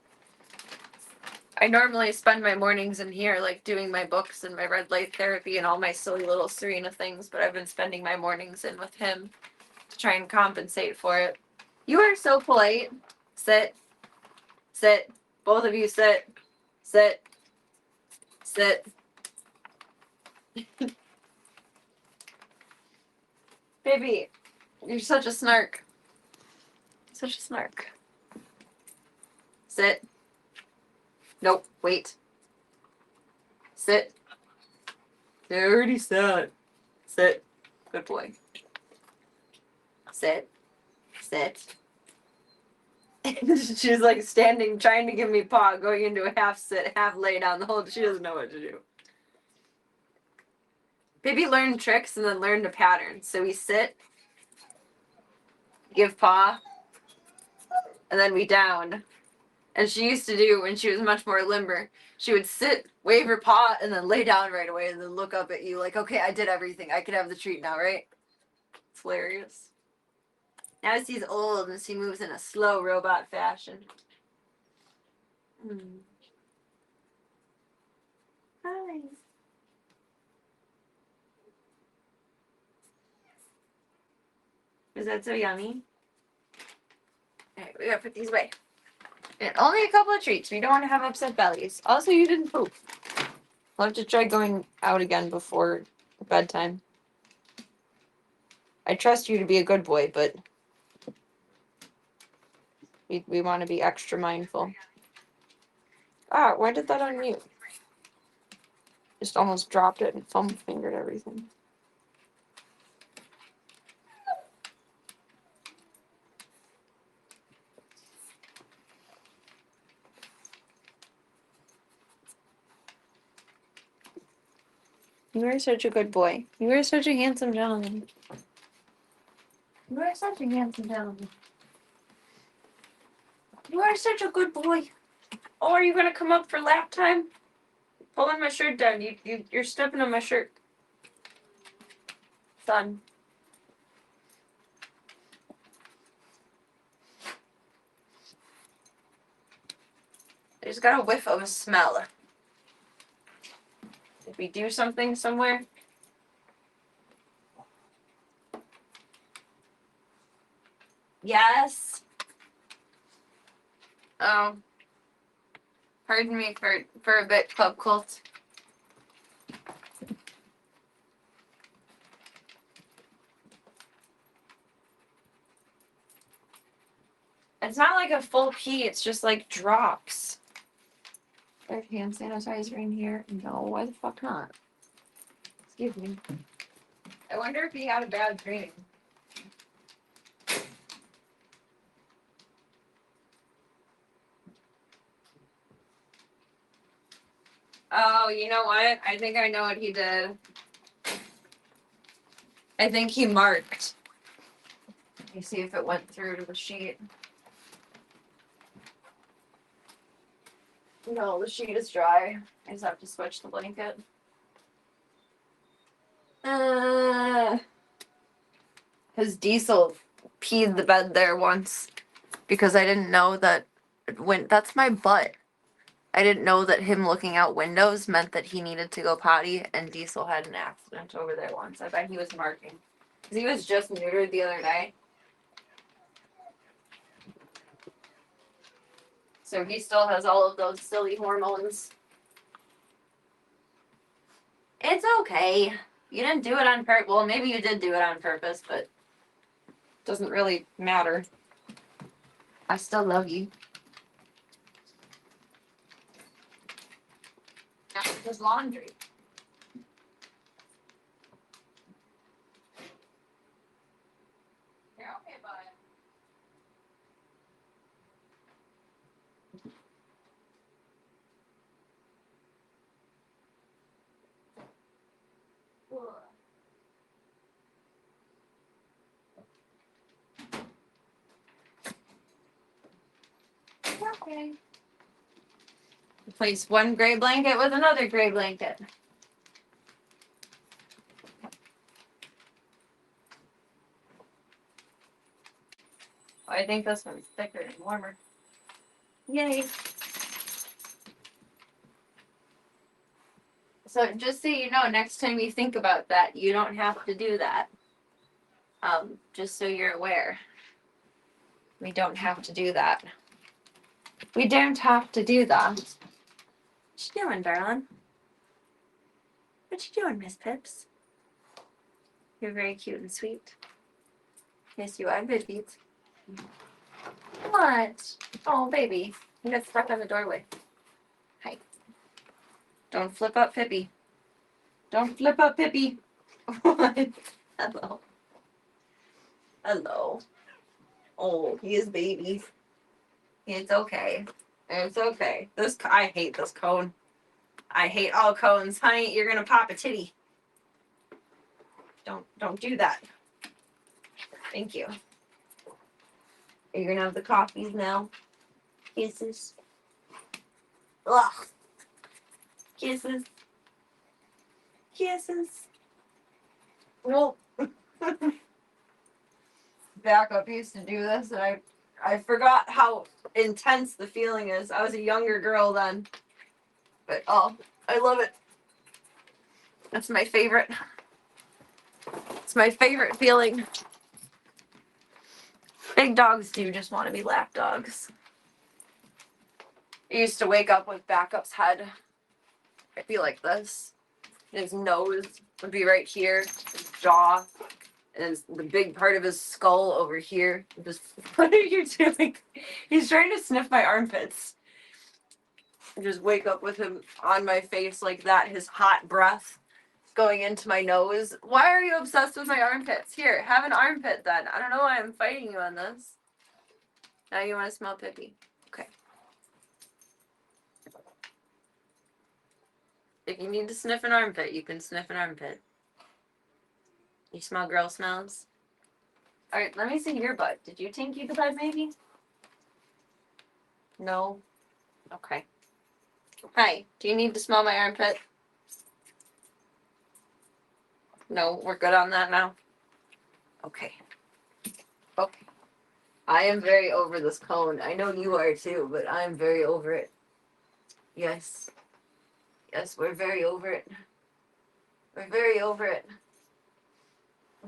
I normally spend my mornings in here, like doing my books and my red light therapy and all my silly little Serena things, but I've been spending my mornings in with him to try and compensate for it. You are so polite. Sit. Sit. Both of you sit. Sit. Sit. Baby, you're such a snark. Such a snark. Sit. Nope, wait. Sit. They already sat. Sit. Good boy. Sit. Sit. She's like standing, trying to give me paw, going into a half sit, half lay down the whole. She doesn't know what to do. Baby learned tricks and then learned a pattern. So we sit, give paw, and then we down. And she used to do, when she was much more limber, she would sit, wave her paw, and then lay down right away and then look up at you like, okay, I did everything. I could have the treat now, right? It's hilarious. Now she's old and she moves in a slow robot fashion. Hi. Is that so yummy? Alright, we gotta put these away. And only a couple of treats. We don't want to have upset bellies. Also, you didn't poop. I'll have to try going out again before bedtime. I trust you to be a good boy, but we want to be extra mindful. Ah, why did that unmute? Just almost dropped it and thumb fingered everything. You are such a good boy. You are such a handsome gentleman. You are such a handsome gentleman. You are such a good boy. Oh, are you gonna come up for lap time? Pulling my shirt down. You're stepping on my shirt. Done. I just got a whiff of a smell. Did we do something somewhere? Yes. Oh. Pardon me for a bit, Club Cult. It's not like a full pee, it's just like drops. There's hand sanitizer in here. No, why the fuck not? Excuse me. I wonder if he had a bad dream. Oh, you know what? I think I know what he did. I think he marked. Let me see if it went through to the sheet. No, the sheet is dry. I just have to switch the blanket. His Diesel peed the bed there once because I didn't know that when that's my butt. I didn't know that him looking out windows meant that he needed to go potty, and Diesel had an accident over there once. I bet he was marking. Because he was just neutered the other day. So he still has all of those silly hormones. It's okay. You didn't do it on purpose. Well, maybe you did do it on purpose, but it doesn't really matter. I still love you. Now there's laundry. You're okay, bud. Okay. Replace one gray blanket with another gray blanket. Oh, I think this one's thicker and warmer. Yay. So just so you know, next time you think about that, you don't have to do that. Just so you're aware. We don't have to do that. We don't have to do that. What you doing, darling? What you doing, Miss Pips? You're very cute and sweet. Yes, you are, baby. What? Oh, baby. You got stuck on the doorway. Hi. Don't flip up, Pippi. Don't flip up, Pippi. What? Hello. Hello. Oh, he is baby. It's okay. It's okay. I hate this cone. I hate all cones. Honey, you're gonna pop a titty. Don't do that. Thank you. You're gonna have the coffees now. Kisses. Ugh. Kisses. Kisses. Well, Backup used to do this, and I forgot how intense the feeling is. I was a younger girl then. But oh, I love it. That's my favorite. It's my favorite feeling. Big dogs do just want to be lap dogs. I used to wake up with Backup's head. It'd be like this. His nose would be right here. His jaw. And the big part of his skull over here. Just, what are you doing? He's trying to sniff my armpits. I just wake up with him on my face like that. His hot breath going into my nose. Why are you obsessed with my armpits? Here, have an armpit then. I don't know why I'm fighting you on this. Now you want to smell Pippi. Okay. If you need to sniff an armpit, you can sniff an armpit. You smell girl smells? Alright, let me see your butt. Did you tinky the bed maybe? No? Okay. Hi, do you need to smell my armpit? No, we're good on that now? Okay. Okay. I am very over this cone. I know you are too, but I'm very over it. Yes. Yes, we're very over it. We're very over it.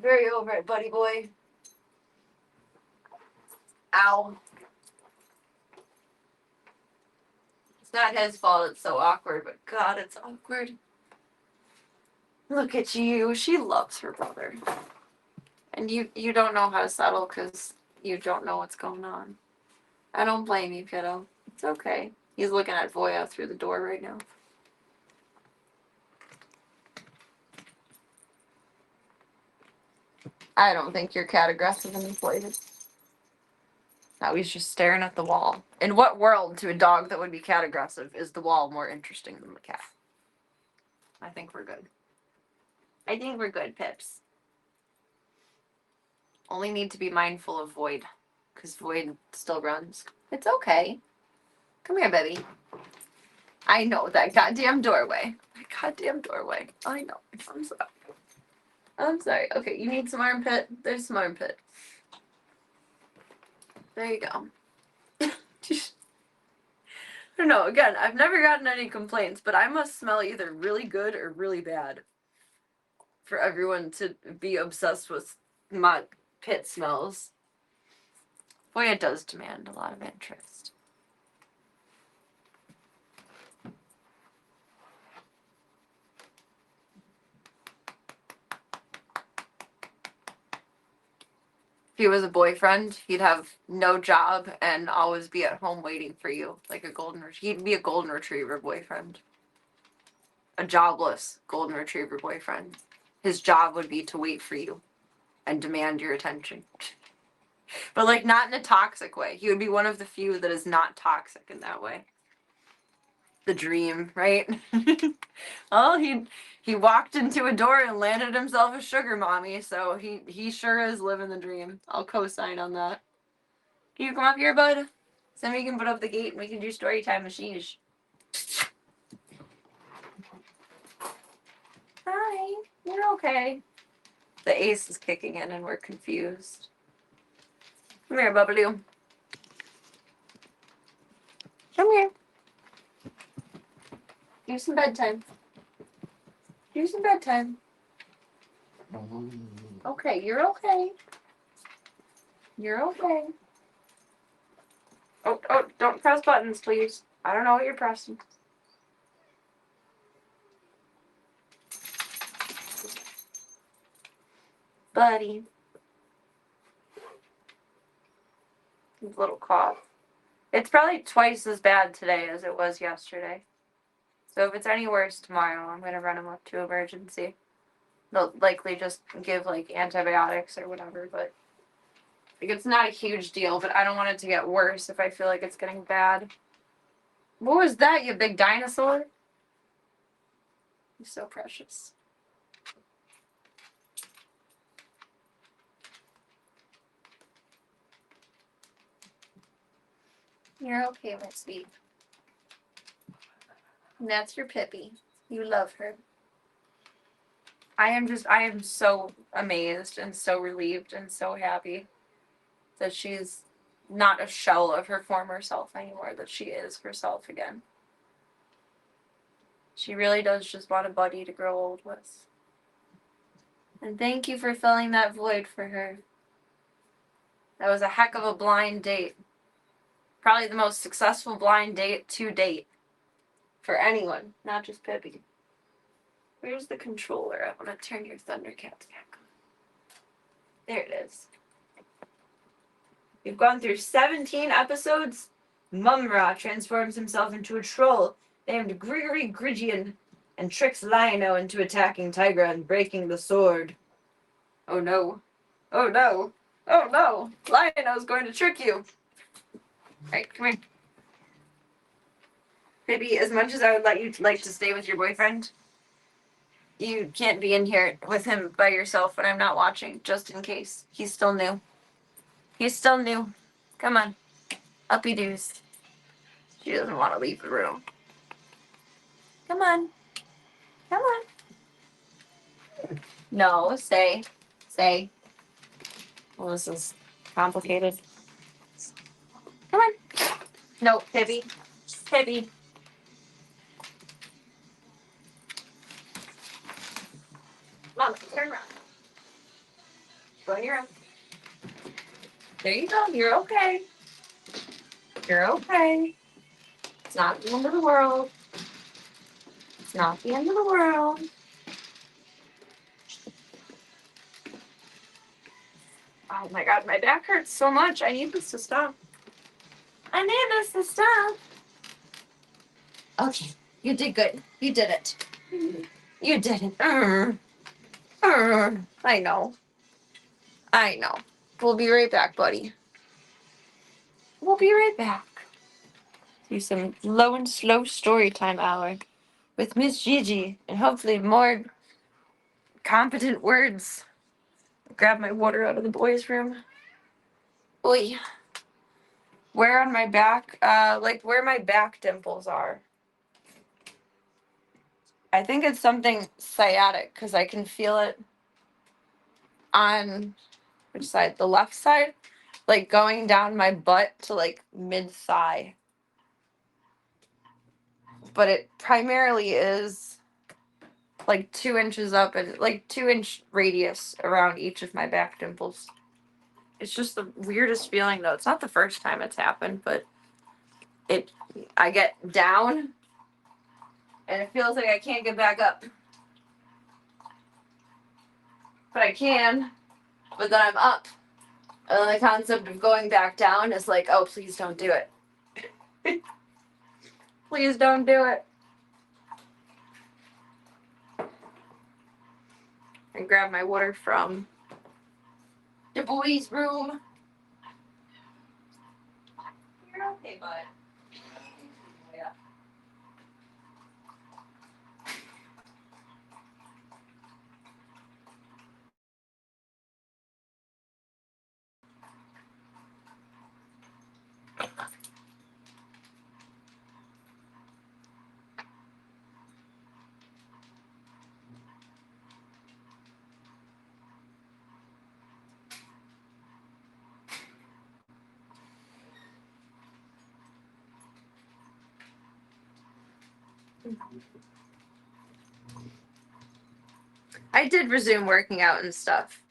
Very over it, buddy boy. Ow. It's not his fault it's so awkward, but God, it's awkward. Look at you. She loves her brother. And you don't know how to settle because you don't know what's going on. I don't blame you, kiddo. It's okay. He's looking at Voya through the door right now. I don't think you're cat aggressive and inflated. Now he's just staring at the wall. In what world to a dog that would be cat aggressive is the wall more interesting than the cat? I think we're good. I think we're good, Pips. Only need to be mindful of Void, because Void still runs. It's okay. Come here, baby. I know that goddamn doorway. That goddamn doorway. I know. I'm sorry. I'm sorry. Okay, you need some armpit? There's some armpit. There you go. I don't know. Again, I've never gotten any complaints, but I must smell either really good or really bad for everyone to be obsessed with my pit smells. Boy, it does demand a lot of interest. If he was a boyfriend, he'd have no job and always be at home waiting for you, like a he'd be a golden retriever boyfriend. A jobless golden retriever boyfriend. His job would be to wait for you and demand your attention. But like not in a toxic way. He would be one of the few that is not toxic in that way. The dream, right? Well, he walked into a door and landed himself a sugar mommy, so he sure is living the dream. I'll co-sign on that. Can you come up here, bud? So we can put up the gate and we can do story time with Sheesh. Hi, you're okay. The ace is kicking in and we're confused. Come here, Bubbaloo. Come here. Do some bedtime. Do some bedtime. Okay, you're okay. You're okay. Oh, don't press buttons, please. I don't know what you're pressing. Buddy. His little cough. It's probably twice as bad today as it was yesterday. So if it's any worse tomorrow, I'm going to run him up to emergency. They'll likely just give, like, antibiotics or whatever, but like, it's not a huge deal, but I don't want it to get worse if I feel like it's getting bad. What was that, you big dinosaur? You're so precious. You're okay, my sweet. And that's your Pippi. You love her. I am so amazed and so relieved and so happy that she's not a shell of her former self anymore, that she is herself again. She really does just want a buddy to grow old with. And thank you for filling that void for her. That was a heck of a blind date. Probably the most successful blind date to date. For anyone, not just Pippi. Where's the controller? I want to turn your Thundercats back on. There it is. We've gone through 17 episodes. Mumra transforms himself into a troll named Grigory Grigian and tricks Lionel into attacking Tigra and breaking the sword. Oh no. Oh no. Oh no. Lionel's going to trick you. Alright, come here. Maybe as much as I would let you like to stay with your boyfriend, you can't be in here with him by yourself when I'm not watching, just in case. He's still new. He's still new. Come on. Uppy doos. She doesn't want to leave the room. Come on. Come on. No, say. Say. Well, this is complicated. Come on. No, Pibby. Pibby. Mom, turn around. Go in your room. There you go. You're okay. You're okay. It's not the end of the world. It's not the end of the world. Oh my god, my back hurts so much. I need this to stop. I need this to stop. Okay, you did good. You did it. You did it. I know. I know. We'll be right back, buddy. We'll be right back. Do some low and slow story time hour with Miss Gigi and hopefully more competent words. Grab my water out of the boys' room. Oi. Where on my back? Like where my back dimples are. I think it's something sciatic because I can feel it on which side? The left side? Like going down my butt to like mid thigh. But it primarily is like 2 inches up and like 2 inch radius around each of my back dimples. It's just the weirdest feeling though. It's not the first time it's happened, but I get down and it feels like I can't get back up. But I can, but then I'm up. And then the concept of going back down is like, oh, please don't do it. Please don't do it. And grab my water from the boys' room. You're okay, bud. Yeah. I did resume working out and stuff.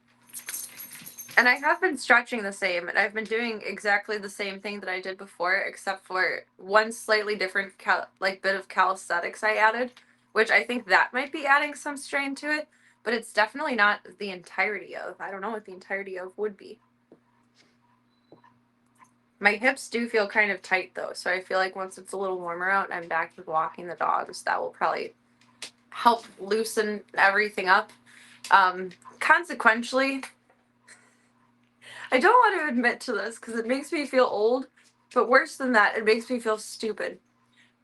And I have been stretching the same, and I've been doing exactly the same thing that I did before, except for one slightly different bit of calisthenics I added, which I think that might be adding some strain to it, but it's definitely not the entirety of. I don't know what the entirety of would be. My hips do feel kind of tight though, so I feel like once it's a little warmer out and I'm back with walking the dogs, that will probably help loosen everything up. Consequentially, I don't want to admit to this because it makes me feel old, but worse than that, it makes me feel stupid.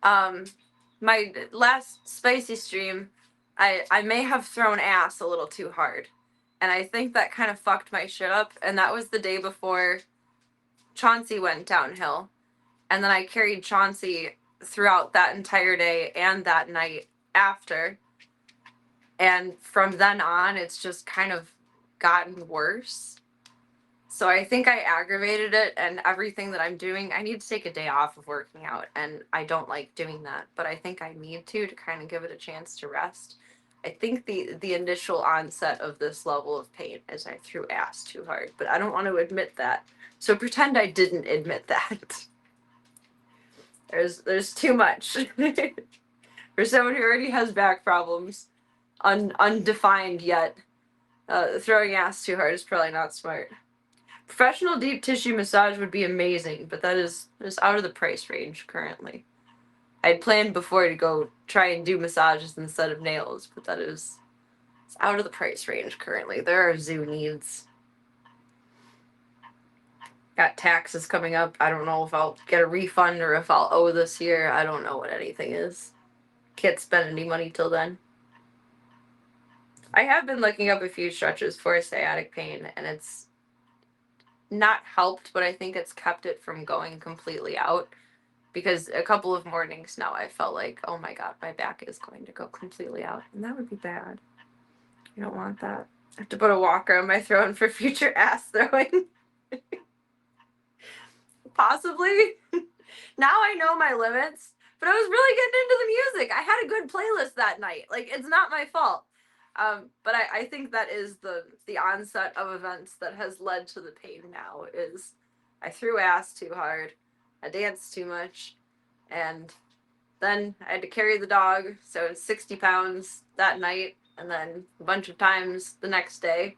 My last spicy stream, I may have thrown ass a little too hard, and I think that kind of fucked my shit up, and that was the day before Chauncey went downhill, and then I carried Chauncey throughout that entire day and that night after, and from then on, it's just kind of gotten worse. So I think I aggravated it, and everything that I'm doing, I need to take a day off of working out, and I don't like doing that, but I think I need to kind of give it a chance to rest. I think the initial onset of this level of pain is I threw ass too hard, but I don't want to admit that. So pretend I didn't admit that. There's too much. For someone who already has back problems, undefined yet, throwing ass too hard is probably not smart. Professional deep tissue massage would be amazing, but that is out of the price range currently. I'd planned before to go try and do massages instead of nails, but it's out of the price range currently. There are zoo needs. Got taxes coming up. I don't know if I'll get a refund or if I'll owe this year. I don't know what anything is. Can't spend any money till then. I have been looking up a few stretches for sciatic pain, and it's not helped, but I think it's kept it from going completely out, because a couple of mornings now I felt like, oh my god, my back is going to go completely out, and that would be bad. You don't want that. I have to put a walker on my throne for future ass throwing. Possibly. Now I know my limits, but I was really getting into the music. I had a good playlist that night. Like, it's not my fault. But I think that is the onset of events that has led to the pain now is I threw ass too hard. I danced too much. And then I had to carry the dog, so it's 60 pounds that night, and then a bunch of times the next day.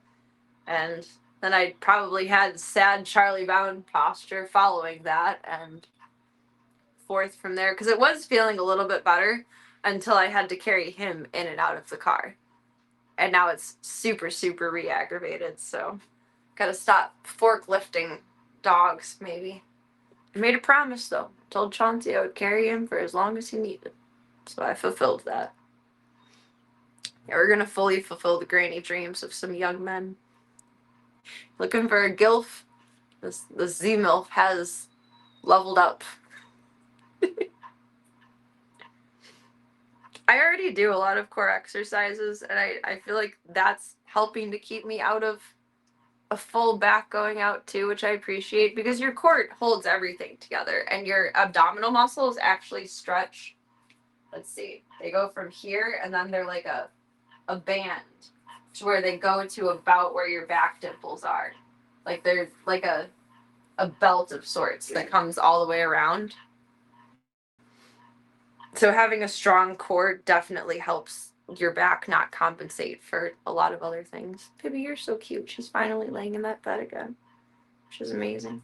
And then I probably had sad Charlie Brown posture following that, and forth from there, because it was feeling a little bit better until I had to carry him in and out of the car. And now it's super, super re-aggravated, so gotta stop forklifting dogs, maybe. I made a promise, though. I told Chauncey I would carry him for as long as he needed. So I fulfilled that. Yeah, we're gonna fully fulfill the granny dreams of some young men. Looking for a gilf? The Z-MILF has leveled up. I already do a lot of core exercises, and I feel like that's helping to keep me out of a full back going out too, which I appreciate, because your core holds everything together, and your abdominal muscles actually stretch. Let's see, they go from here, and then they're like a band to where they go to about where your back dimples are. Like they're like a belt of sorts that comes all the way around. So having a strong core definitely helps your back not compensate for a lot of other things. Baby, you're so cute. She's finally laying in that bed again, which is amazing.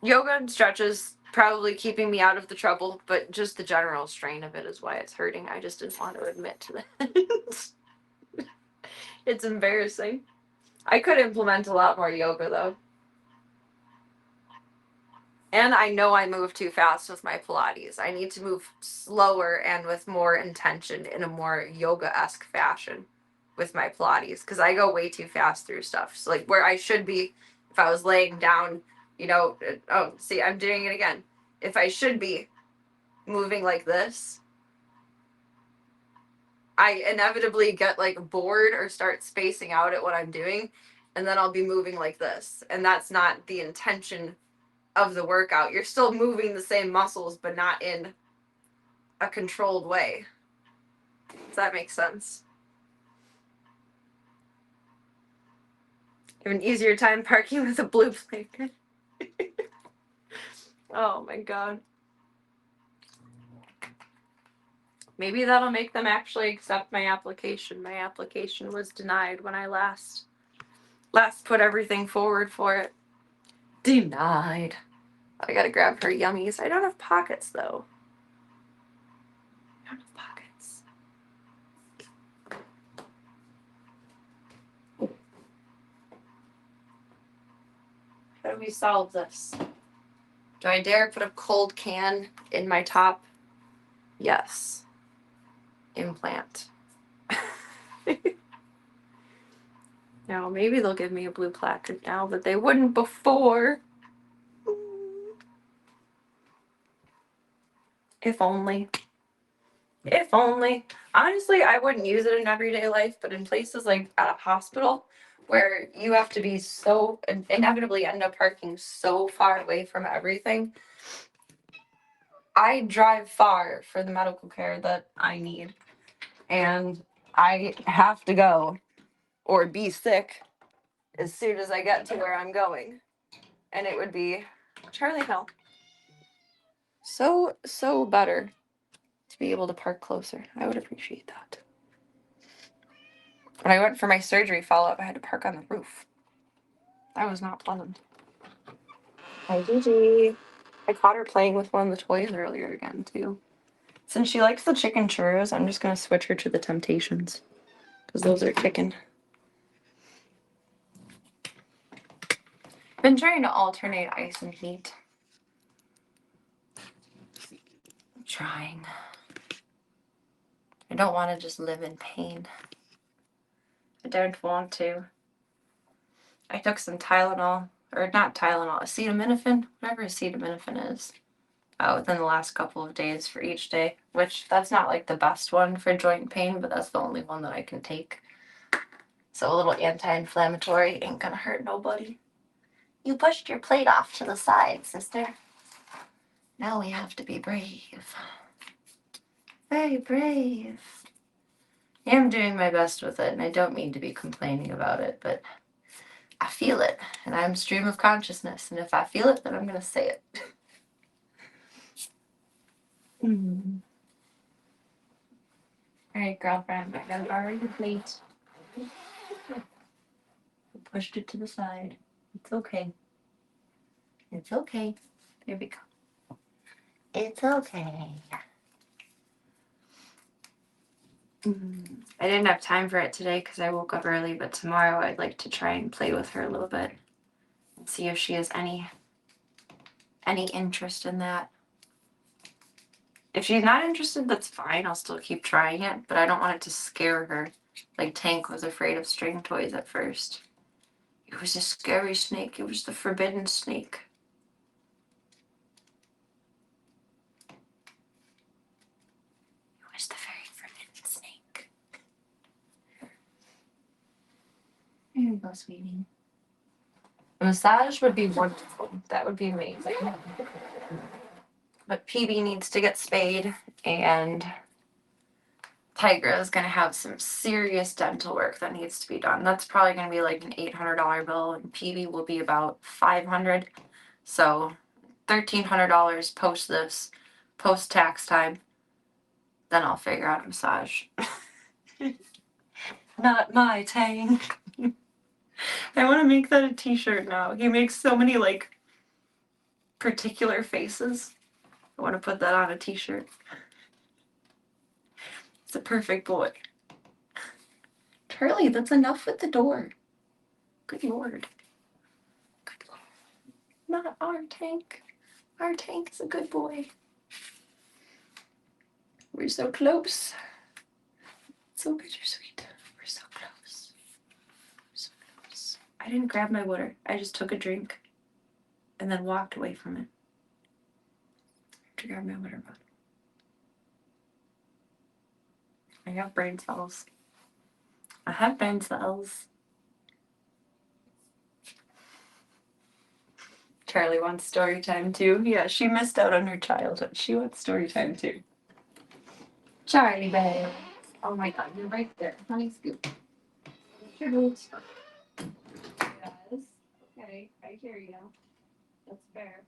Yoga and stretches probably keeping me out of the trouble, but just the general strain of it is why it's hurting. I just didn't want to admit to that. It's embarrassing. I could implement a lot more yoga, though. And I know I move too fast with my Pilates. I need to move slower and with more intention in a more yoga-esque fashion with my Pilates, because I go way too fast through stuff. So, like, where I should be if I was laying down, oh, see, I'm doing it again. If I should be moving like this, I inevitably get, like, bored or start spacing out at what I'm doing, and then I'll be moving like this. And that's not the intention of the workout. You're still moving the same muscles, but not in a controlled way. Does that make sense? You have an easier time parking with a blue blanket. Oh my god. Maybe that'll make them actually accept my application. My application was denied when I last put everything forward for it. Denied. I gotta grab her yummies. I don't have pockets, though. I don't have pockets. How do we solve this? Do I dare put a cold can in my top? Yes. Implant. Now, maybe they'll give me a blue placard now, but they wouldn't before. If only. If only. Honestly, I wouldn't use it in everyday life, but in places like at a hospital where you have to be so inevitably end up parking so far away from everything. I drive far for the medical care that I need, and I have to go or be sick as soon as I get to where I'm going. And it would be Charlie Hill. So better to be able to park closer. I would appreciate that. When I went for my surgery follow-up, I had to park on the roof. That was not pleasant. Hi, Gigi. I caught her playing with one of the toys earlier again, too. Since she likes the chicken churros, I'm just going to switch her to the Temptations. Because those are chicken. Been trying to alternate ice and heat. I'm trying. I don't want to just live in pain. I don't want to. I took some Tylenol, or not Tylenol, acetaminophen, whatever acetaminophen is, within the last couple of days for each day, which that's not like the best one for joint pain, but that's the only one that I can take. So a little anti-inflammatory ain't gonna hurt nobody. You pushed your plate off to the side, sister. Now we have to be brave. Very brave. I am doing my best with it, and I don't mean to be complaining about it, but I feel it, and I'm stream of consciousness, and if I feel it, then I'm gonna say it. Mm. All right, girlfriend, I gotta borrow your plate. Pushed it to the side. It's okay. It's okay. There we go. It's okay. I didn't have time for it today because I woke up early, but tomorrow I'd like to try and play with her a little bit and see if she has any interest in that. If she's not interested, that's fine. I'll still keep trying it, but I don't want it to scare her. Like Tank was afraid of string toys at first. It was a scary snake. It was the forbidden snake. It was the very forbidden snake. There you go, sweetie. A massage would be wonderful. That would be amazing. But PB needs to get spayed, and Tigra is going to have some serious dental work that needs to be done. That's probably going to be like an $800 bill, and PB will be about $500. So $1,300 post tax time. Then I'll figure out a massage. Not my Tank. I want to make that a t-shirt now. He makes so many like particular faces. I want to put that on a t-shirt. It's a perfect boy. Charlie, that's enough with the door. Good lord. Good lord. Not our Tank. Our Tank is a good boy. We're so close. So bittersweet. We're so close. We're so close. I didn't grab my water. I just took a drink and then walked away from it to grab my water bottle. I have brain cells. I have brain cells. Charlie wants story time too. Yeah, she missed out on her childhood. She wants story time too. Charlie, babe. Oh my god, you're right there. Honey scoop. Your boots. Yes. Okay, I hear you. That's fair.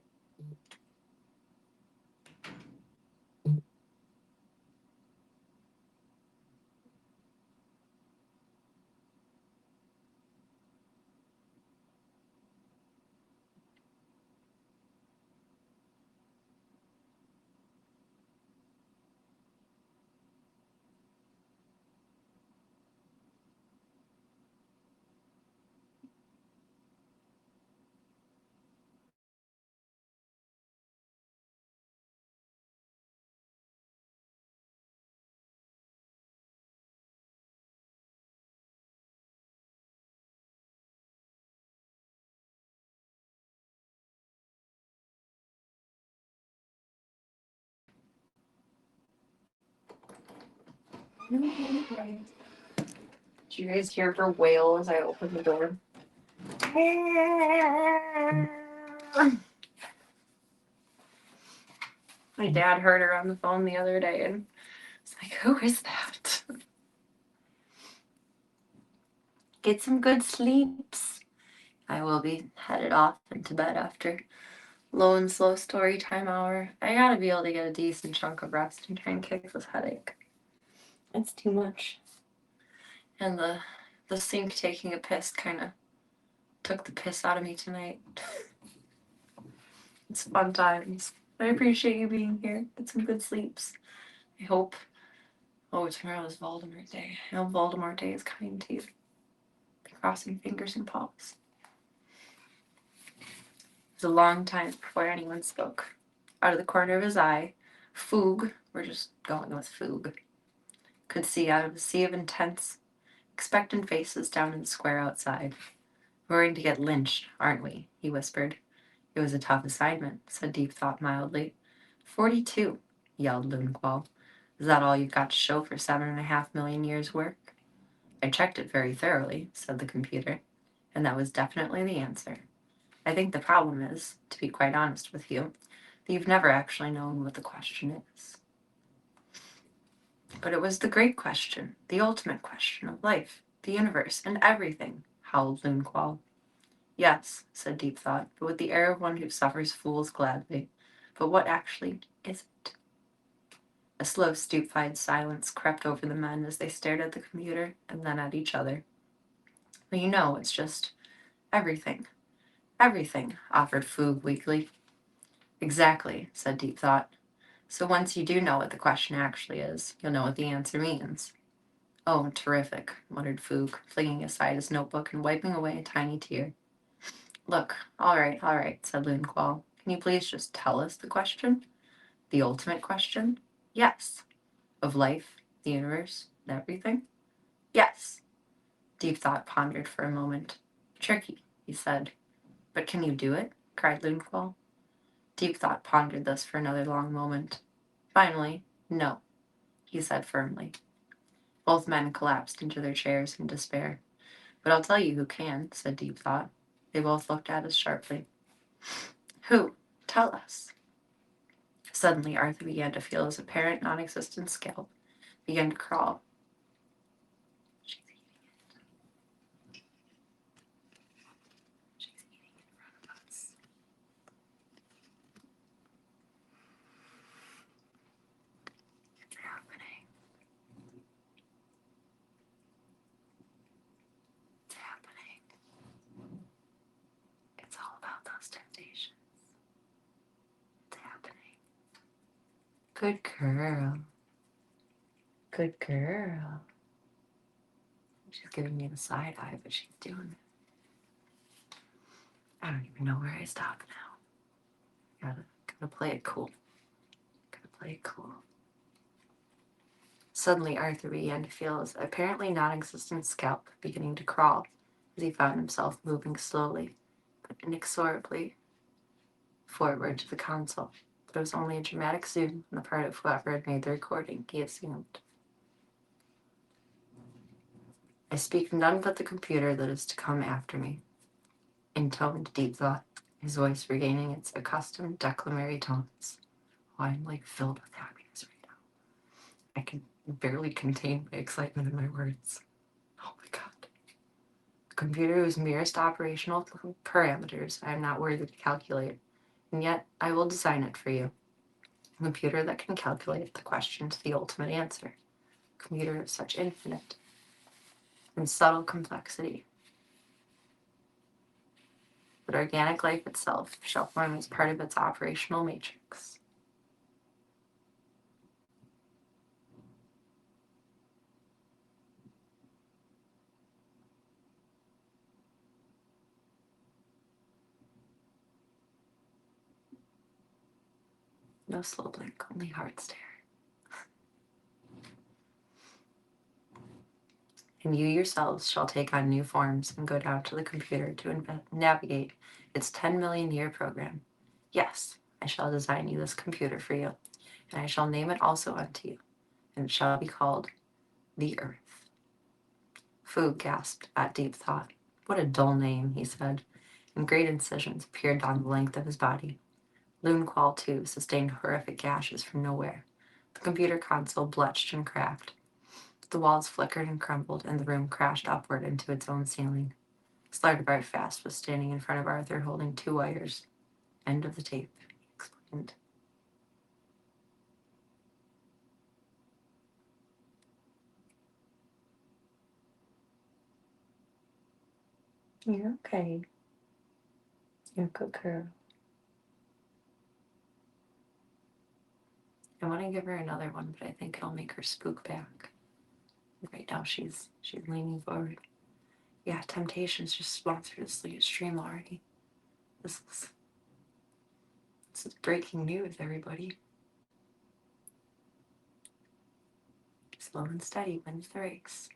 Did you guys hear her wail as I opened the door? My dad heard her on the phone the other day and was like, who is that? Get some good sleeps. I will be headed off into bed after low and slow story time hour. I gotta be able to get a decent chunk of rest and try and kick this headache. It's too much. And the sink taking a piss kind of took the piss out of me tonight. It's fun times. I appreciate you being here. Get some good sleeps. I hope. Oh, tomorrow is Voldemort Day. I hope Voldemort Day is kind to you. Crossing fingers and paws. It was a long time before anyone spoke. Out of the corner of his eye, Foog, we're just going with Foog, could see out of a sea of intense, expectant faces down in the square outside. We're going to get lynched, aren't we? He whispered. It was a tough assignment, said Deep Thought mildly. 42, yelled Loonqual. Is that all you've got to show for 7.5 million years' work? I checked it very thoroughly, said the computer, and that was definitely the answer. I think the problem is, to be quite honest with you, that you've never actually known what the question is. But it was the great question, the ultimate question of life, the universe, and everything, howled Loonqual. Yes, said Deep Thought, but with the air of one who suffers fools gladly. But what actually is it? A slow, stupefied silence crept over the men as they stared at the computer and then at each other. Well, you know, it's just everything. Everything, offered Foog weakly. Exactly, said Deep Thought. So once you do know what the question actually is, you'll know what the answer means. Oh, terrific, muttered Foog, flinging aside his notebook and wiping away a tiny tear. Look, all right, said Loonqual. Can you please just tell us the question? The ultimate question? Yes. Of life, the universe, and everything? Yes. Deep Thought pondered for a moment. Tricky, he said. But can you do it? Cried Loonqual. Deep Thought pondered this for another long moment. Finally, no, he said firmly. Both men collapsed into their chairs in despair. But I'll tell you who can, said Deep Thought. They both looked at us sharply. Who? Tell us. Suddenly, Arthur began to feel his apparent non-existent scalp begin to crawl. She's eating it. She's eating in front of us. It's happening. It's happening. It's all about those temptations. It's happening. Good girl. Good girl. She's giving me the side eye, but she's doing it. I don't even know where I stop now. Gotta play it cool. Gotta play it cool. Suddenly, Arthur began to feel his apparently non-existent scalp beginning to crawl as he found himself moving slowly, but inexorably forward to the console. But it was only a dramatic zoom on the part of whoever had made the recording, he assumed. I speak none but the computer that is to come after me, intoned Deep Thought, his voice regaining its accustomed declamatory tones. Oh, I'm like filled with happiness right now. I can barely contain my excitement in my words. Oh my god. A computer whose merest operational parameters I am not worthy to calculate, and yet I will design it for you. A computer that can calculate the question to the ultimate answer. A computer of such infinite and subtle complexity that organic life itself shall form as part of its operational matrix. No slow blink, only hard stare. And you yourselves shall take on new forms and go down to the computer to navigate its 10 million year program. Yes, I shall design you this computer for you, and I shall name it also unto you, and it shall be called the Earth. Foog gasped at Deep Thought. What a dull name, he said, and great incisions appeared down the length of his body. Loonqual, too, sustained horrific gashes from nowhere. The computer console bletched and cracked. The walls flickered and crumbled, and the room crashed upward into its own ceiling. Slardebart Fast was standing in front of Arthur holding 2 wires. End of the tape, he explained. You're okay. You're a good girl. I want to give her another one, but I think it'll make her spook back. Right now she's leaning forward. Yeah, Temptations just sponsored this stream already. This is breaking news, everybody. Slow and steady wins the race.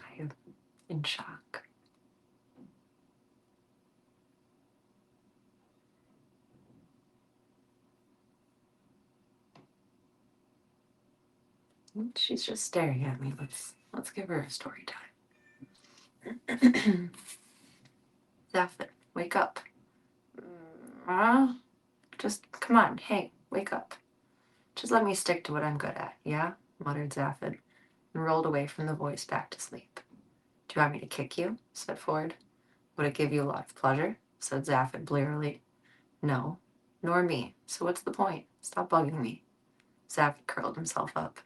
I am in shock. She's just staring at me. Let's give her a story time. Zaphod, wake up. Just come on. Hey, wake up. Just let me stick to what I'm good at, yeah? Muttered Zaphod, and rolled away from the voice back to sleep. Do you want me to kick you? Said Ford. Would it give you a lot of pleasure? Said Zaphod blearily. No, nor me. So what's the point? Stop bugging me. Zaphod curled himself up.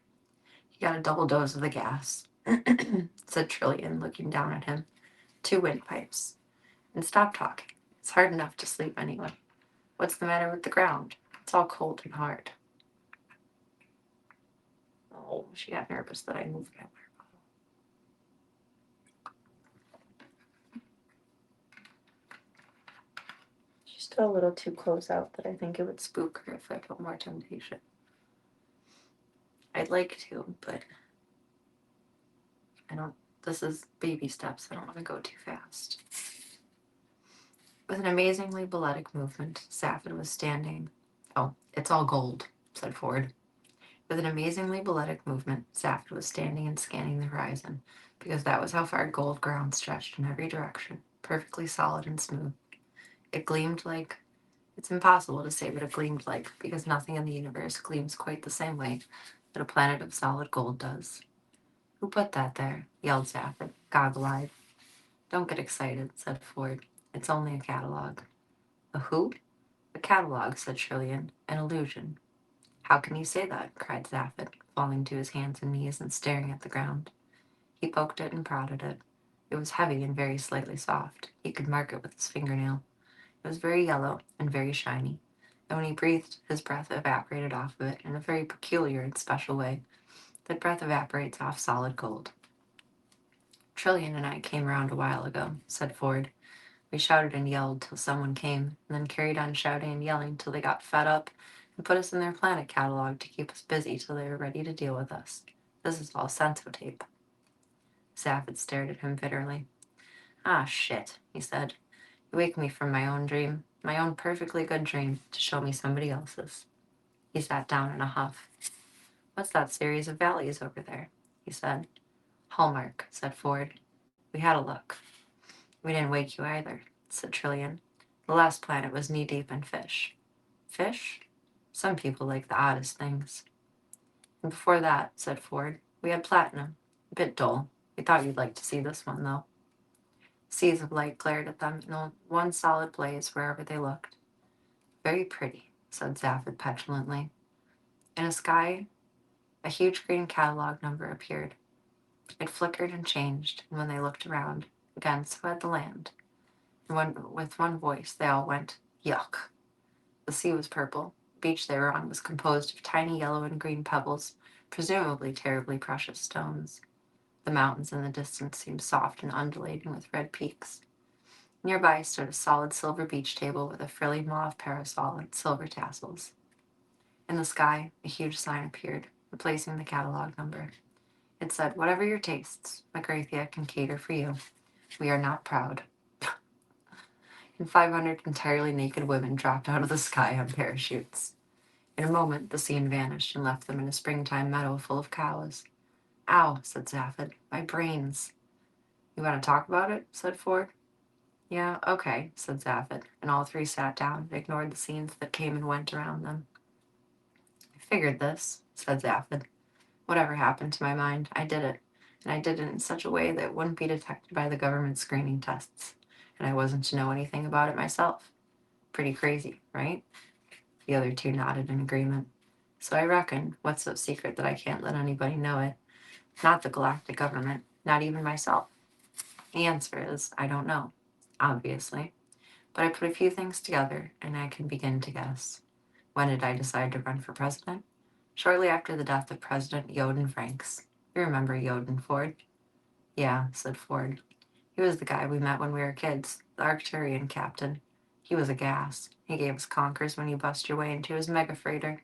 He got a double dose of the gas, said Trillian, looking down at him. 2 windpipes. And stop talking. It's hard enough to sleep anyway. What's the matter with the ground? It's all cold and hard. Oh, she got nervous that I moved my water bottle. She's still a little too close out that I think it would spook her if I put more temptation. I'd like to, but I don't. This is baby steps. I don't want to go too fast. With an amazingly balletic movement, Zaphod was standing. Oh, it's all gold, said Ford. With an amazingly balletic movement, Zaphod was standing and scanning the horizon, because that was how far gold ground stretched in every direction, perfectly solid and smooth. It gleamed like... It's impossible to say what it gleamed like, because nothing in the universe gleams quite the same way that a planet of solid gold does. Who put that there? Yelled Zaphod, goggle-eyed. Don't get excited, said Ford. It's only a catalog. A who? A catalog, said Trillian. An illusion. How can you say that? Cried Zaphod, falling to his hands and knees and staring at the ground. He poked it and prodded it. It was heavy and very slightly soft. He could mark it with his fingernail. It was very yellow and very shiny, and when he breathed, his breath evaporated off of it in a very peculiar and special way. That breath evaporates off solid gold. Trillian and I came around a while ago, said Ford. We shouted and yelled till someone came, and then carried on shouting and yelling till they got fed up and put us in their planet catalog to keep us busy till they were ready to deal with us. This is all sensotape. Zaphod stared at him bitterly. Ah, shit, he said. You wake me from my own dream, my own perfectly good dream, to show me somebody else's. He sat down in a huff. What's that series of valleys over there? He said. Hallmark, said Ford. We had a look. We didn't wake you either, said Trillian. The last planet was knee-deep in fish. Fish? Some people like the oddest things. And before that, said Ford, we had platinum. A bit dull. We thought you'd like to see this one, though. Seas of light glared at them in one solid blaze wherever they looked. Very pretty, said Zaphod petulantly. In a sky, a huge green catalog number appeared. It flickered and changed, and when they looked around, again so had the land. And with one voice, they all went, Yuck. The sea was purple. The beach they were on was composed of tiny yellow and green pebbles, presumably terribly precious stones. The mountains in the distance seemed soft and undulating with red peaks. Nearby stood a solid silver beach table with a frilly mauve parasol and silver tassels. In the sky, a huge sign appeared, replacing the catalog number. It said, Whatever your tastes, McGrathia can cater for you. We are not proud. And 500 entirely naked women dropped out of the sky on parachutes. In a moment, the scene vanished and left them in a springtime meadow full of cows. Ow, said Zaphod. My brains. You want to talk about it? Said Ford. Yeah, okay, said Zaphod, and all three sat down and ignored the scenes that came and went around them. I figured this, said Zaphod. Whatever happened to my mind, I did it, and I did it in such a way that it wouldn't be detected by the government screening tests, and I wasn't to know anything about it myself. Pretty crazy, right? The other two nodded in agreement. So I reckon, what's so secret that I can't let anybody know it? Not the galactic government, not even myself. The answer is, I don't know, obviously. But I put a few things together, and I can begin to guess. When did I decide to run for president? Shortly after the death of President Yoden Franks. You remember Yoden, Ford? Yeah, said Ford. He was the guy we met when we were kids, the Arcturian captain. He was a gas. He gave us conkers when you bust your way into his mega freighter.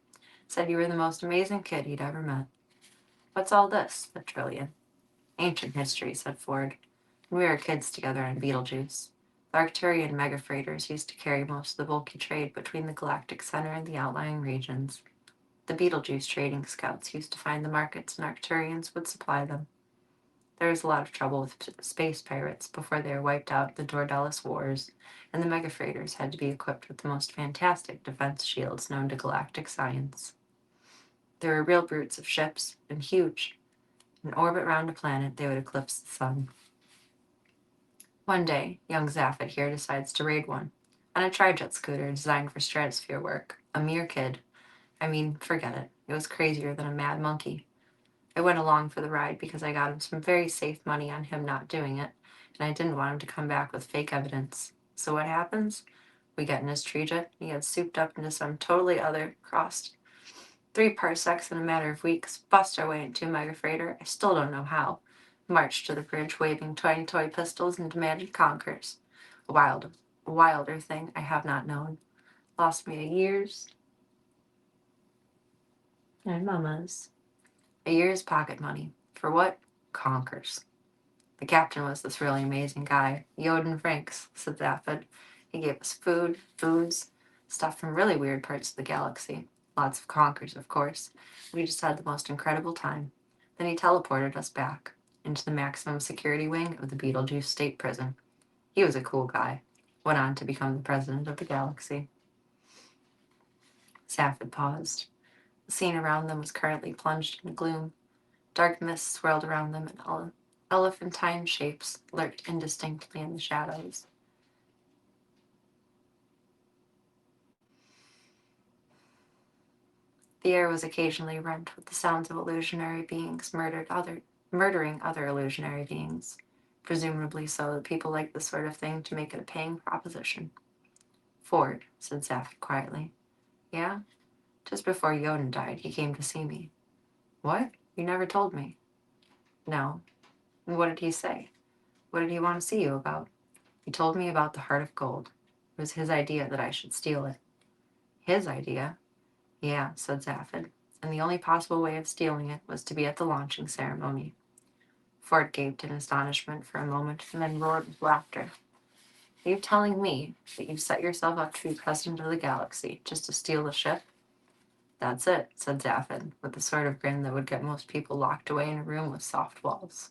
Said you were the most amazing kid he'd ever met. What's all this? Said Trillian. Ancient history, said Ford. When we were kids together on Beetlejuice. The Arcturian mega freighters used to carry most of the bulky trade between the galactic center and the outlying regions. The Beetlejuice trading scouts used to find the markets, and Arcturians would supply them. There was a lot of trouble with space pirates before they were wiped out in the Dordalis Wars, and the megafreighters had to be equipped with the most fantastic defense shields known to galactic science. They were real brutes of ships, and huge. In orbit round a planet, they would eclipse the sun. One day, young Zaphod here decides to raid one, on a tri-jet scooter designed for stratosphere work. A mere kid. I mean, forget it. It was crazier than a mad monkey. I went along for the ride because I got him some very safe money on him not doing it, and I didn't want him to come back with fake evidence. So what happens? We get in his tri-jet, and he gets souped up into some totally other, crossed 3 parsecs in a matter of weeks, bust our way into a mega freighter, I still don't know how, marched to the bridge waving tiny toy pistols and demanded conkers. A wilder thing I have not known. Lost me a year's and Mama's. A year's pocket money. For what? Conkers. The captain was this really amazing guy. Yoden Franks, said Zaphod. He gave us food, booze, stuff from really weird parts of the galaxy. Lots of conkers, of course. We just had the most incredible time. Then he teleported us back into the maximum security wing of the Beetlejuice State Prison. He was a cool guy. Went on to become the president of the galaxy. Zaphod paused. The scene around them was currently plunged in gloom. Dark mist swirled around them, and elephantine shapes lurked indistinctly in the shadows. The air was occasionally rent with the sounds of illusionary beings murdering other illusionary beings, presumably so that people liked this sort of thing to make it a paying proposition. Ford, said Zaphod quietly. Yeah? Just before Yoden died, he came to see me. What? You never told me. No. And what did he say? What did he want to see you about? He told me about the Heart of Gold. It was his idea that I should steal it. His idea? Yeah, said Zaphod, and the only possible way of stealing it was to be at the launching ceremony. Ford gaped in astonishment for a moment and then roared with laughter. Are you telling me that you set yourself up to be president of the galaxy just to steal the ship? That's it, said Zaphod, with the sort of grin that would get most people locked away in a room with soft walls.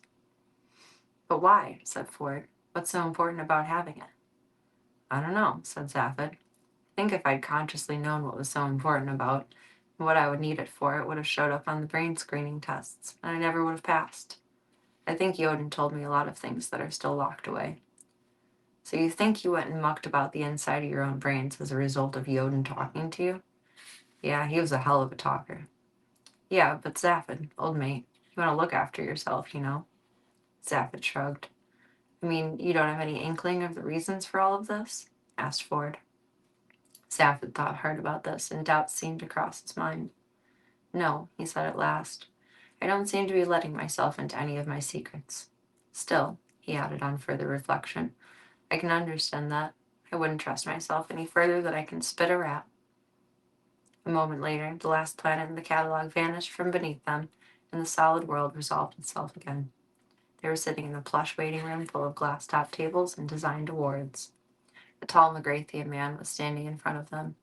But why? Said Ford. What's so important about having it? I don't know, said Zaphod. I think if I'd consciously known what was so important about and what I would need it for, it would have showed up on the brain screening tests, and I never would have passed. I think Yoden told me a lot of things that are still locked away. So you think you went and mucked about the inside of your own brains as a result of Yoden talking to you? Yeah, he was a hell of a talker. Yeah, but Zaphod, old mate, you want to look after yourself, you know? Zaphod shrugged. I mean, you don't have any inkling of the reasons for all of this? Asked Ford. Zaphod thought hard about this, and doubt seemed to cross his mind. No, he said at last. I don't seem to be letting myself into any of my secrets. Still, he added on further reflection, I can understand that. I wouldn't trust myself any further than I can spit a rat. A moment later, the last planet in the catalog vanished from beneath them, and the solid world resolved itself again. They were sitting in a plush waiting room full of glass-topped tables and designed awards. A tall Magrathian man was standing in front of them.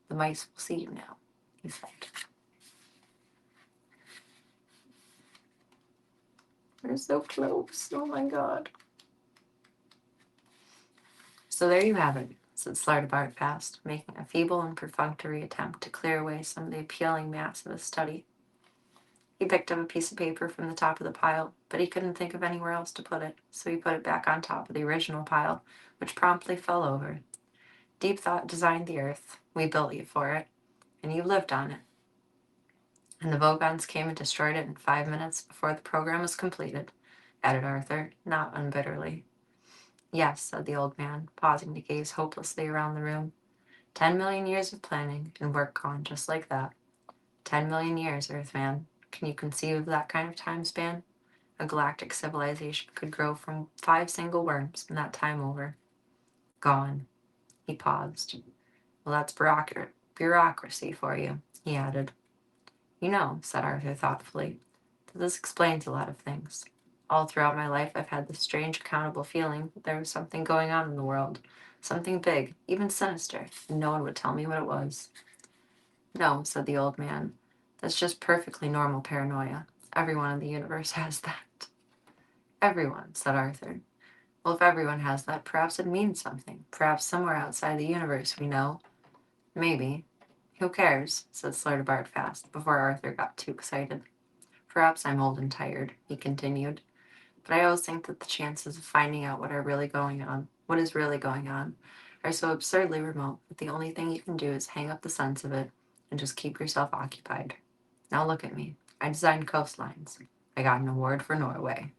The mice will see you now, he said. We're so close. Oh my god. So there you have it, said Slardabart fast, making a feeble and perfunctory attempt to clear away some of the appealing mass of his study. He picked up a piece of paper from the top of the pile, but he couldn't think of anywhere else to put it, so he put it back on top of the original pile, which promptly fell over. Deep Thought designed the Earth. We built you for it, and you lived on it. And the Vogons came and destroyed it in 5 minutes before the program was completed, added Arthur, not unbitterly. Yes, said the old man, pausing to gaze hopelessly around the room. 10 million years of planning, and work gone just like that. 10 million years, Earthman. Can you conceive of that kind of time span? A galactic civilization could grow from 5 single worms in that time over. Gone. He paused. Well, that's bureaucracy for you, he added. You know, said Arthur thoughtfully, that this explains a lot of things. All throughout my life, I've had this strange, accountable feeling that there was something going on in the world, something big, even sinister, and no one would tell me what it was. No, said the old man, That's just perfectly normal paranoia. Everyone in the universe has that. Everyone, said Arthur. Well, if everyone has that, perhaps it means something. Perhaps somewhere outside the universe we know. Maybe. Who cares? Said Slartibart fast, before Arthur got too excited. Perhaps I'm old and tired, he continued. But I always think that the chances of finding out what is really going on, are so absurdly remote that the only thing you can do is hang up the sense of it and just keep yourself occupied. Now look at me. I designed coastlines. I got an award for Norway.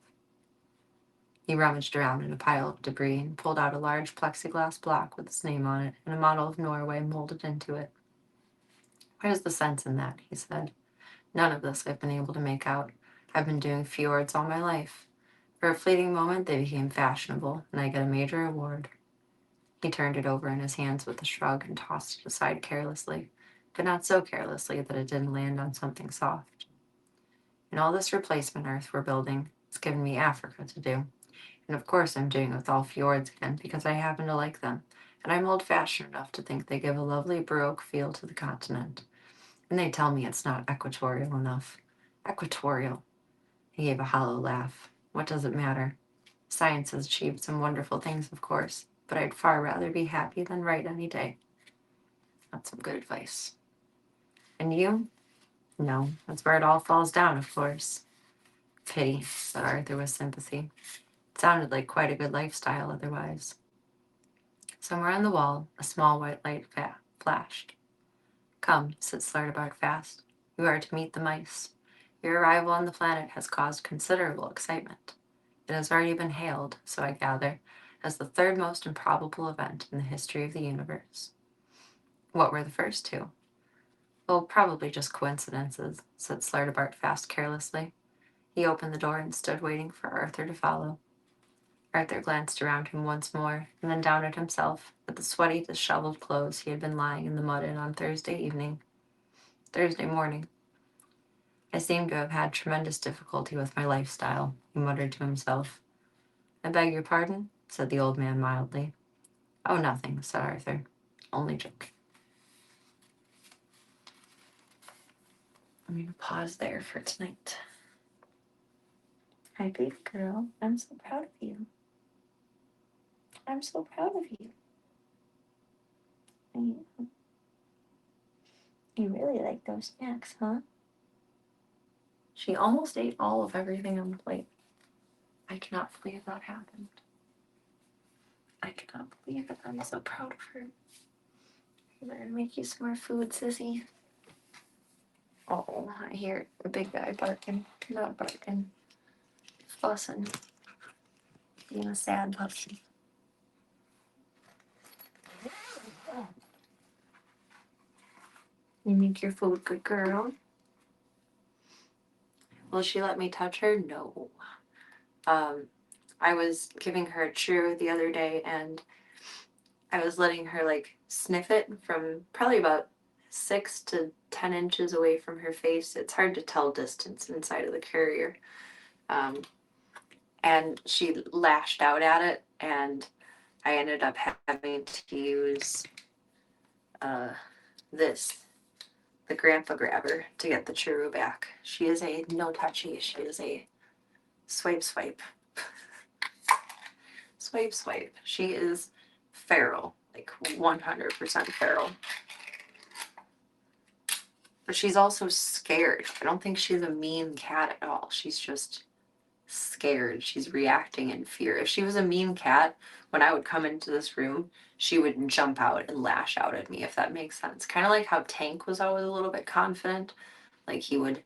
He rummaged around in a pile of debris and pulled out a large plexiglass block with his name on it and a model of Norway molded into it. Where's the sense in that? He said. None of this I've been able to make out. I've been doing fjords all my life. For a fleeting moment, they became fashionable, and I get a major award. He turned it over in his hands with a shrug and tossed it aside carelessly, but not so carelessly that it didn't land on something soft. And all this replacement Earth we're building, it's given me Africa to do. And of course I'm doing it with all fjords again, because I happen to like them, and I'm old-fashioned enough to think they give a lovely Baroque feel to the continent. And they tell me it's not equatorial enough. Equatorial. He gave a hollow laugh. What does it matter? Science has achieved some wonderful things, of course, but I'd far rather be happy than right any day. That's some good advice. And you? No, that's where it all falls down, of course. Pity, said Arthur with sympathy. It sounded like quite a good lifestyle otherwise. Somewhere on the wall, a small white light flashed. Come, said Slartibart fast. You are to meet the mice. Your arrival on the planet has caused considerable excitement. It has already been hailed, so I gather, as the third most improbable event in the history of the universe. What were the first two? Well, probably just coincidences, said Slartibart fast carelessly. He opened the door and stood waiting for Arthur to follow. Arthur glanced around him once more, and then down at himself, at the sweaty, disheveled clothes he had been lying in the mud in on Thursday morning. I seem to have had tremendous difficulty with my lifestyle, he muttered to himself. I beg your pardon, said the old man mildly. Oh, nothing, said Arthur. Only joking. I'm going to pause there for tonight. Hi, baby girl. I'm so proud of you. I'm so proud of you. You really like those snacks, huh? She almost ate all of everything on the plate. I cannot believe that happened. I cannot believe it. I'm so proud of her. I'm gonna make you some more food, sissy. Oh, I hear a big guy barking. Not barking. Fussing. Being a sad puppy. You make your food, good girl. Will she let me touch her? No. I was giving her a chew the other day, and I was letting her sniff it from probably about 6 to 10 inches away from her face. It's hard to tell distance inside of the carrier. And she lashed out at it, and I ended up having to use the grandpa grabber, to get the churro back. She is a no touchy. She is a swipe. Swipe. She is feral, 100% feral. But she's also scared. I don't think she's a mean cat at all. She's just scared. She's reacting in fear. If she was a mean cat, when I would come into this room, she would jump out and lash out at me, if that makes sense. Kind of like how Tank was always a little bit confident. He would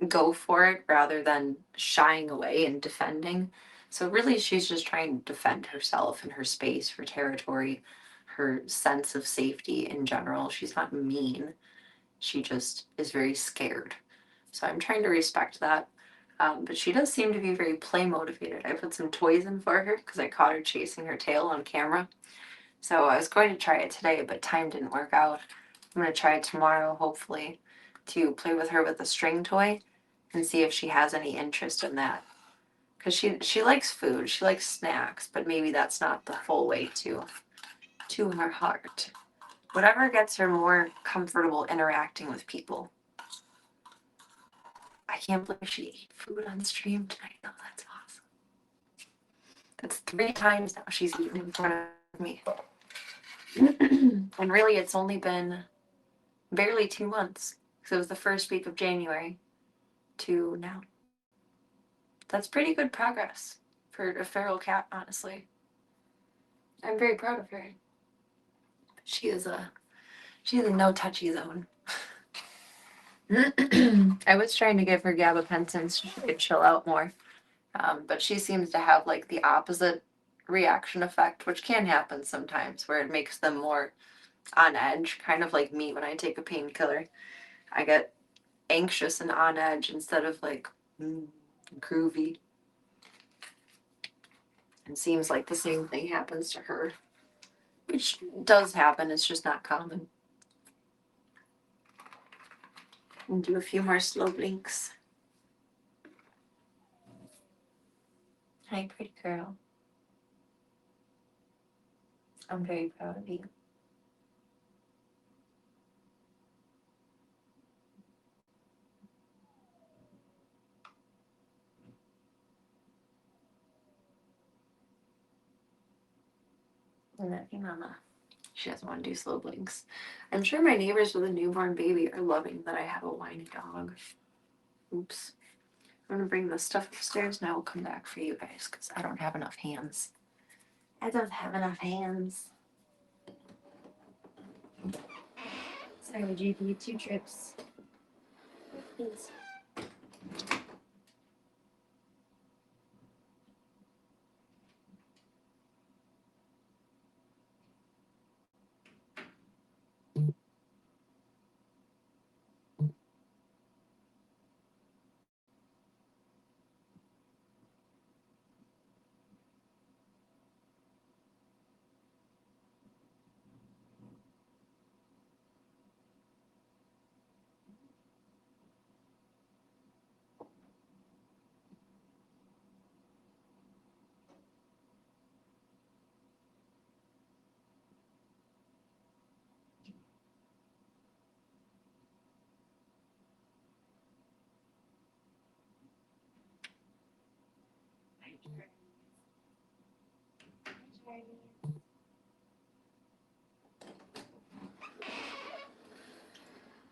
go for it rather than shying away and defending. So really she's just trying to defend herself and her space, her territory, her sense of safety in general. She's not mean. She just is very scared. So I'm trying to respect that. But she does seem to be very play motivated. I put some toys in for her because I caught her chasing her tail on camera. So I was going to try it today, but time didn't work out. I'm going to try it tomorrow, hopefully, to play with her with a string toy and see if she has any interest in that. Because she likes food, she likes snacks, but maybe that's not the full way to her heart. Whatever gets her more comfortable interacting with people. I can't believe she ate food on stream tonight. Oh, that's awesome. That's 3 times now she's eaten in front of me. And really, it's only been barely 2 months. Because it was the first week of January to now. That's pretty good progress for a feral cat, honestly. I'm very proud of her. She's a no touchy zone. I was trying to give her gabapentin so she could chill out more, but she seems to have like the opposite reaction effect, which can happen sometimes, where it makes them more on edge, kind of like me when I take a painkiller. I get anxious and on edge instead of like groovy. It seems like the same thing happens to her, which does happen. It's just not common. And do a few more slow blinks. Hi, pretty girl. I'm very proud of you. And that mama. She doesn't want to do slow blinks. I'm sure my neighbors with a newborn baby are loving that I have a whiny dog. Oops. I'm gonna bring this stuff upstairs and I will come back for you guys because I don't have enough hands. I don't have enough hands. Sorry, GB, 2 trips. Please.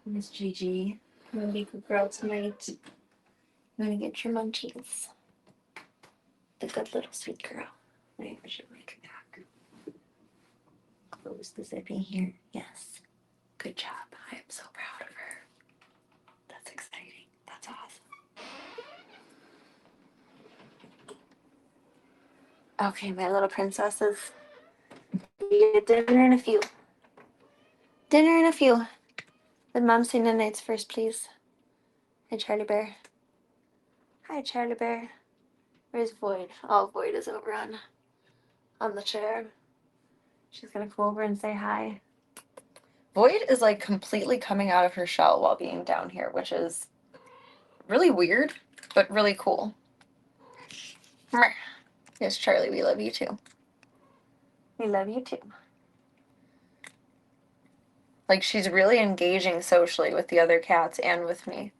Miss Gigi, I'm gonna be a good girl tonight. I'm gonna get your munchies. The good little sweet girl. Wait, I should make it back. Close the zippy here. Yes. Good job. I am so proud of her. That's exciting. That's awesome. Okay, my little princesses. You get dinner in a few. Dinner in a few. Would Mom say night nights first, please? Hi, Charlie Bear. Hi, Charlie Bear. Where's Void? Oh, Void is over on the chair. She's gonna come over and say hi. Void is like completely coming out of her shell while being down here, which is really weird, but really cool. Yes, Charlie, we love you too. We love you too. Like, she's really engaging socially with the other cats and with me.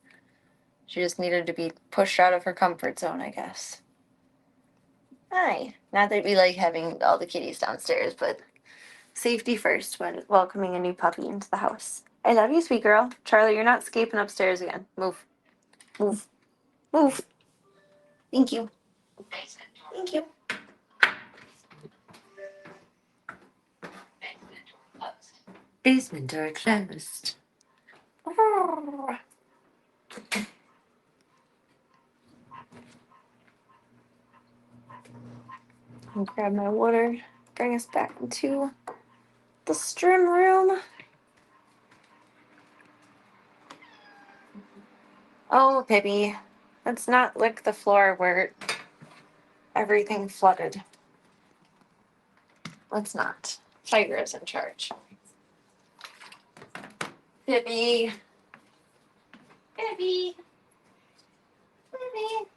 She just needed to be pushed out of her comfort zone, I guess. Hi. Not that we like having all the kitties downstairs, but safety first when welcoming a new puppy into the house. I love you, sweet girl. Charlie, you're not escaping upstairs again. Move. Move. Move. Thank you. Thank you. Basement door closed. I'll grab my water, bring us back into the stream room. Oh, Pippi, let's not lick the floor where everything flooded. Let's not. Tiger is in charge. Pippi. Pippi. Pippi.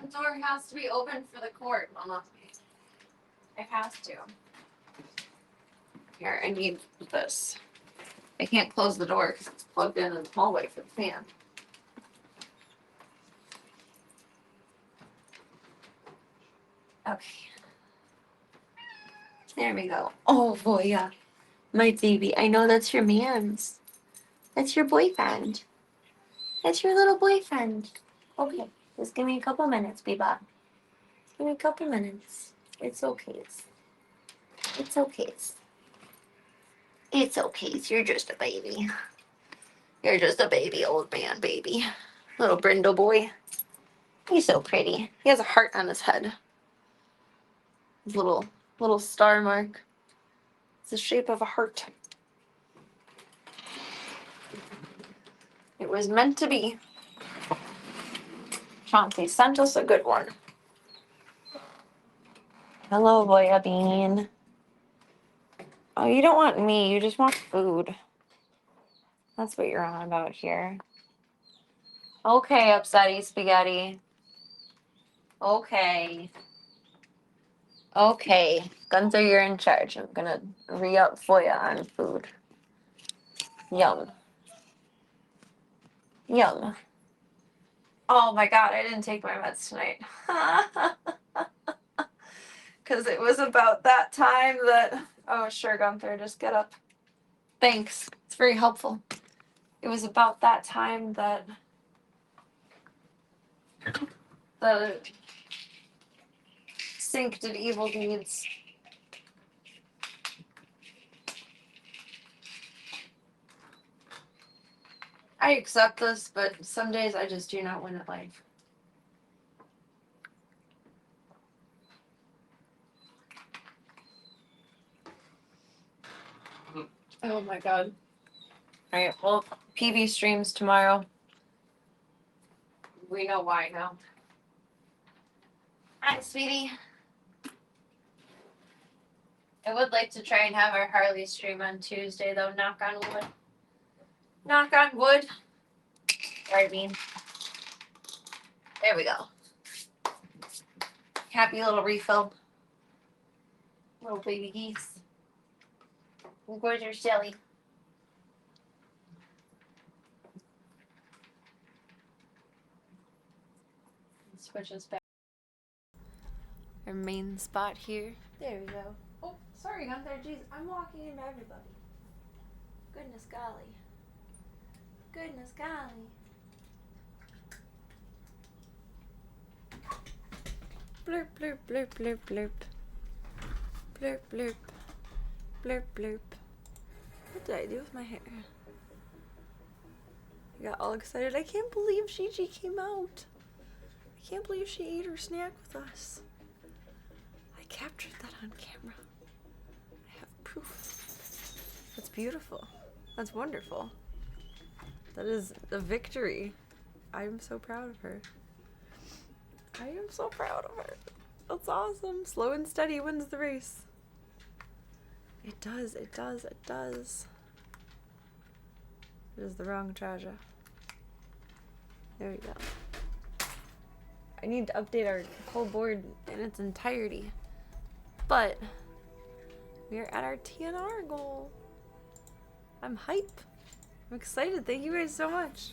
The door has to be open for the court, Mama. It has to. Here, I need this. I can't close the door because it's plugged in the hallway for the fan. Okay. There we go. Oh boy, yeah. My baby. I know that's your man's. That's your boyfriend. That's your little boyfriend. Okay. Just give me a couple minutes, Bebop. Give me a couple minutes. It's okay. It's okay. It's okay. You're just a baby. You're just a baby, old man baby. Little brindle boy. He's so pretty. He has a heart on his head. His little star mark. It's the shape of a heart. It was meant to be. Chauncey sent us a good one. Hello, Boya Bean. Oh, you don't want me. You just want food. That's what you're on about here. Okay, upsetty spaghetti. Okay. Okay. Gunther, you're in charge. I'm gonna re-up Foya on food. Yum. Yum. Oh my god, I didn't take my meds tonight. Because it was about that time that... Oh, sure, Gunther, just get up. Thanks. It's very helpful. It was about that time that the sink did evil deeds. I accept this, but some days I just do not win at life. Oh my god. Alright, well, PB streams tomorrow. We know why now. Hi, sweetie. I would like to try and have our Harley stream on Tuesday, though. Knock on wood. Knock on wood. Sorry, Bean. There we go. Happy little refill. Little baby geese. Where's your silly? Switch us back. Our main spot here. There we go. Oh, sorry, Gunther. Jeez, I'm walking into everybody. Goodness golly. Goodness golly. Blurp, blurp, blurp, blurp, blurp. Blurp, blurp. Blurp, blurp. What did I do with my hair? I got all excited. I can't believe Gigi came out. I can't believe she ate her snack with us. I captured that on camera. I have proof. That's beautiful. That's wonderful. That is a victory. I am so proud of her. I am so proud of her. That's awesome. Slow and steady wins the race. It does, it does, it does. It is the wrong treasure. There we go. I need to update our whole board in its entirety. But we are at our TNR goal. I'm hype. I'm excited. Thank you guys so much.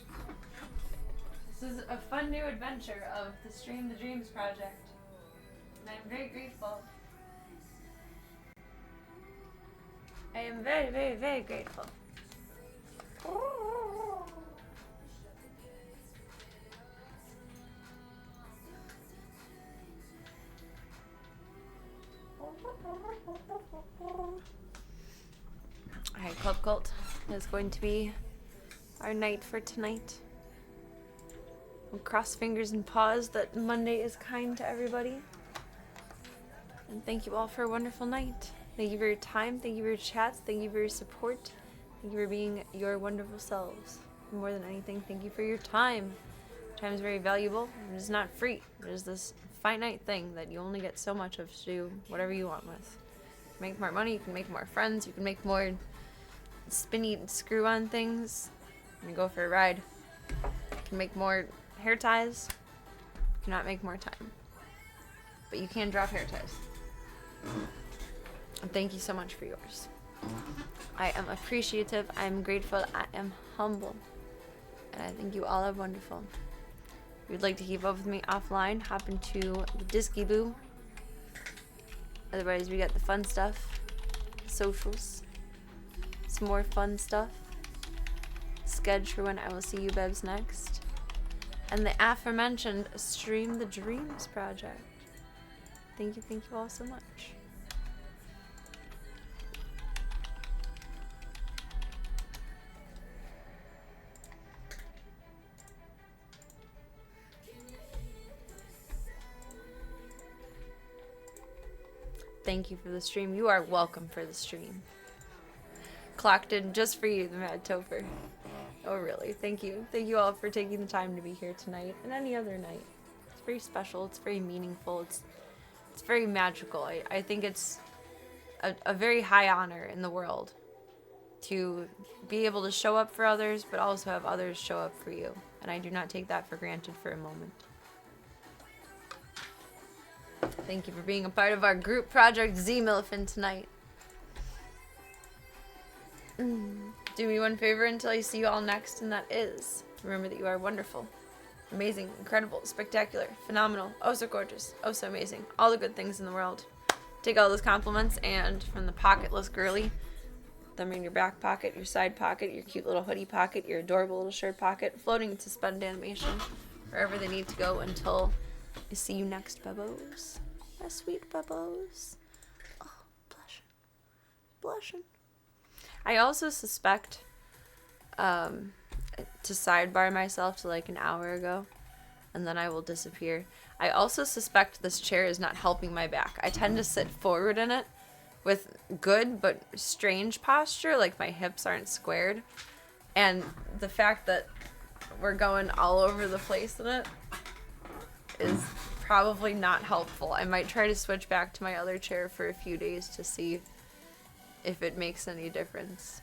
This is a fun new adventure of the Stream the Dreams project. And I'm very grateful. I am very, very, very grateful. Alright, Club Cult is going to be our night for tonight. We'll cross fingers and paws that Monday is kind to everybody. And thank you all for a wonderful night. Thank you for your time, thank you for your chats, thank you for your support, thank you for being your wonderful selves. More than anything, thank you for your time. Time is very valuable, and it is not free. It is this finite thing that you only get so much of to do whatever you want with. You can make more money, you can make more friends, you can make more spinny screw-on things. You can go for a ride. You can make more hair ties. You cannot make more time. But you can drop hair ties. And thank you so much for yours. I am appreciative. I am grateful. I am humble. And I think you all are wonderful. If you'd like to keep up with me offline, hop into the Disky Boo. Otherwise, we got the fun stuff, socials, some more fun stuff, schedule for when I will see you Bebs next, and the aforementioned Stream the Dreams project. Thank you all so much. Thank you for the stream. You are welcome for the stream. Clocked in just for you, the Mad Topher. Oh, really? Thank you. Thank you all for taking the time to be here tonight and any other night. It's very special. It's very meaningful. It's very magical. I think it's a very high honor in the world to be able to show up for others, but also have others show up for you. And I do not take that for granted for a moment. Thank you for being a part of our group project Z-Milfin tonight. Do me one favor until I see you all next, and that is, remember that you are wonderful, amazing, incredible, spectacular, phenomenal, oh so gorgeous, oh so amazing, all the good things in the world. Take all those compliments and from the pocketless girly, them in your back pocket, your side pocket, your cute little hoodie pocket, your adorable little shirt pocket, floating into suspended animation, wherever they need to go until I see you next, Bubos. My sweet Bubos. Oh, blushing. Blushing. I also suspect, to sidebar myself to like an hour ago, and then I will disappear. I also suspect this chair is not helping my back. I tend to sit forward in it with good but strange posture, like my hips aren't squared. And the fact that we're going all over the place in it is probably not helpful. I might try to switch back to my other chair for a few days to see if it makes any difference.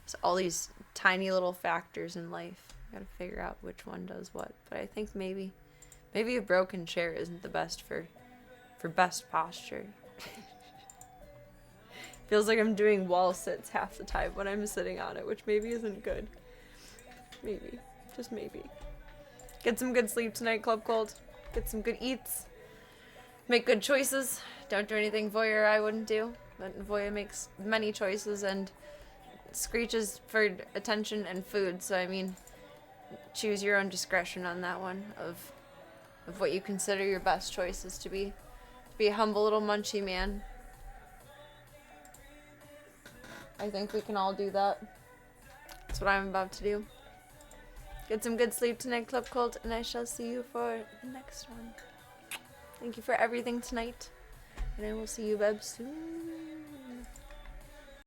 So all these tiny little factors in life, I gotta figure out which one does what. But I think maybe a broken chair isn't the best for best posture. Feels like I'm doing wall sits half the time when I'm sitting on it, which maybe isn't good. Maybe, just maybe. Get some good sleep tonight, Club Cold. Get some good eats. Make good choices. Don't do anything Voyeur I wouldn't do. But Voya makes many choices and screeches for attention and food. So, I mean, choose your own discretion on that one of what you consider your best choices to be. To be a humble little munchy man. I think we can all do that. That's what I'm about to do. Get some good sleep tonight, Club Cult, and I shall see you for the next one. Thank you for everything tonight, and I will see you, Beb, soon.